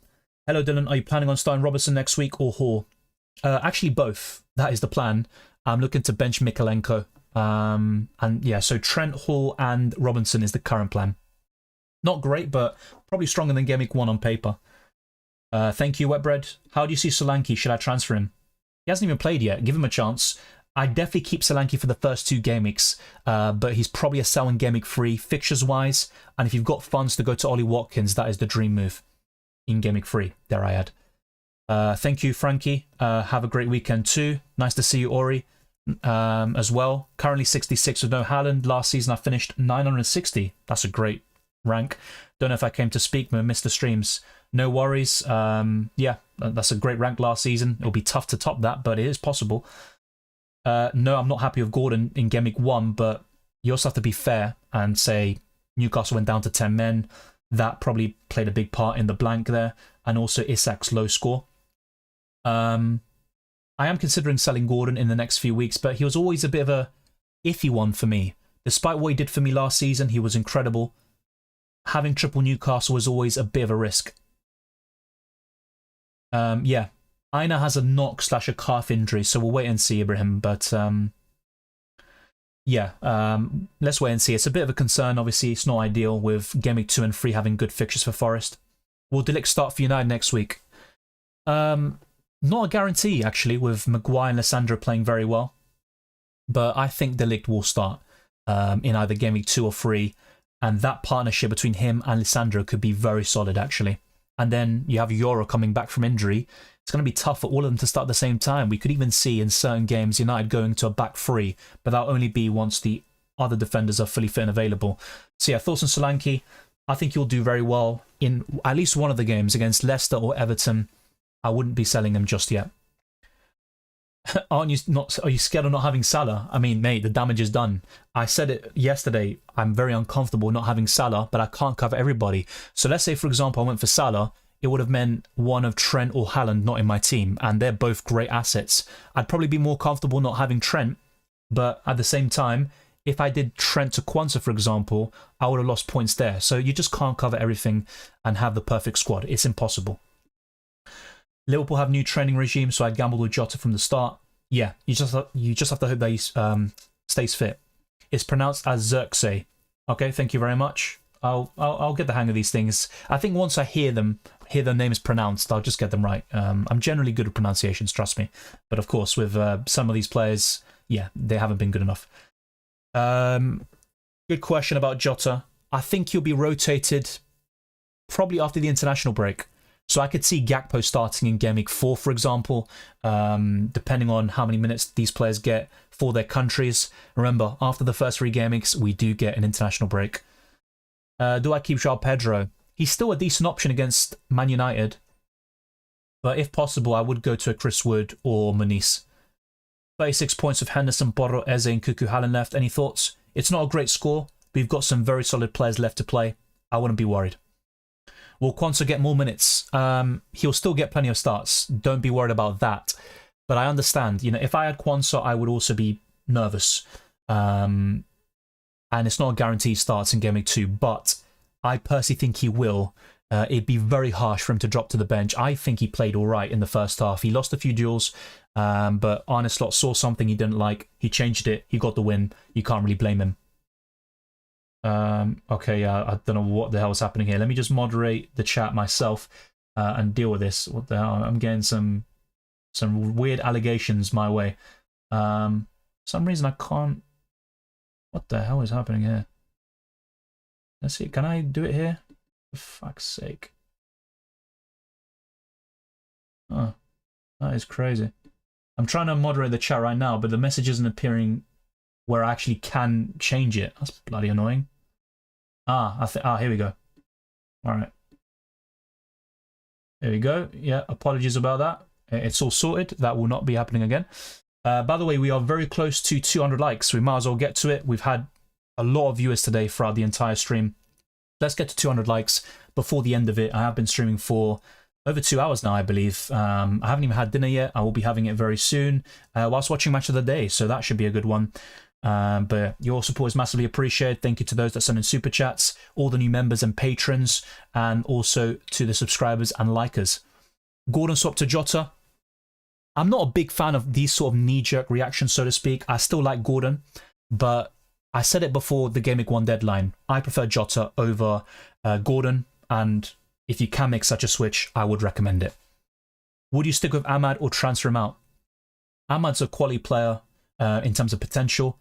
Hello, Dylan. Are you planning on starting Robertson next week or Hall? Actually, both. That is the plan. I'm looking to bench Mikalenko. And yeah, so Trent, Hall, and Robinson is the current plan. Not great, but probably stronger than Game Week 1 on paper. Thank you, Wetbread. How do you see Solanke? Should I transfer him? He hasn't even played yet. Give him a chance. I'd definitely keep Solanke for the first 2 game weeks, but he's probably a sell in Game Week 3, fixtures-wise, and if you've got funds to go to Ollie Watkins, that is the dream move in Game Week 3, dare I add. Thank you, Frankie. Have a great weekend too. Nice to see you, Ori. As well. Currently 66 with no Haaland. Last season I finished 960. That's a great rank. Don't know if I came to speak, but missed the streams. No worries. Yeah, that's a great rank last season. It'll be tough to top that, but it is possible. No, I'm not happy with Gordon in Game Week 1, but you also have to be fair and say Newcastle went down to 10 men. That probably played a big part in the blank there, and also Isak's low score. I am considering selling Gordon in the next few weeks, but he was always a bit of a iffy one for me. Despite what he did for me last season, he was incredible. Having triple Newcastle was always a bit of a risk. Yeah, Aina has a knock / a calf injury, so we'll wait and see, Ibrahim. But yeah, let's wait and see. It's a bit of a concern, obviously. It's not ideal with Game Week 2 and 3 having good fixtures for Forest. Will De Ligt start for United next week? Not a guarantee, actually, with Maguire and Lissandro playing very well. But I think De Ligt will start in either Game Week 2 or 3. And that partnership between him and Lissandro could be very solid, actually. And then you have Euro coming back from injury. It's going to be tough for all of them to start at the same time. We could even see in certain games United going to a back 3. But that'll only be once the other defenders are fully fit and available. So yeah, thoughts on Solanke. I think he'll do very well in at least one of the games against Leicester or Everton. I wouldn't be selling him just yet. Are you scared of not having Salah? I mean, mate, the damage is done. I said it yesterday. I'm very uncomfortable not having Salah, but I can't cover everybody. So let's say, for example, I went for Salah. It would have meant one of Trent or Haaland not in my team, and they're both great assets. I'd probably be more comfortable not having Trent, but at the same time, if I did Trent to Quansah, for example, I would have lost points there. So you just can't cover everything and have the perfect squad. It's impossible. Liverpool have new training regime, so I gambled with Jota from the start. Yeah, you just have to hope that he stays fit. It's pronounced as Xerxes. Okay, thank you very much. I'll get the hang of these things. I think once I hear their names pronounced, I'll just get them right. I'm generally good at pronunciations, trust me. But of course, with some of these players, yeah, they haven't been good enough. Good question about Jota. I think he'll be rotated probably after the international break. So I could see Gakpo starting in Game Week 4, for example, depending on how many minutes these players get for their countries. Remember, after the first 3 game weeks, we do get an international break. Do I keep João Pedro? He's still a decent option against Man United. But if possible, I would go to a Chris Wood or Muniz. 36 points of Henderson, Borro, Eze and Cuckoo Hallen left. Any thoughts? It's not a great score. We've got some very solid players left to play. I wouldn't be worried. Will Quansah get more minutes? He'll still get plenty of starts. Don't be worried about that. But I understand, you know, if I had Quansah, I would also be nervous. And it's not a guarantee he starts in Game Week 2, but I personally think he will. It'd be very harsh for him to drop to the bench. I think he played all right in the first half. He lost a few duels, but Arne Slot saw something he didn't like. He changed it. He got the win. You can't really blame him. Okay, I don't know what the hell is happening here. Let me just moderate the chat myself and deal with this. What the hell? I'm getting some weird allegations my way. For some reason I can't. What the hell is happening here? Let's see. Can I do it here? For fuck's sake. Oh, that is crazy. I'm trying to moderate the chat right now, but the message isn't appearing where I actually can change it. That's bloody annoying. Here we go. All right. There we go. Yeah, apologies about that. It's all sorted. That will not be happening again. By the way, we are very close to 200 likes. We might as well get to it. We've had a lot of viewers today throughout the entire stream. Let's get to 200 likes before the end of it. I have been streaming for over 2 hours now, I believe. I haven't even had dinner yet. I will be having it very soon whilst watching Match of the Day, so that should be a good one. But your support is massively appreciated. Thank you to those that send in super chats, all the new members and patrons, and also to the subscribers and likers. Gordon swapped to Jota. I'm not a big fan of these sort of knee-jerk reactions, so to speak. I still like Gordon, but I said it before the Gameweek 1 deadline. I prefer Jota over Gordon, and if you can make such a switch, I would recommend it. Would you stick with Ahmad or transfer him out? Ahmad's a quality player in terms of potential,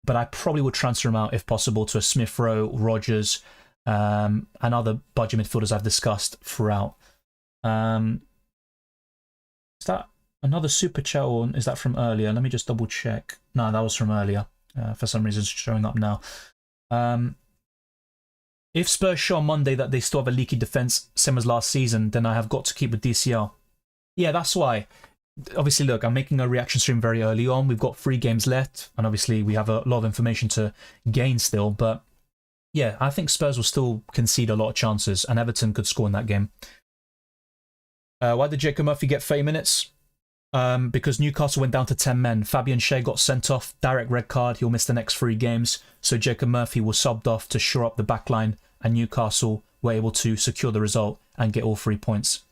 but I probably would transfer him out if possible to a Smith Rowe, Rodgers, and other budget midfielders I've discussed throughout. Is that another super chat, or is that from earlier? Let me just double check. No, that was from earlier. For some reason, it's showing up now. If Spurs show on Monday that they still have a leaky defence, same as last season, then I have got to keep with DCL. Yeah, that's why. Obviously, look, I'm making a reaction stream very early on. We've got 3 games left, and obviously we have a lot of information to gain still. But yeah, I think Spurs will still concede a lot of chances, and Everton could score in that game. Why did Jacob Murphy get 30 minutes? Because Newcastle went down to 10 men. Fabian Shea got sent off, direct red card. He'll miss the next 3 games. So Jacob Murphy was subbed off to shore up the back line, and Newcastle were able to secure the result and get all 3 points.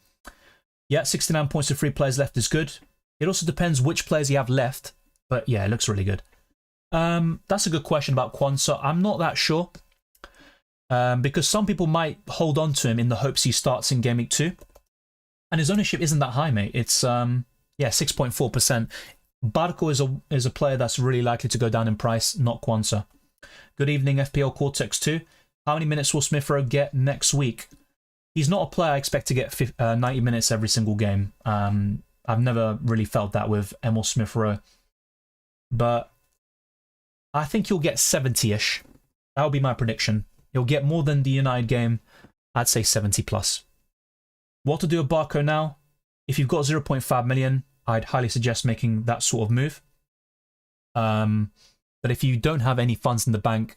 Yeah, 69 points with 3 players left is good. It also depends which players you have left, but yeah, it looks really good. That's a good question about Quansah. I'm not that sure, because some people might hold on to him in the hopes he starts in Gameweek 2. And his ownership isn't that high, mate. It's yeah, 6.4%. Barco is a player that's really likely to go down in price, not Quansah. Good evening, FPL Cortex 2. How many minutes will Smith Rowe get next week? He's not a player I expect to get 90 minutes every single game. I've never really felt that with Emil Smith Rowe. But I think he'll get 70-ish. That would be my prediction. He'll get more than the United game. I'd say 70 plus. What to do with Barco now? If you've got 0.5 million, I'd highly suggest making that sort of move. But if you don't have any funds in the bank,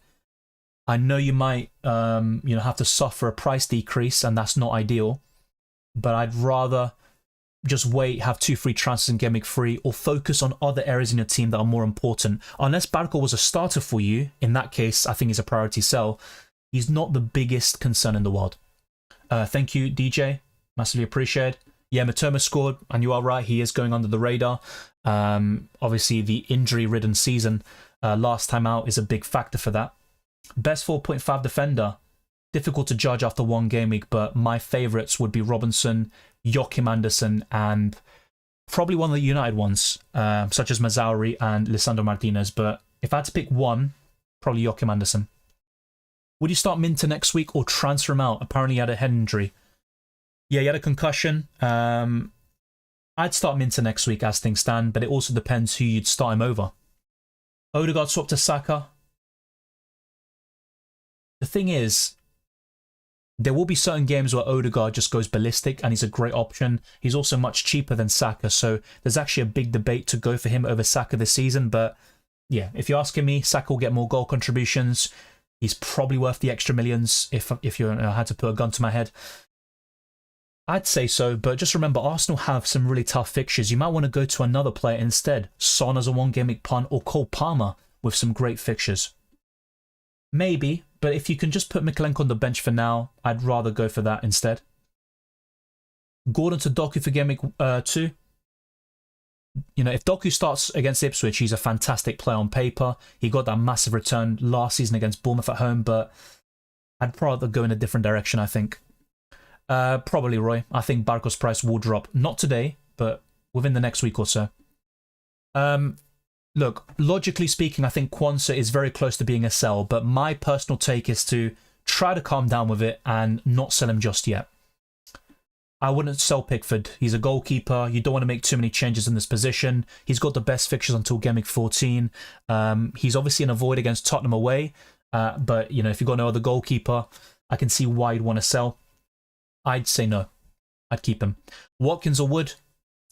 I know you might have to suffer a price decrease, and that's not ideal. But I'd rather just wait, have 2 free transfers in Gameweek 3, or focus on other areas in your team that are more important. Unless Barco was a starter for you, in that case, I think he's a priority sell. He's not the biggest concern in the world. Thank you, DJ. Massively appreciated. Yeah, Matoma scored, and you are right, he is going under the radar. Obviously, the injury-ridden season last time out is a big factor for that. Best 4.5 defender. Difficult to judge after 1 game week, but my favourites would be Robinson, Joachim Andersen, and probably one of the United ones, such as Mazzauri and Lisandro Martinez. But if I had to pick one, probably Joachim Andersen. Would you start Minter next week or transfer him out? Apparently he had a head injury. Yeah, he had a concussion. I'd start Minter next week as things stand, but it also depends who you'd start him over. Odegaard swapped to Saka. The thing is, there will be certain games where Odegaard just goes ballistic and he's a great option. He's also much cheaper than Saka, so there's actually a big debate to go for him over Saka this season. But yeah, if you're asking me, Saka will get more goal contributions. He's probably worth the extra millions if you had to put a gun to my head. I'd say so, but just remember, Arsenal have some really tough fixtures. You might want to go to another player instead. Son as a 1 game week punt, or Cole Palmer with some great fixtures. Maybe, but if you can just put Mikalenko on the bench for now, I'd rather go for that instead. Gordon to Doku for Game Week 2. You know, if Doku starts against Ipswich, he's a fantastic player on paper. He got that massive return last season against Bournemouth at home, but I'd rather go in a different direction, I think. Probably, Roy. I think Barco's price will drop. Not today, but within the next week or so. Look, logically speaking, I think Quansah is very close to being a sell, but my personal take is to try to calm down with it and not sell him just yet. I wouldn't sell Pickford. He's a goalkeeper. You don't want to make too many changes in this position. He's got the best fixtures until Game Week 14. He's obviously in a void against Tottenham away, but you know, if you've got no other goalkeeper, I can see why you'd want to sell. I'd say no. I'd keep him. Watkins or Wood?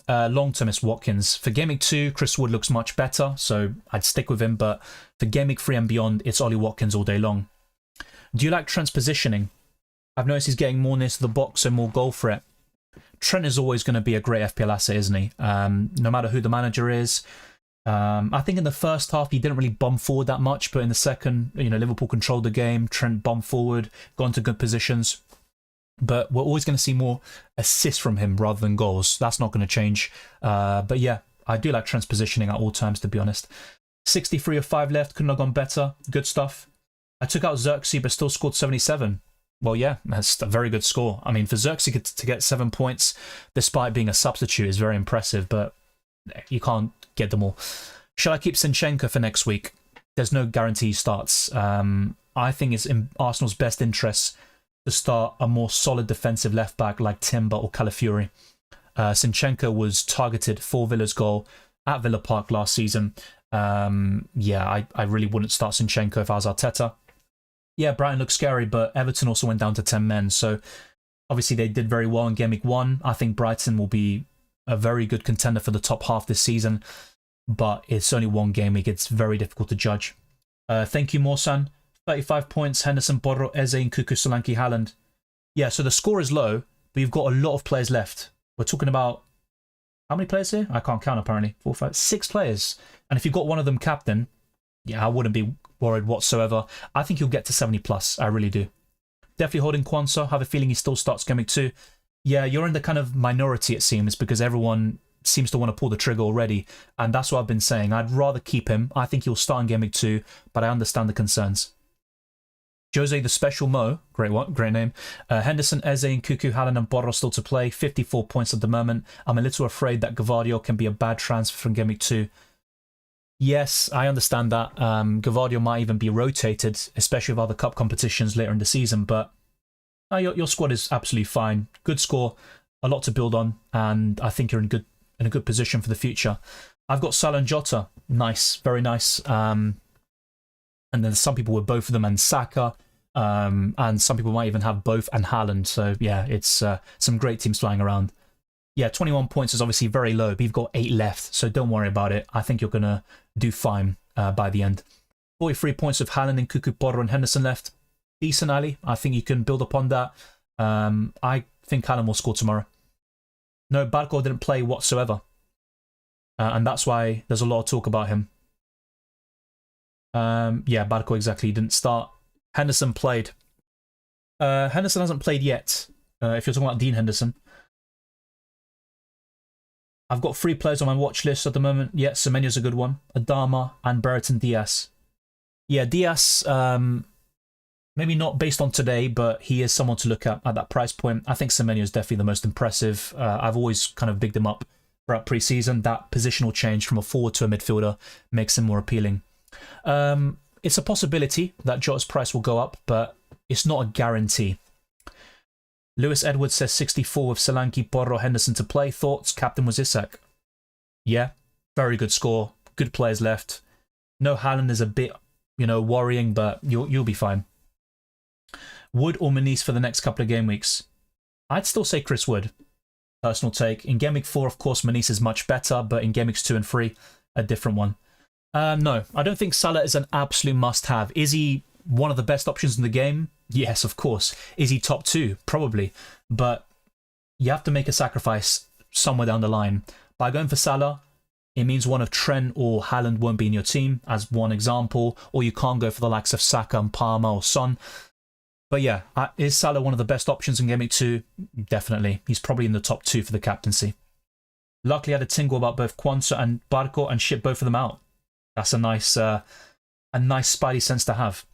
Long term is Watkins. For Game Week 2, Chris Wood looks much better, so I'd stick with him, but for Game Week 3 and beyond, it's Ollie Watkins all day long. Do you like Trent's positioning? I've noticed he's getting more near to the box and more goal threat. Trent is always going to be a great FPL asset, isn't he? No matter who the manager is. I think in the first half he didn't really bomb forward that much, but in the second, Liverpool controlled the game. Trent bombed forward, got into good positions. But we're always going to see more assists from him rather than goals. That's not going to change. But yeah, I do like Trent's positioning at all times, to be honest. 63 of 5 left, couldn't have gone better. Good stuff. I took out Xerxes, but still scored 77. Well, yeah, that's a very good score. I mean, for Xerxes to get 7 points, despite being a substitute, is very impressive, but you can't get them all. Shall I keep Zinchenko for next week? There's no guarantee he starts. I think it's in Arsenal's best interest to start a more solid defensive left-back like Timber or Calafiori. Zinchenko was targeted for Villa's goal at Villa Park last season. Yeah, I really wouldn't start Zinchenko if I was Arteta. Yeah, Brighton looks scary, but Everton also went down to 10 men. So obviously they did very well in Game Week 1. I think Brighton will be a very good contender for the top half this season, but it's only one game week. It's very difficult to judge. Thank you, Morsan. 35 points, Henderson, Borro, Eze, and Kuku, Solanke, Haaland. Yeah, so the score is low, but you've got a lot of players left. We're talking about, how many players here? I can't count apparently. 4, 5, 6 players. And if you've got one of them captain, yeah, I wouldn't be worried whatsoever. I think you'll get to 70 plus. I really do. Definitely holding Quansah. Have a feeling he still starts Game Week 2. Yeah, you're in the kind of minority, it seems, because everyone seems to want to pull the trigger already. And that's what I've been saying. I'd rather keep him. I think he'll start in Game Week 2, but I understand the concerns. Jose the Special Mo, great one, great name. Henderson, Eze, and Kuku, Haaland, and Borro still to play. 54 points at the moment. I'm a little afraid that Gvardiol can be a bad transfer from Game Week 2. Yes, I understand that. Gvardiol might even be rotated, especially with other cup competitions later in the season, but your squad is absolutely fine. Good score, a lot to build on, and I think you're in a good position for the future. I've got Salah and Jota. Nice, very nice. And then some people with both of them and Saka, and some people might even have both and Haaland. So yeah, it's some great teams flying around. Yeah, 21 points is obviously very low, but you've got 8 left, so don't worry about it. I think you're going to do fine by the end. 43 points of Haaland and Kuku, Borro, and Henderson left. Decent, Ali. I think you can build upon that. I think Haaland will score tomorrow. No, Barco didn't play whatsoever. And that's why there's a lot of talk about him. Yeah, Barco exactly didn't start. Henderson played. Henderson hasn't played yet, if you're talking about Dean Henderson. I've got 3 players on my watch list at the moment. Yeah, Semenyo's a good one. Adama and Brereton Diaz. Yeah, Diaz, maybe not based on today, but he is someone to look at that price point. I think Semenyo is definitely the most impressive. I've always kind of bigged him up throughout pre-season. That positional change from a forward to a midfielder makes him more appealing. It's a possibility that Jota's price will go up, but it's not a guarantee. Lewis Edwards says 64 with Solanke, Borro, Henderson to play. Thoughts? Captain was Isak. Yeah, very good score. Good players left. No, Haaland is a bit, worrying, but you'll be fine. Wood or Manice for the next couple of game weeks? I'd still say Chris Wood. Personal take. In Game Week 4, of course, Manice is much better, but in Game Weeks 2 and 3, a different one. No, I don't think Salah is an absolute must-have. Is he one of the best options in the game? Yes, of course. Is he top 2? Probably. But you have to make a sacrifice somewhere down the line. By going for Salah, it means one of Trent or Haaland won't be in your team, as one example, or you can't go for the likes of Saka and Palmer or Son. But yeah, is Salah one of the best options in Game Week 2? Definitely. He's probably in the top 2 for the captaincy. Luckily, I had a tingle about both Quansah and Barco and shipped both of them out. That's a nice spidey sense to have.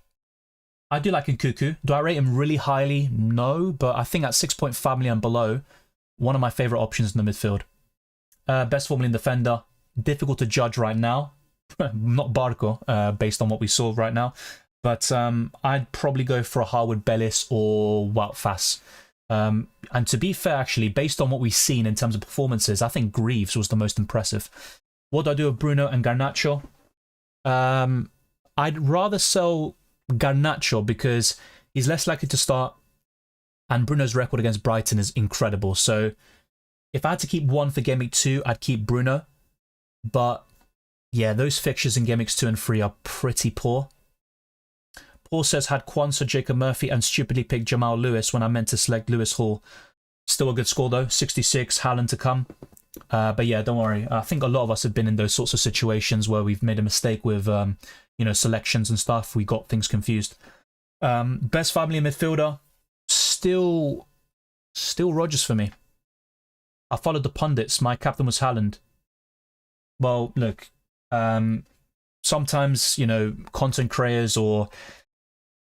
I do like Nkuku. Do I rate him really highly? No, but I think at 6.5 million below, one of my favourite options in the midfield. Best Formula defender. Difficult to judge right now. Not Barco, based on what we saw right now. But I'd probably go for a Harwood Bellis or Wout Fass. And to be fair, actually, based on what we've seen in terms of performances, I think Greaves was the most impressive. What do I do with Bruno and Garnacho? I'd rather sell Garnacho because he's less likely to start, and Bruno's record against Brighton is incredible. So If I had to keep one for Game Week 2, I'd keep Bruno. But yeah, those fixtures in Game Weeks 2 and 3 are pretty poor. Paul says, had Quansah, Jacob Murphy, and stupidly picked Jamal Lewis when I meant to select Lewis Hall. Still a good score though, 66, Haaland to come. But yeah, don't worry. I think a lot of us have been in those sorts of situations where we've made a mistake with, you know, selections and stuff. We got things confused. Best family midfielder, still Rodgers for me. I followed the pundits. My captain was Haaland. Well, look, sometimes, you know, content creators or,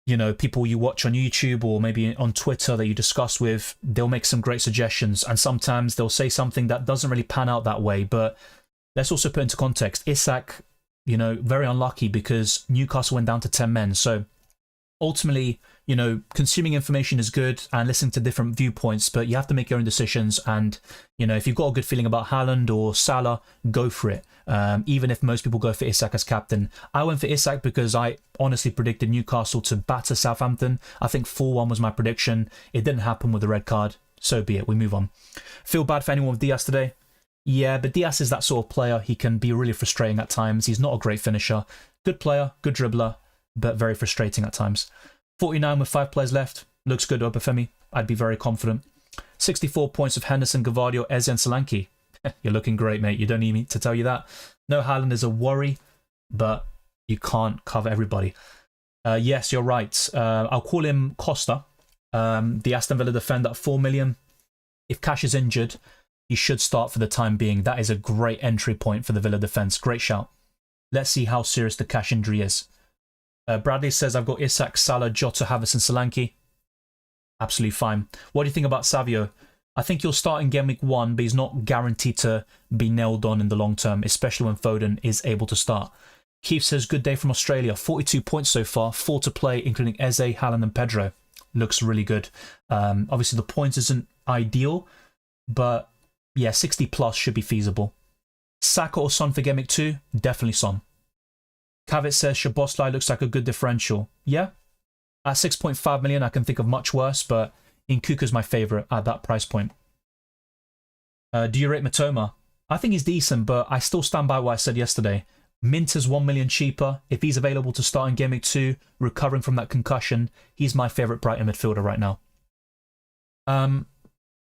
you know, people you watch on YouTube or maybe on Twitter that you discuss with, they'll make some great suggestions. And sometimes they'll say something that doesn't really pan out that way. But let's also put into context, Isak, you know, very unlucky because Newcastle went down to 10 men. So ultimately, you know, consuming information is good and listening to different viewpoints, but you have to make your own decisions. And, you know, if you've got a good feeling about Haaland or Salah, go for it. Even if most people go for Isak as captain. I went for Isak because I honestly predicted Newcastle to batter Southampton. I think 4-1 was my prediction. It didn't happen with the red card. So be it. We move on. Feel bad for anyone with Diaz today? Yeah, but Diaz is that sort of player. He can be really frustrating at times. He's not a great finisher. Good player, good dribbler, but very frustrating at times. 49 with 5 players left. Looks good, Obafemi. I'd be very confident. 64 points of Henderson, Gvardiol, Eze and Solanke. You're looking great, mate. You don't need me to tell you that. No, Haaland is a worry, but you can't cover everybody. Yes, you're right. I'll call him Costa. The Aston Villa defender at 4 million. If Cash is injured, he should start for the time being. That is a great entry point for the Villa defence. Great shout. Let's see how serious the Cash injury is. Bradley says, I've got Isak, Salah, Jota, Havertz and Solanke. Absolutely fine. What do you think about Savio? I think he'll start in Game Week 1, but he's not guaranteed to be nailed on in the long term, especially when Foden is able to start. Keith says, good day from Australia. 42 points so far, 4 to play, including Eze, Haaland and Pedro. Looks really good. Obviously, the points isn't ideal, but yeah, 60 plus should be feasible. Saka or Son for Game Week 2? Definitely Son. Kavit says, Szoboszlai looks like a good differential. Yeah, at 6.5 million, I can think of much worse, but Nkuku's my favourite at that price point. Do you rate Matoma? I think he's decent, but I still stand by what I said yesterday. Mint is 1 million cheaper. If he's available to start in Game Week 2, recovering from that concussion, he's my favourite Brighton midfielder right now.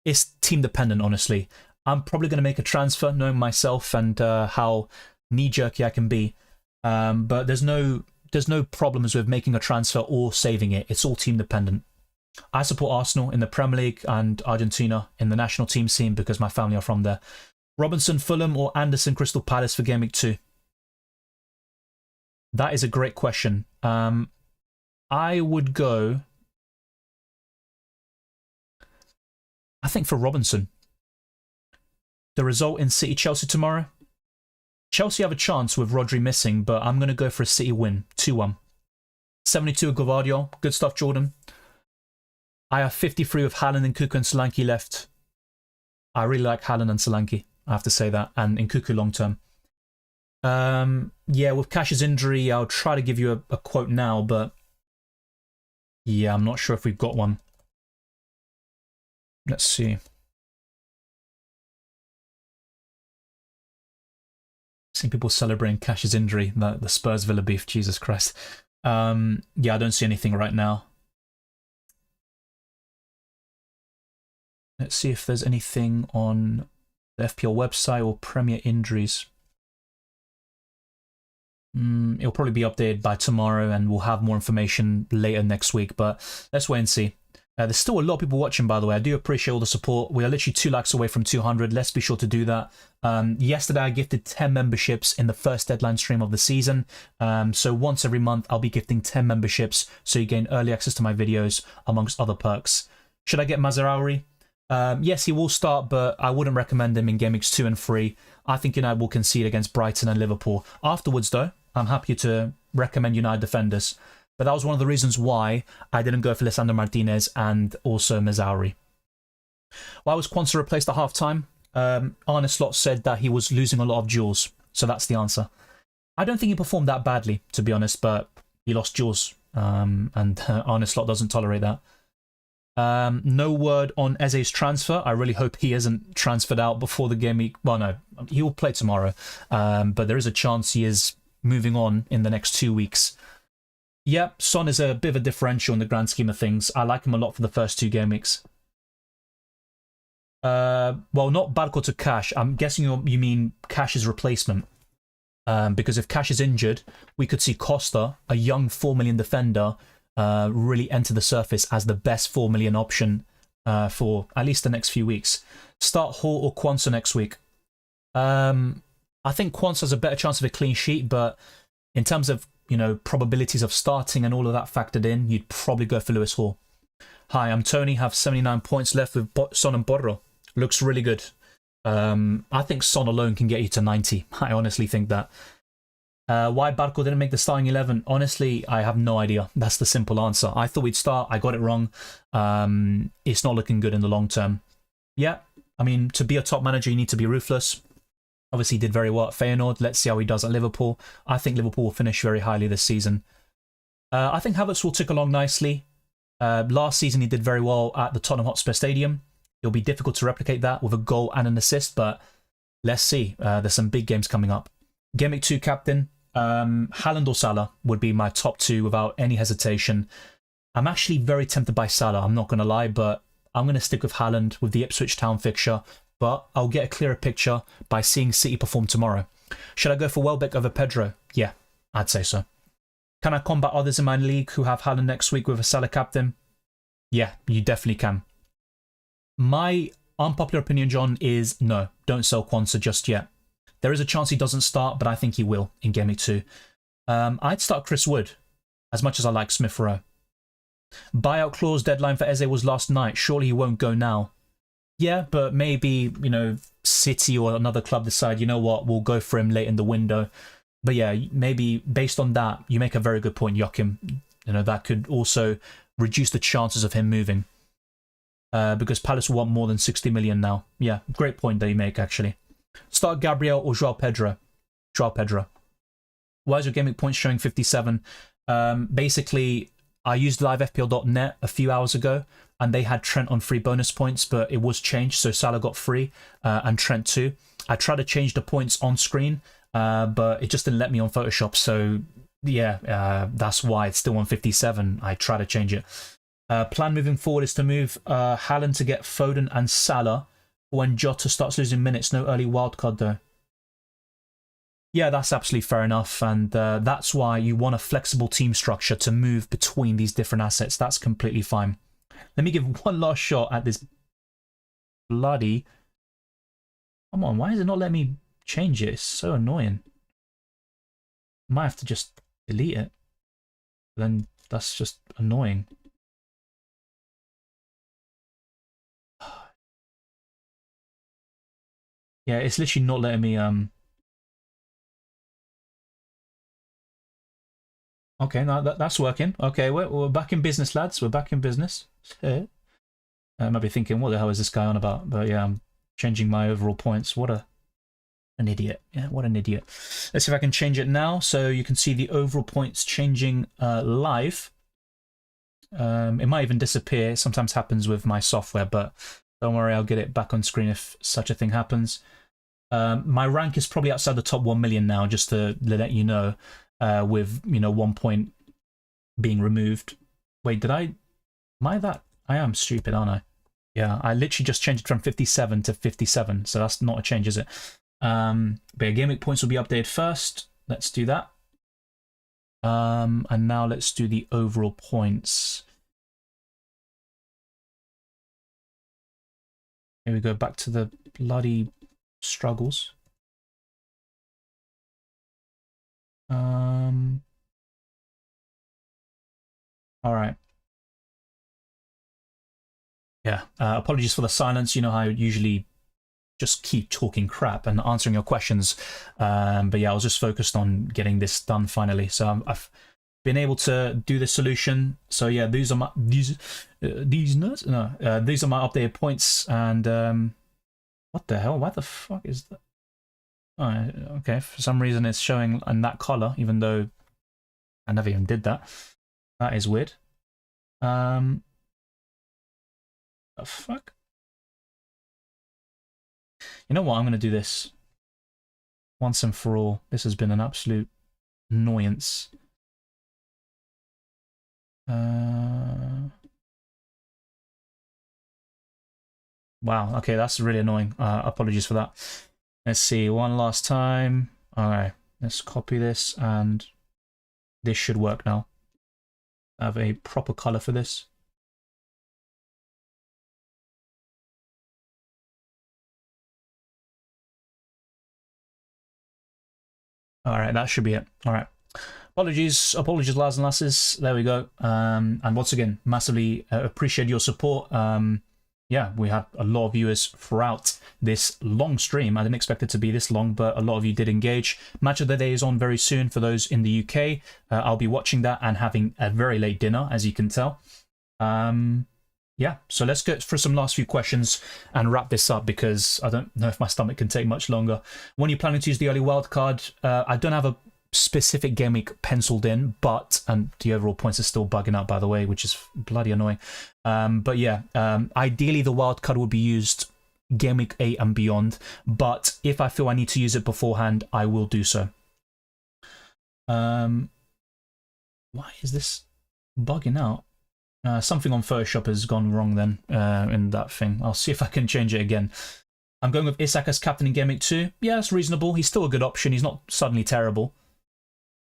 It's team dependent, honestly. I'm probably going to make a transfer, knowing myself and how knee-jerky I can be. But there's no problems with making a transfer or saving it. It's all team dependent. I support Arsenal in the Premier League and Argentina in the national team scene because my family are from there. Robinson, Fulham or Anderson, Crystal Palace for Game Week 2? That is a great question. I would go, I think, for Robinson. The result in City Chelsea tomorrow? Chelsea have a chance with Rodri missing, but I'm going to go for a City win, 2-1. 72 Gvardiol. Good stuff, Jordan. I have 53 with Haaland and Nkuku and Solanke left. I really like Haaland and Solanke, I have to say that, and Nkuku long term. Yeah, with Cash's injury, I'll try to give you a quote now, but yeah, I'm not sure if we've got one. Let's see. Seeing people celebrating Cash's injury, the Spurs Villa beef, Jesus Christ. Yeah, I don't see anything right now. Let's see if there's anything on the FPL website or Premier injuries. It'll probably be updated by tomorrow and we'll have more information later next week, but let's wait and see. There's still a lot of people watching, by the way. I do appreciate all the support. We are literally 2 likes away from 200. Let's be sure to do that. Yesterday, I gifted 10 memberships in the first deadline stream of the season. So once every month, I'll be gifting 10 memberships so you gain early access to my videos, amongst other perks. Should I get Mazraoui? Yes, he will start, but I wouldn't recommend him in Game Weeks 2 and 3. I think United will concede against Brighton and Liverpool. Afterwards, though, I'm happy to recommend United defenders. But that was one of the reasons why I didn't go for Lisandro Martinez and also Mazraoui. Why was Quansah replaced at half-time? Arne Slot said that he was losing a lot of duels. So that's the answer. I don't think he performed that badly, to be honest, but he lost duels. And Arne Slot doesn't tolerate that. No word on Eze's transfer. I really hope he isn't transferred out before the game week. Well, no, he will play tomorrow, but there is a chance he is moving on in the next 2 weeks. Yep, Son is a bit of a differential in the grand scheme of things. I like him a lot for the first 2 game weeks. Well, not Barco to Cash. I'm guessing you mean Cash's replacement. Because if Cash is injured, we could see Costa, a young 4 million defender, really enter the surface as the best 4 million option for at least the next few weeks. Start Hall or Quansah next week. I think Quansah has a better chance of a clean sheet, but in terms of, you know, probabilities of starting and all of that factored in, you'd probably go for Lewis Hall. Hi, I'm Tony, have 79 points left with Son and Borro. Looks really good. I think Son alone can get you to 90. I honestly think that. Why Barco didn't make the starting 11? Honestly, I have no idea. That's the simple answer. I thought we'd start. I got it wrong. It's not looking good in the long term. Yeah, I mean, to be a top manager, you need to be ruthless. Obviously, he did very well at Feyenoord. Let's see how he does at Liverpool. I think Liverpool will finish very highly this season. I think Havertz will tick along nicely. Last season, he did very well at the Tottenham Hotspur Stadium. It'll be difficult to replicate that with a goal and an assist, but let's see. There's some big games coming up. Game week 2 captain, Haaland or Salah would be my top 2 without any hesitation. I'm actually very tempted by Salah, I'm not going to lie, but I'm going to stick with Haaland with the Ipswich Town fixture, but I'll get a clearer picture by seeing City perform tomorrow. Should I go for Welbeck over Pedro? Yeah, I'd say so. Can I combat others in my league who have Haaland next week with a Salah captain? Yeah, you definitely can. My unpopular opinion, John, is no, don't sell Quansah just yet. There is a chance he doesn't start, but I think he will in Game Week 2. I'd start Chris Wood, as much as I like Smith Rowe. Buyout clause deadline for Eze was last night. Surely he won't go now. Yeah, but maybe, you know, City or another club decide, you know what, we'll go for him late in the window. But yeah, maybe based on that, you make a very good point, Joachim. You know, that could also reduce the chances of him moving. Because Palace will want more than 60 million now. Yeah, great point that you make, actually. Start Gabriel or Joao Pedro? Joao Pedro. Why is your gaming points showing 57? Basically, I used livefpl.net a few hours ago, and they had Trent on free bonus points, but it was changed, so Salah got free, and Trent too. I tried to change the points on screen, but it just didn't let me on Photoshop, so yeah, that's why it's still on 57. I tried to change it. Plan moving forward is to move Haaland to get Foden and Salah when Jota starts losing minutes. No early wildcard though. Yeah, that's absolutely fair enough, and that's why you want a flexible team structure to move between these different assets. That's completely fine. Let me give one last shot at this bloody... Come on, why is it not letting me change it? It's so annoying. Might have to just delete it. Then that's just annoying. Yeah, it's literally not letting me Okay, no, that's working. Okay, we're back in business, lads. We're back in business. I might be thinking, what the hell is this guy on about? But yeah, I'm changing my overall points. What an idiot. Yeah, what an idiot. Let's see if I can change it now so you can see the overall points changing live. It might even disappear. It sometimes happens with my software, but don't worry, I'll get it back on screen if such a thing happens. My rank is probably outside the top 1 million now, just to let you know. With, you know, 1 point being removed. Wait, am I that? I am stupid, aren't I? Yeah, I literally just changed it from 57 to 57, so that's not a change, is it? But yeah, Game Week points will be updated first. Let's do that. And now let's do the overall points. Here we go, back to the bloody struggles. All right. Yeah, apologies for the silence. You know how I usually just keep talking crap and answering your questions. But yeah, I was just focused on getting this done finally. So I've been able to do the solution. So yeah, these are my these are my updated points. And what the hell? Why the fuck is that? Oh, okay, for some reason it's showing in that color, even though I never even did that. That is weird. The fuck? You know what? I'm going to do this once and for all. This has been an absolute annoyance. Wow, okay, that's really annoying. Apologies for that. Let's see, one last time. Alright, let's copy this, and this should work now. I have a proper color for this. Alright, that should be it. Alright. Apologies, lads and lasses. There we go. And once again, massively appreciate your support. Yeah, we had a lot of viewers throughout this long stream. I didn't expect it to be this long, but a lot of you did engage. Match of the day is on very soon for those in the UK. I'll be watching that and having a very late dinner, as you can tell. Yeah, so let's go for some last few questions and wrap this up, because I don't know if my stomach can take much longer. When you're planning to use the early wildcard, I don't have a specific game week penciled in, but, and the overall points are still bugging out, by the way, which is bloody annoying. But yeah, ideally the wildcard would be used game week 8 and beyond, but if I feel I need to use it beforehand, I will do so. Why is this bugging out? Something on Photoshop has gone wrong then in that thing. I'll see if I can change it again. I'm going with Isak as captain in Game Week 2. Yeah, it's reasonable. He's still a good option. He's not suddenly terrible.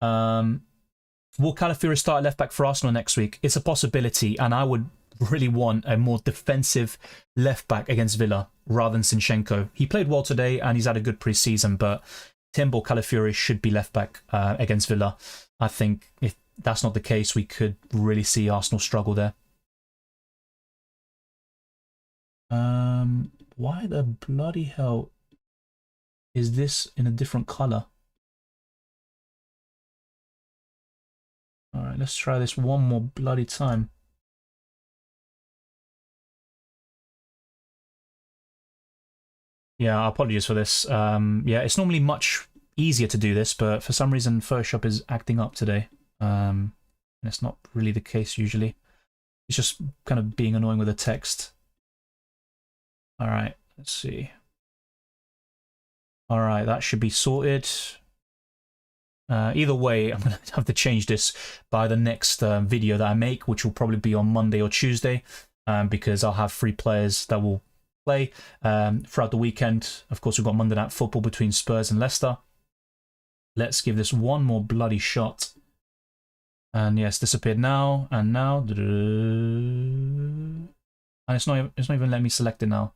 Will Calafiori start at left back for Arsenal next week? It's a possibility, and I would really want a more defensive left back against Villa rather than Zinchenko. He played well today and he's had a good pre-season, but Timber Calafiori should be left back against Villa. I think if that's not the case, we could really see Arsenal struggle there. Why the bloody hell is this in a different color? All right, let's try this one more bloody time. Yeah, apologies for this. Yeah, it's normally much easier to do this, but for some reason Photoshop is acting up today. And it's not really the case usually. It's just kind of being annoying with the text. All right, let's see. All right, that should be sorted. Either way, I'm going to have to change this by the next video that I make, which will probably be on Monday or Tuesday, because I'll have 3 players that will play throughout the weekend. Of course, we've got Monday Night Football between Spurs and Leicester. Let's give this one more bloody shot. And yes, disappeared now, and now. And it's not even letting me select it now.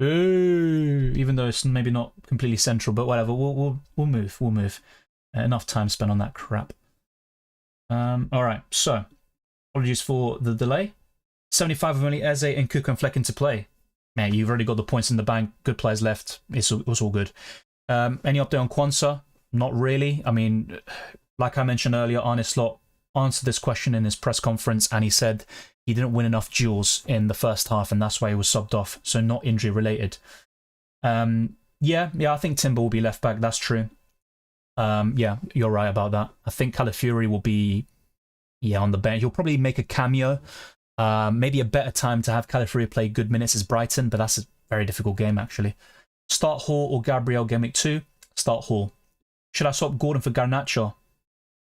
Ooh, even though it's maybe not completely central, but whatever, we'll move. Enough time spent on that crap. All right, so apologies for the delay. 75 of only Eze and Kuka and Fleck into play. Man, you've already got the points in the bank. Good players left. It was all good. Any update on Quansah? Not really. I mean, like I mentioned earlier, Arne Slot answered this question in his press conference, and he said he didn't win enough duels in the first half, and that's why he was subbed off. So not injury related. Yeah, I think Timber will be left back. That's true. Yeah, you're right about that. I think Calafiori will be, on the bench. He'll probably make a cameo. Maybe a better time to have Calafiori play good minutes is Brighton, but that's a very difficult game actually. Start Hall or Gabriel Game Week 2? Start Hall. Should I swap Gordon for Garnacho?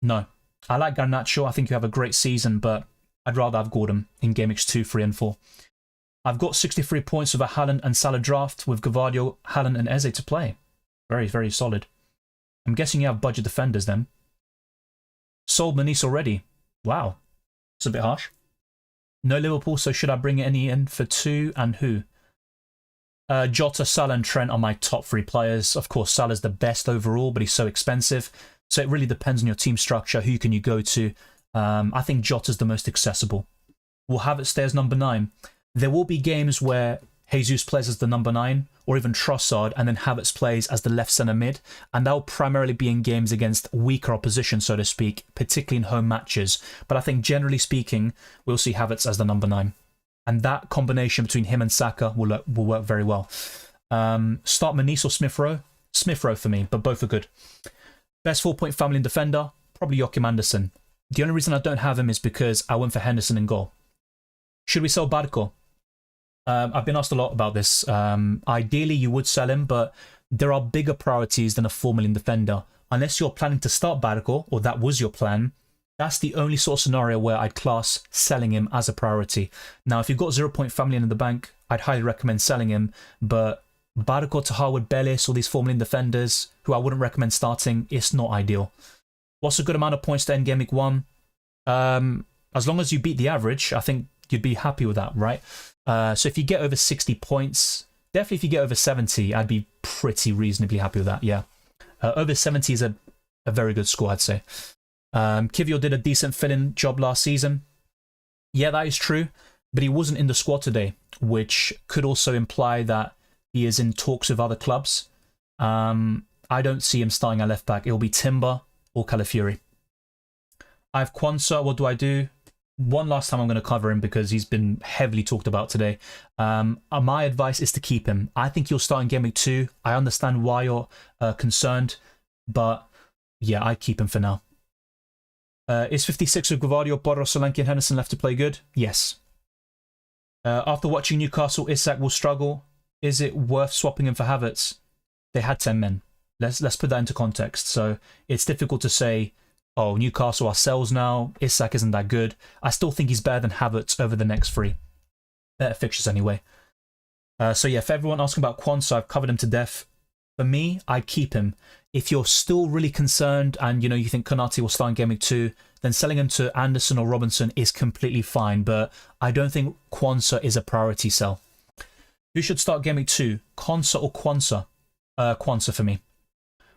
No. I like Garnacho. I think you have a great season, but I'd rather have Gordon in Game Weeks 2, 3 and 4. I've got 63 points with a Haaland and Salah draft with Gvardiol, Haaland and Eze to play. Very, very solid. I'm guessing you have budget defenders then. Sold Manice already. Wow. It's a bit harsh. No Liverpool, so should I bring any in for 2 and who? Jota, Salah and Trent are my top 3 players. Of course, Salah's the best overall, but he's so expensive. So it really depends on your team structure. Who can you go to? I think Jota's the most accessible. Will Havertz stay as number 9? There will be games where Jesus plays as the number 9, or even Trossard, and then Havertz plays as the left centre mid. And that will primarily be in games against weaker opposition, so to speak, particularly in home matches. But I think generally speaking, we'll see Havertz as the number 9. And that combination between him and Saka will work very well. Start Manice or Smith Rowe? Smith Rowe for me, but both are good. Best 4-point family and defender? Probably Joachim Andersen. The only reason I don't have him is because I went for Henderson in goal. Should we sell Barco? I've been asked a lot about this. Ideally, you would sell him, but there are bigger priorities than a 4 million defender. Unless you're planning to start Barco, or that was your plan, that's the only sort of scenario where I'd class selling him as a priority. Now, if you've got 0.5 million in the bank, I'd highly recommend selling him, but Barco to Harwood Bellis, all these 4 million defenders, who I wouldn't recommend starting, it's not ideal. What's a good amount of points to end Game Week 1? As long as you beat the average, I think you'd be happy with that, right? So if you get over 60 points, definitely if you get over 70, I'd be pretty reasonably happy with that, yeah. Over 70 is a very good score, I'd say. Kivior did a decent fill-in job last season. Yeah, that is true, but he wasn't in the squad today, which could also imply that he is in talks with other clubs. I don't see him starting at left back. It'll be Timber or Calafiori. I have Quansah. What do I do? One last time I'm going to cover him because he's been heavily talked about today. My advice is to keep him. I think you'll start in Game Week 2. I understand why you're concerned, but yeah, I keep him for now. Is 56 with Gvardio, Porro, Solanke and Henderson left to play good? Yes. After watching Newcastle, Isak will struggle. Is it worth swapping him for Havertz? They had 10 men. Let's put that into context. So it's difficult to say, oh, Newcastle are sells now, Isak isn't that good. I still think he's better than Havertz over the next 3. Better fixtures anyway. So yeah, for everyone asking about Quansah, I've covered him to death. For me, I'd keep him. If you're still really concerned and you think Konate will start in Game Week 2, then selling him to Anderson or Robinson is completely fine, but I don't think Quansah is a priority sell. Who should start Game Week 2? Quansah or Quansah? Quansah for me.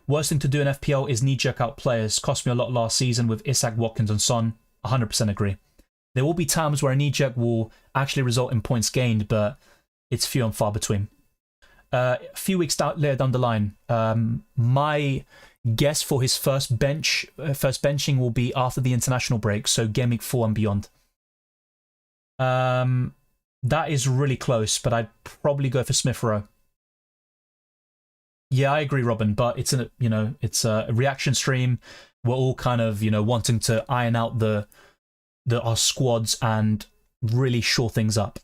Worst thing to do in FPL is knee-jerk out players. Cost me a lot last season with Isak, Watkins and Son. 100% agree. There will be times where a knee-jerk will actually result in points gained, but it's few and far between. A few weeks later down the line, my guess for his first benching will be after the international break, so Game Week 4 and beyond. That is really close, but I'd probably go for Smith Rowe. Yeah, I agree, Robin, but it's a reaction stream. We're all kind of wanting to iron out our squads and really shore things up.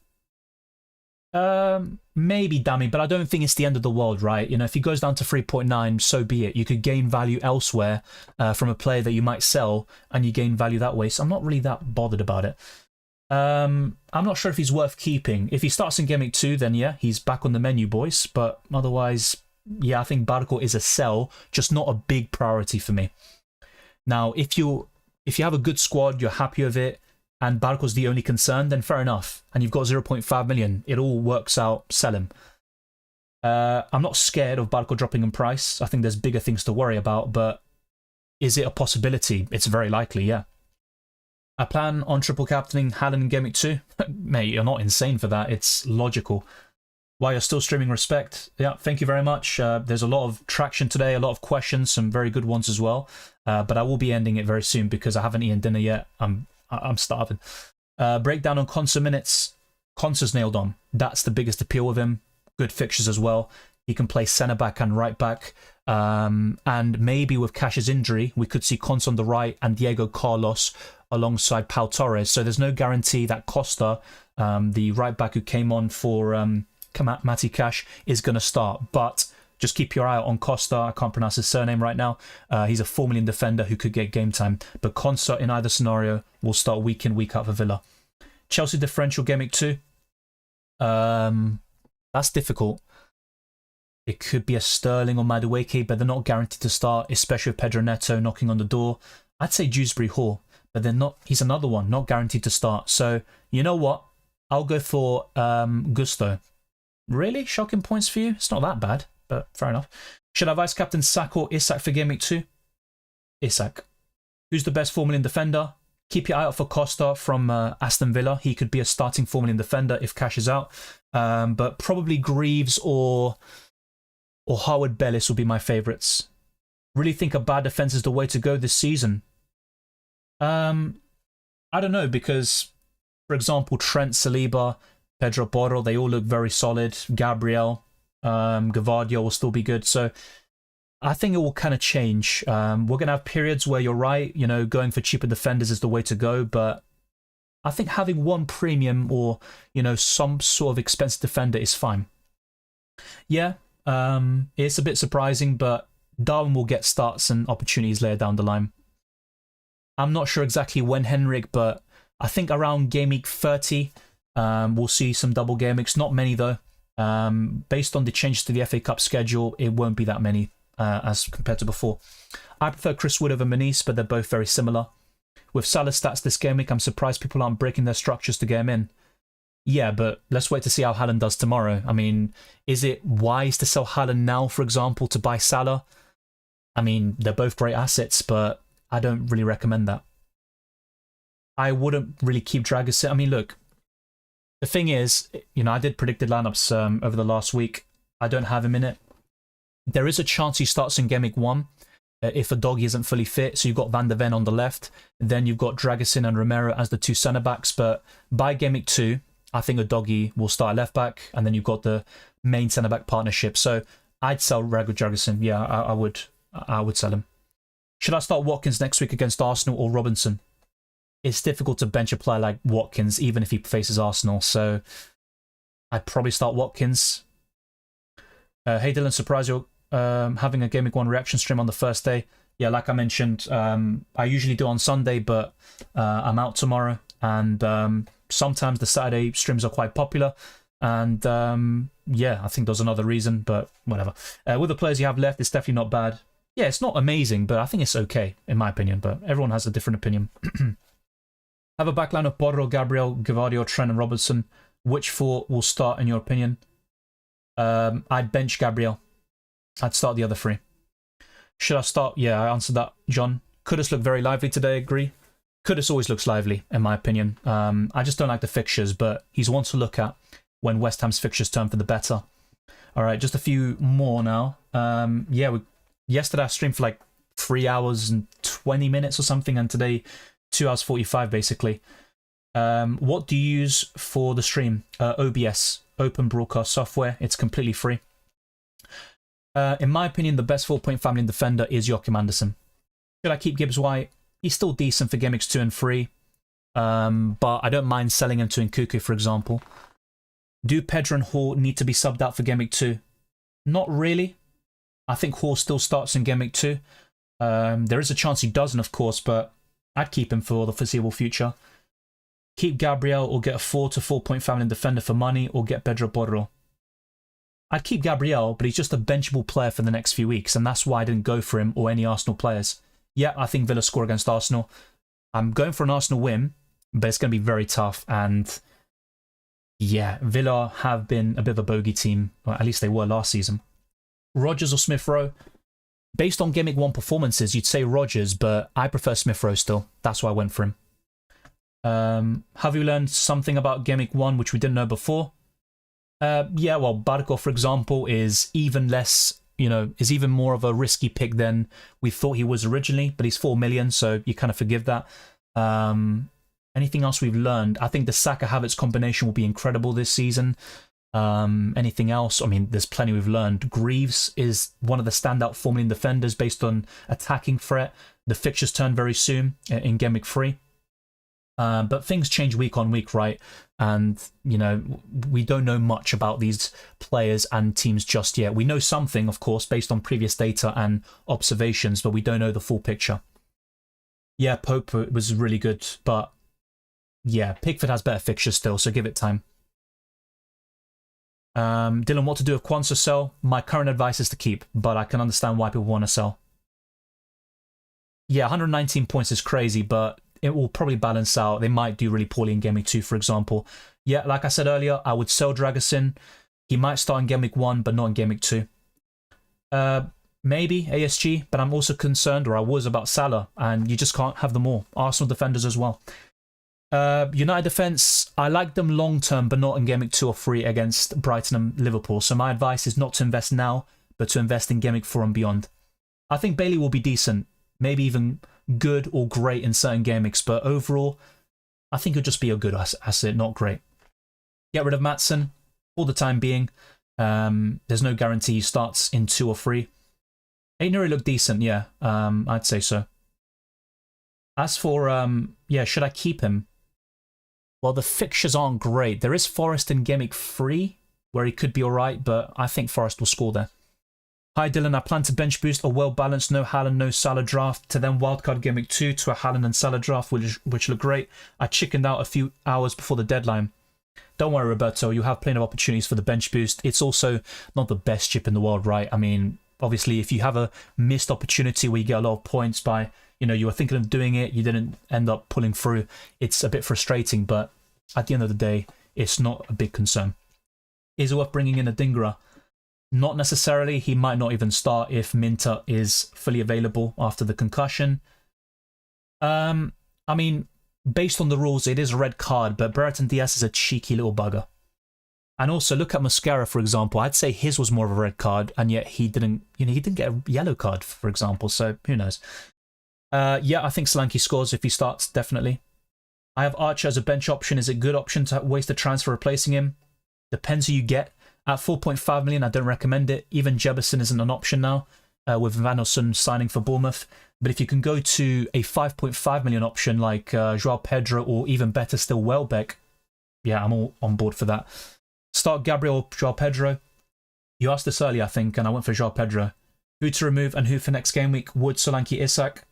Maybe Dammy, but I don't think it's the end of the world, right? If he goes down to 3.9, so be it. You could gain value elsewhere from a player that you might sell, and you gain value that way. So I'm not really that bothered about it. I'm not sure if he's worth keeping. If he starts in Game Week 2, then yeah, he's back on the menu, boys. But otherwise, yeah, I think Barco is a sell, just not a big priority for me. Now, if you have a good squad, you're happy with it, and Barco's the only concern, then fair enough. And you've got 0.5 million. It all works out. Sell him. I'm not scared of Barco dropping in price. I think there's bigger things to worry about, but is it a possibility? It's very likely, yeah. I plan on triple captaining Haaland in Game Week 2. Mate, you're not insane for that. It's logical. While you're still streaming, respect. Yeah, thank you very much. There's a lot of traction today, a lot of questions, some very good ones as well. But I will be ending it very soon because I haven't eaten dinner yet. I'm starving. Breakdown on Quansah minutes. Quansah's nailed on. That's the biggest appeal with him. Good fixtures as well. He can play centre back and right back. And maybe with Cash's injury, we could see Quansah on the right and Diego Carlos alongside Pau Torres. So there's no guarantee that Costa, the right back who came on for Matty Cash, is going to start. But just keep your eye out on Costa. I can't pronounce his surname right now. He's a 4 million defender who could get game time. But Quansah in either scenario will start week in, week out for Villa. Chelsea differential Game Week 2. That's difficult. It could be a Sterling or Madueke, but they're not guaranteed to start, especially with Pedro Neto knocking on the door. I'd say Dewsbury Hall, but they're not. He's another one, not guaranteed to start. So, you know what? I'll go for Gusto. Really? Shocking points for you? It's not that bad, but fair enough. Should I vice captain Saka or Isak for Game Week 2? Isak. Who's the best 4 million defender? Keep your eye out for Costa from Aston Villa. He could be a starting 4 million defender if Cash is out. But probably Greaves or Harwood Bellis will be my favourites. Really think a bad defence is the way to go this season? I don't know, because, for example, Trent, Saliba, Pedro Porro, they all look very solid. Gabriel, Gvardio will still be good. So I think it will kind of change. We're going to have periods where you're right, going for cheaper defenders is the way to go, but I think having one premium or, you know, some sort of expensive defender is fine. Yeah, it's a bit surprising, but Darwin will get starts and opportunities later down the line. I'm not sure exactly when, Henrik, but I think around game week 30, we'll see some double game weeks. Not many, though. Based on the changes to the FA Cup schedule, it won't be that many as compared to before. I prefer Chris Wood over Manice, but they're both very similar. With Salah's stats this game week, I'm surprised people aren't breaking their structures to get him in. Yeah, but let's wait to see how Haaland does tomorrow. I mean, is it wise to sell Haaland now, for example, to buy Salah? I mean, they're both great assets, but I don't really recommend that. I wouldn't really keep Dragusin. I mean, look, the thing is, you know, I did predicted lineups over the last week. I don't have him in it. There is a chance he starts in game week 1 if a doggy isn't fully fit. So you've got Van der Ven on the left. Then you've got Dragusin and Romero as the two centre-backs. But by game week 2, I think a doggy will start left back. And then you've got the main centre-back partnership. So I'd sell Dragusin. Yeah, I would sell him. Should I start Watkins next week against Arsenal or Robinson? It's difficult to bench a player like Watkins, even if he faces Arsenal. So I'd probably start Watkins. Hey Dylan, surprise you're having a Game Week 1 reaction stream on the first day. Yeah, like I mentioned, I usually do on Sunday, but I'm out tomorrow. And sometimes the Saturday streams are quite popular. And yeah, I think there's another reason, but whatever. With the players you have left, it's definitely not bad. Yeah, it's not amazing, but I think it's okay, in my opinion. But everyone has a different opinion. Have a backline of Borro, Gabriel, Gvardiol, Trent and Robertson. Which four will start, in your opinion? I'd bench Gabriel. I'd start the other three. Should I start? Yeah, I answered that, John. Kudus looked very lively today, agree. Kudus always looks lively, in my opinion. I just don't like the fixtures, but he's one to look at when West Ham's fixtures turn for the better. All right, just a few more now. Yeah, yesterday I streamed for like 3 hours and 20 minutes or something, and today 2 hours 45 basically. What do you use for the stream? OBS, Open Broadcast Software. It's completely free. In my opinion, the best 4-point family defender is Joachim Andersen. Should I keep Gibbs White? He's still decent for Game Weeks 2 and 3, but I don't mind selling him to Nkuku, for example. Do Pedro and Hall need to be subbed out for Game Week 2? Not really. I think Hall still starts in Game Week 2. There is a chance he doesn't, of course, but I'd keep him for the foreseeable future. Keep Gabriel or get a 4 to 4-point family defender for money, or get Pedro Porro. I'd keep Gabriel, but he's just a benchable player for the next few weeks, and that's why I didn't go for him or any Arsenal players. Yeah, I think Villa score against Arsenal. I'm going for an Arsenal win, but it's going to be very tough. And yeah, Villa have been a bit of a bogey team, or at least they were last season. Rodgers or Smith Rowe? Based on Game Week 1 performances, you'd say Rodgers, but I prefer Smith Rowe still. That's why I went for him. Have you learned something about Game Week 1 which we didn't know before? Yeah, well, Barco, for example, is even less, is even more of a risky pick than we thought he was originally, but he's 4 million, so you kind of forgive that. Anything else we've learned? I think the Saka-Havertz combination will be incredible this season. Anything else? I mean, there's plenty we've learned. Greaves is one of the standout Formula defenders based on attacking threat. The fixtures turn very soon in Game Week 3. But things change week on week, right? And, we don't know much about these players and teams just yet. We know something, of course, based on previous data and observations, but we don't know the full picture. Yeah, Pope was really good, but yeah, Pickford has better fixtures still, so give it time. Dylan, what to do if Quansah sell? My current advice is to keep, but I can understand why people want to sell. Yeah, 119 points is crazy, but it will probably balance out. They might do really poorly in Game Week 2, for example. Yeah, like I said earlier, I would sell Dragusin. He might start in Game Week 1, but not in Game Week 2. Maybe ASG, but I'm also concerned, or I was, about Salah, and you just can't have them all. Arsenal defenders as well. United defence, I like them long-term, but not in Game Week 2 or 3 against Brighton and Liverpool. So my advice is not to invest now, but to invest in Game Week 4 and beyond. I think Bailey will be decent, maybe even good or great in certain game weeks, but overall, I think he'll just be a good asset, not great. Get rid of Maatsen for the time being. There's no guarantee he starts in 2 or 3. Aït-Nouri looked decent, yeah, I'd say so. As for, yeah, should I keep him? Well, the fixtures aren't great. There is Forest in Gameweek 3, where he could be alright, but I think Forest will score there. Hi Dylan, I plan to bench boost a well-balanced no Haaland, no Salah draft to then wildcard Gameweek 2 to a Haaland and Salah draft, which look great. I chickened out a few hours before the deadline. Don't worry, Roberto, you'll have plenty of opportunities for the bench boost. It's also not the best chip in the world, right? I mean, obviously, if you have a missed opportunity where you get a lot of points by, you were thinking of doing it, you didn't end up pulling through, it's a bit frustrating, but at the end of the day, it's not a big concern. Is it worth bringing in a Dingra? Not necessarily. He might not even start if Minter is fully available after the concussion. I mean, based on the rules, it is a red card, but Brereton Diaz is a cheeky little bugger. And also, look at Mascara, for example. I'd say his was more of a red card, and yet he didn't get a yellow card, for example, so who knows. Yeah, I think Solanke scores if he starts, definitely. I have Archer as a bench option. Is it a good option to waste a transfer replacing him? Depends who you get. At 4.5 million, I don't recommend it. Even Jebison isn't an option now, with Van Olsen signing for Bournemouth. But if you can go to a 5.5 million option like Joao Pedro or even better still, Welbeck, yeah, I'm all on board for that. Start Gabriel or Joao Pedro. You asked this earlier, I think, and I went for Joao Pedro. Who to remove and who for next game week? Wood, Solanke, Isak?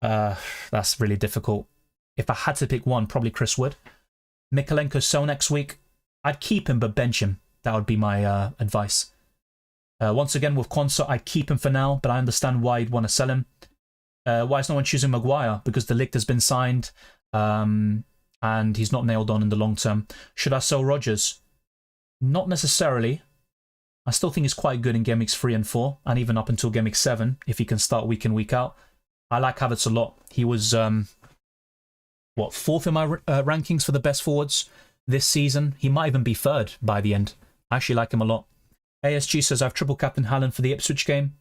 That's really difficult. If I had to pick one, probably Chris Wood. Mikalenko sell next week. I'd keep him but bench him. That would be my advice. Once again, with Quansah, I'd keep him for now, but I understand why you'd want to sell him. Why is no one choosing Maguire? Because the Ligt has been signed, and he's not nailed on in the long term. Should I sell Rodgers? Not necessarily. I still think he's quite good in Game Weeks 3 and 4, and even up until Game Week 7, if he can start week in, week out. I like Havertz a lot. He was, fourth in my rankings for the best forwards this season. He might even be third by the end. I actually like him a lot. ASG says, I've triple captain Haaland for the Ipswich game.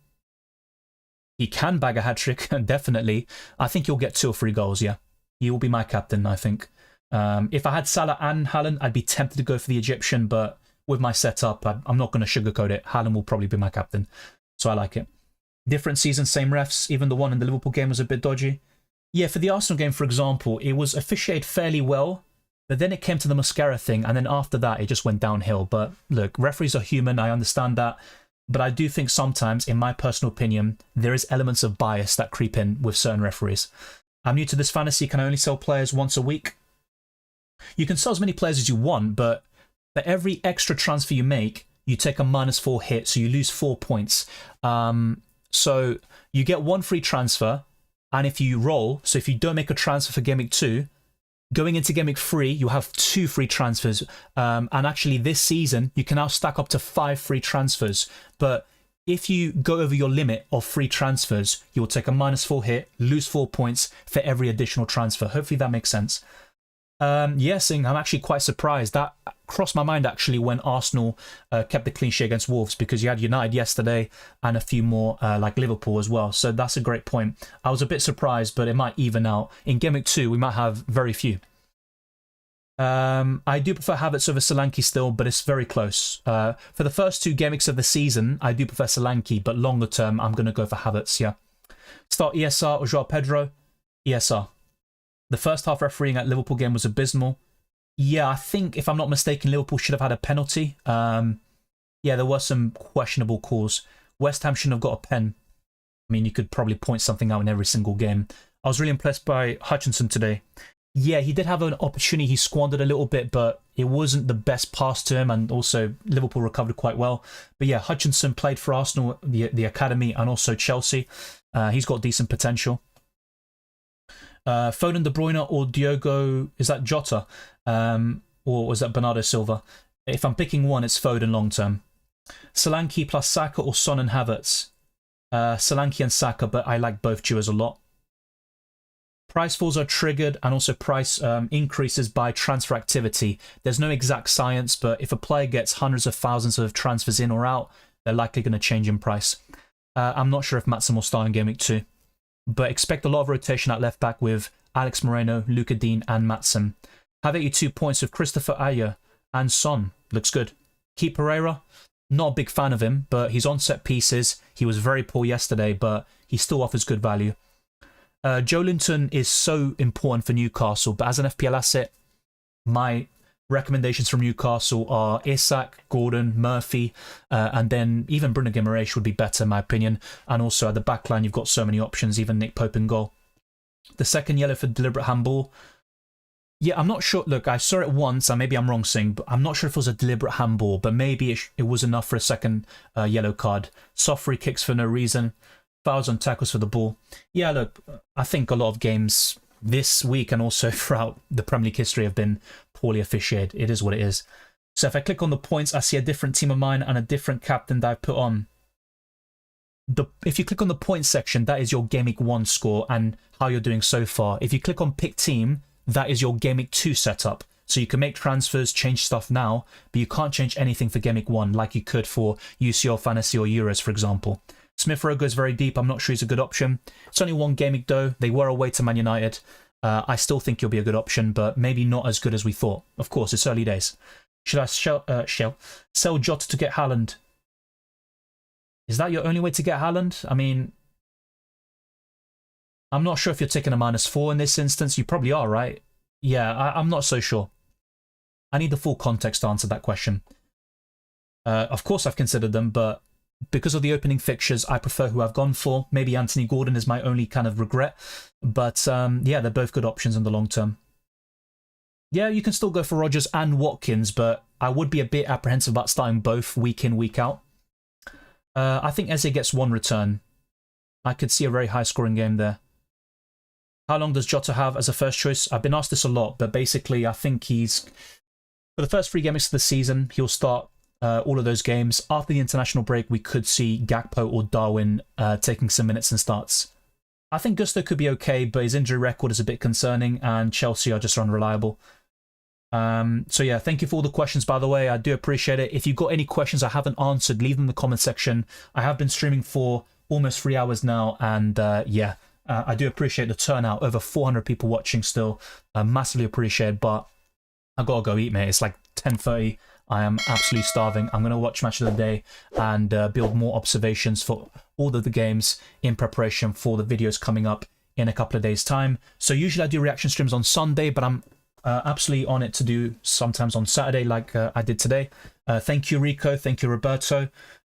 He can bag a hat-trick, definitely. I think he'll get 2 or 3 goals, yeah. He will be my captain, I think. If I had Salah and Haaland, I'd be tempted to go for the Egyptian, but with my setup, I'm not going to sugarcoat it. Haaland will probably be my captain, so I like it. Different season, same refs. Even the one in the Liverpool game was a bit dodgy. Yeah, for the Arsenal game, for example, it was officiated fairly well, but then it came to the Mascara thing, and then after that, it just went downhill. But look, referees are human, I understand that, but I do think sometimes, in my personal opinion, there is elements of bias that creep in with certain referees. I'm new to this fantasy, can I only sell players once a week? You can sell as many players as you want, but for every extra transfer you make, you take a -4 hit, so you lose 4 points. So you get 1 free transfer, and if you roll, so if you don't make a transfer for Game Week 2, going into Game Week 3, you have 2 free transfers. And actually this season, you can now stack up to 5 free transfers. But if you go over your limit of free transfers, you'll take a -4 hit, lose 4 points for every additional transfer. Hopefully that makes sense. Sing, I'm actually quite surprised. That crossed my mind actually when Arsenal kept the clean sheet against Wolves, because you had United yesterday and a few more like Liverpool as well. So that's a great point. I was a bit surprised, but it might even out. In Game Week 2, we might have very few. I do prefer Havertz over Solanke still, but it's very close. For the first 2 Game Weeks of the season, I do prefer Solanke, but longer term, I'm going to go for Havertz, yeah. Start ESR or Joao Pedro? ESR. The first half refereeing at Liverpool game was abysmal. Yeah, I think, if I'm not mistaken, Liverpool should have had a penalty. Yeah, there were some questionable calls. West Ham shouldn't have got a pen. I mean, you could probably point something out in every single game. I was really impressed by Hutchinson today. Yeah, he did have an opportunity he squandered a little bit, but it wasn't the best pass to him, and also Liverpool recovered quite well. But yeah, Hutchinson played for Arsenal, the academy, and also Chelsea. He's got decent potential. Foden, De Bruyne, or Diogo, is that Jota? Or was that Bernardo Silva? If I'm picking one, it's Foden long term. Solanke plus Saka or Son and Havertz? Solanke and Saka, but I like both duos a lot. Price falls are triggered, and also price increases by transfer activity. There's no exact science, but if a player gets hundreds of thousands of transfers in or out, they're likely going to change in price. I'm not sure if Maatsen will start in Game Week 2, but expect a lot of rotation at left back with Alex Moreno, Luca Dean, and Maatsen. Have 82 points with Christopher Ayer and Son. Looks good. Keep Pereira. Not a big fan of him, but he's on set pieces. He was very poor yesterday, but he still offers good value. Joe Linton is so important for Newcastle, but as an FPL asset, My recommendations from Newcastle are Isak, Gordon, Murphy, and then even Bruno Guimaraes would be better in my opinion. And also at the back line, you've got so many options, even Nick Pope in goal. The second yellow for deliberate handball. Yeah, I'm not sure. Look, I saw it once, and maybe I'm wrong saying, but I'm not sure if it was a deliberate handball, but maybe it was enough for a second yellow card. Soft free kicks for no reason. Fouls on tackles for the ball. Yeah, look, I think a lot of games this week and also throughout the Premier League history have been poorly officiated. It is what it is. So if I click on the points, I see a different team of mine and a different captain that I've put on. If you click on the points section, that is your Game Week 1 score and how you're doing so far. If you click on pick team, that is your Game Week 2 setup. So you can make transfers, change stuff now, but you can't change anything for Game Week 1 like you could for UCL Fantasy or Euros, for example. Smith Rowe goes very deep. I'm not sure he's a good option. It's only one Game Week though. They were away to Man United. I still think he'll be a good option, but maybe not as good as we thought. Of course, it's early days. Should I sell Jota to get Haaland? Is that your only way to get Haaland? I mean, I'm not sure if you're taking a -4 in this instance. You probably are, right? Yeah, I'm not so sure. I need the full context to answer that question. Of course I've considered them, but because of the opening fixtures, I prefer who I've gone for. Maybe Anthony Gordon is my only kind of regret. But yeah, they're both good options in the long term. Yeah, you can still go for Rodgers and Watkins, but I would be a bit apprehensive about starting both week in, week out. I think Eze gets one return. I could see a very high scoring game there. How long does Jota have as a first choice? I've been asked this a lot, but basically I think he's, for the first 3 games of the season, he'll start all of those games. After the international break, we could see Gakpo or Darwin taking some minutes and starts. I think Gusto could be okay, but his injury record is a bit concerning, and Chelsea are just unreliable. So yeah, thank you for all the questions, by the way. I do appreciate it. If you've got any questions I haven't answered, leave them in the comment section. I have been streaming for almost 3 hours now, and yeah, I do appreciate the turnout. Over 400 people watching still. Massively appreciated, but I gotta go eat, mate. It's like 10:30. I am absolutely starving. I'm going to watch Match of the Day and build more observations for all of the games in preparation for the videos coming up in a couple of days' time. So usually I do reaction streams on Sunday, but I'm absolutely on it to do sometimes on Saturday like I did today. Thank you, Rico. Thank you, Roberto.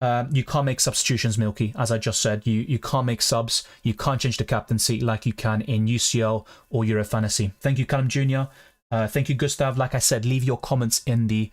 You can't make substitutions, Milky. As I just said, you can't make subs. You can't change the captaincy like you can in UCL or Euro Fantasy. Thank you, Callum Jr. Thank you, Gustav. Like I said, leave your comments in the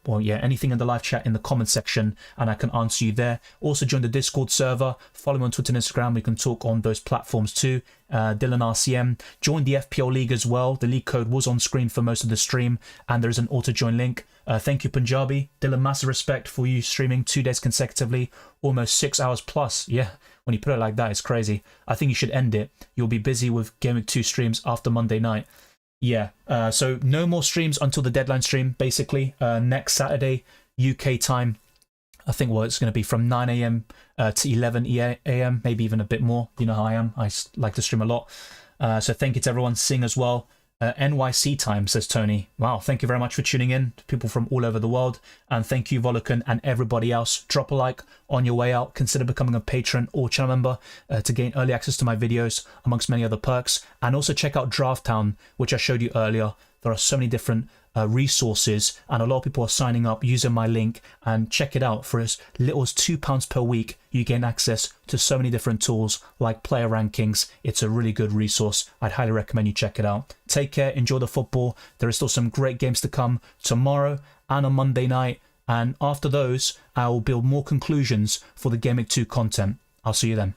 well, yeah, anything in the live chat in the comment section, and I can answer you there. Also, join the Discord server. Follow me on Twitter and Instagram. We can talk on those platforms too. Dylan RCM. Join the FPL League as well. The league code was on screen for most of the stream, and there is an auto-join link. Thank you, Punjabi. Dylan, massive respect for you streaming 2 days consecutively, almost 6 hours plus. Yeah, when you put it like that, it's crazy. I think you should end it. You'll be busy with Game Week 2 streams after Monday night. Yeah, so no more streams until the deadline stream, basically. Next Saturday, UK time, I think it's going to be from 9 a.m. To 11 a.m., maybe even a bit more. You know how I am. I like to stream a lot. So thank you to everyone seeing as well. NYC time, says Tony. Wow, thank you very much for tuning in. People from all over the world. And thank you, Volokan, and everybody else. Drop a like on your way out. Consider becoming a patron or channel member to gain early access to my videos, amongst many other perks. And also check out Draft Town, which I showed you earlier. There are so many different resources, and a lot of people are signing up using my link. And check it out. For as little as £2 per week, you gain access to so many different tools like player rankings. It's a really good resource. I'd highly recommend you check it out. Take care, enjoy the football. There is still some great games to come tomorrow and on Monday night, and after those I will build more conclusions for the Game Week 2 content. I'll see you then.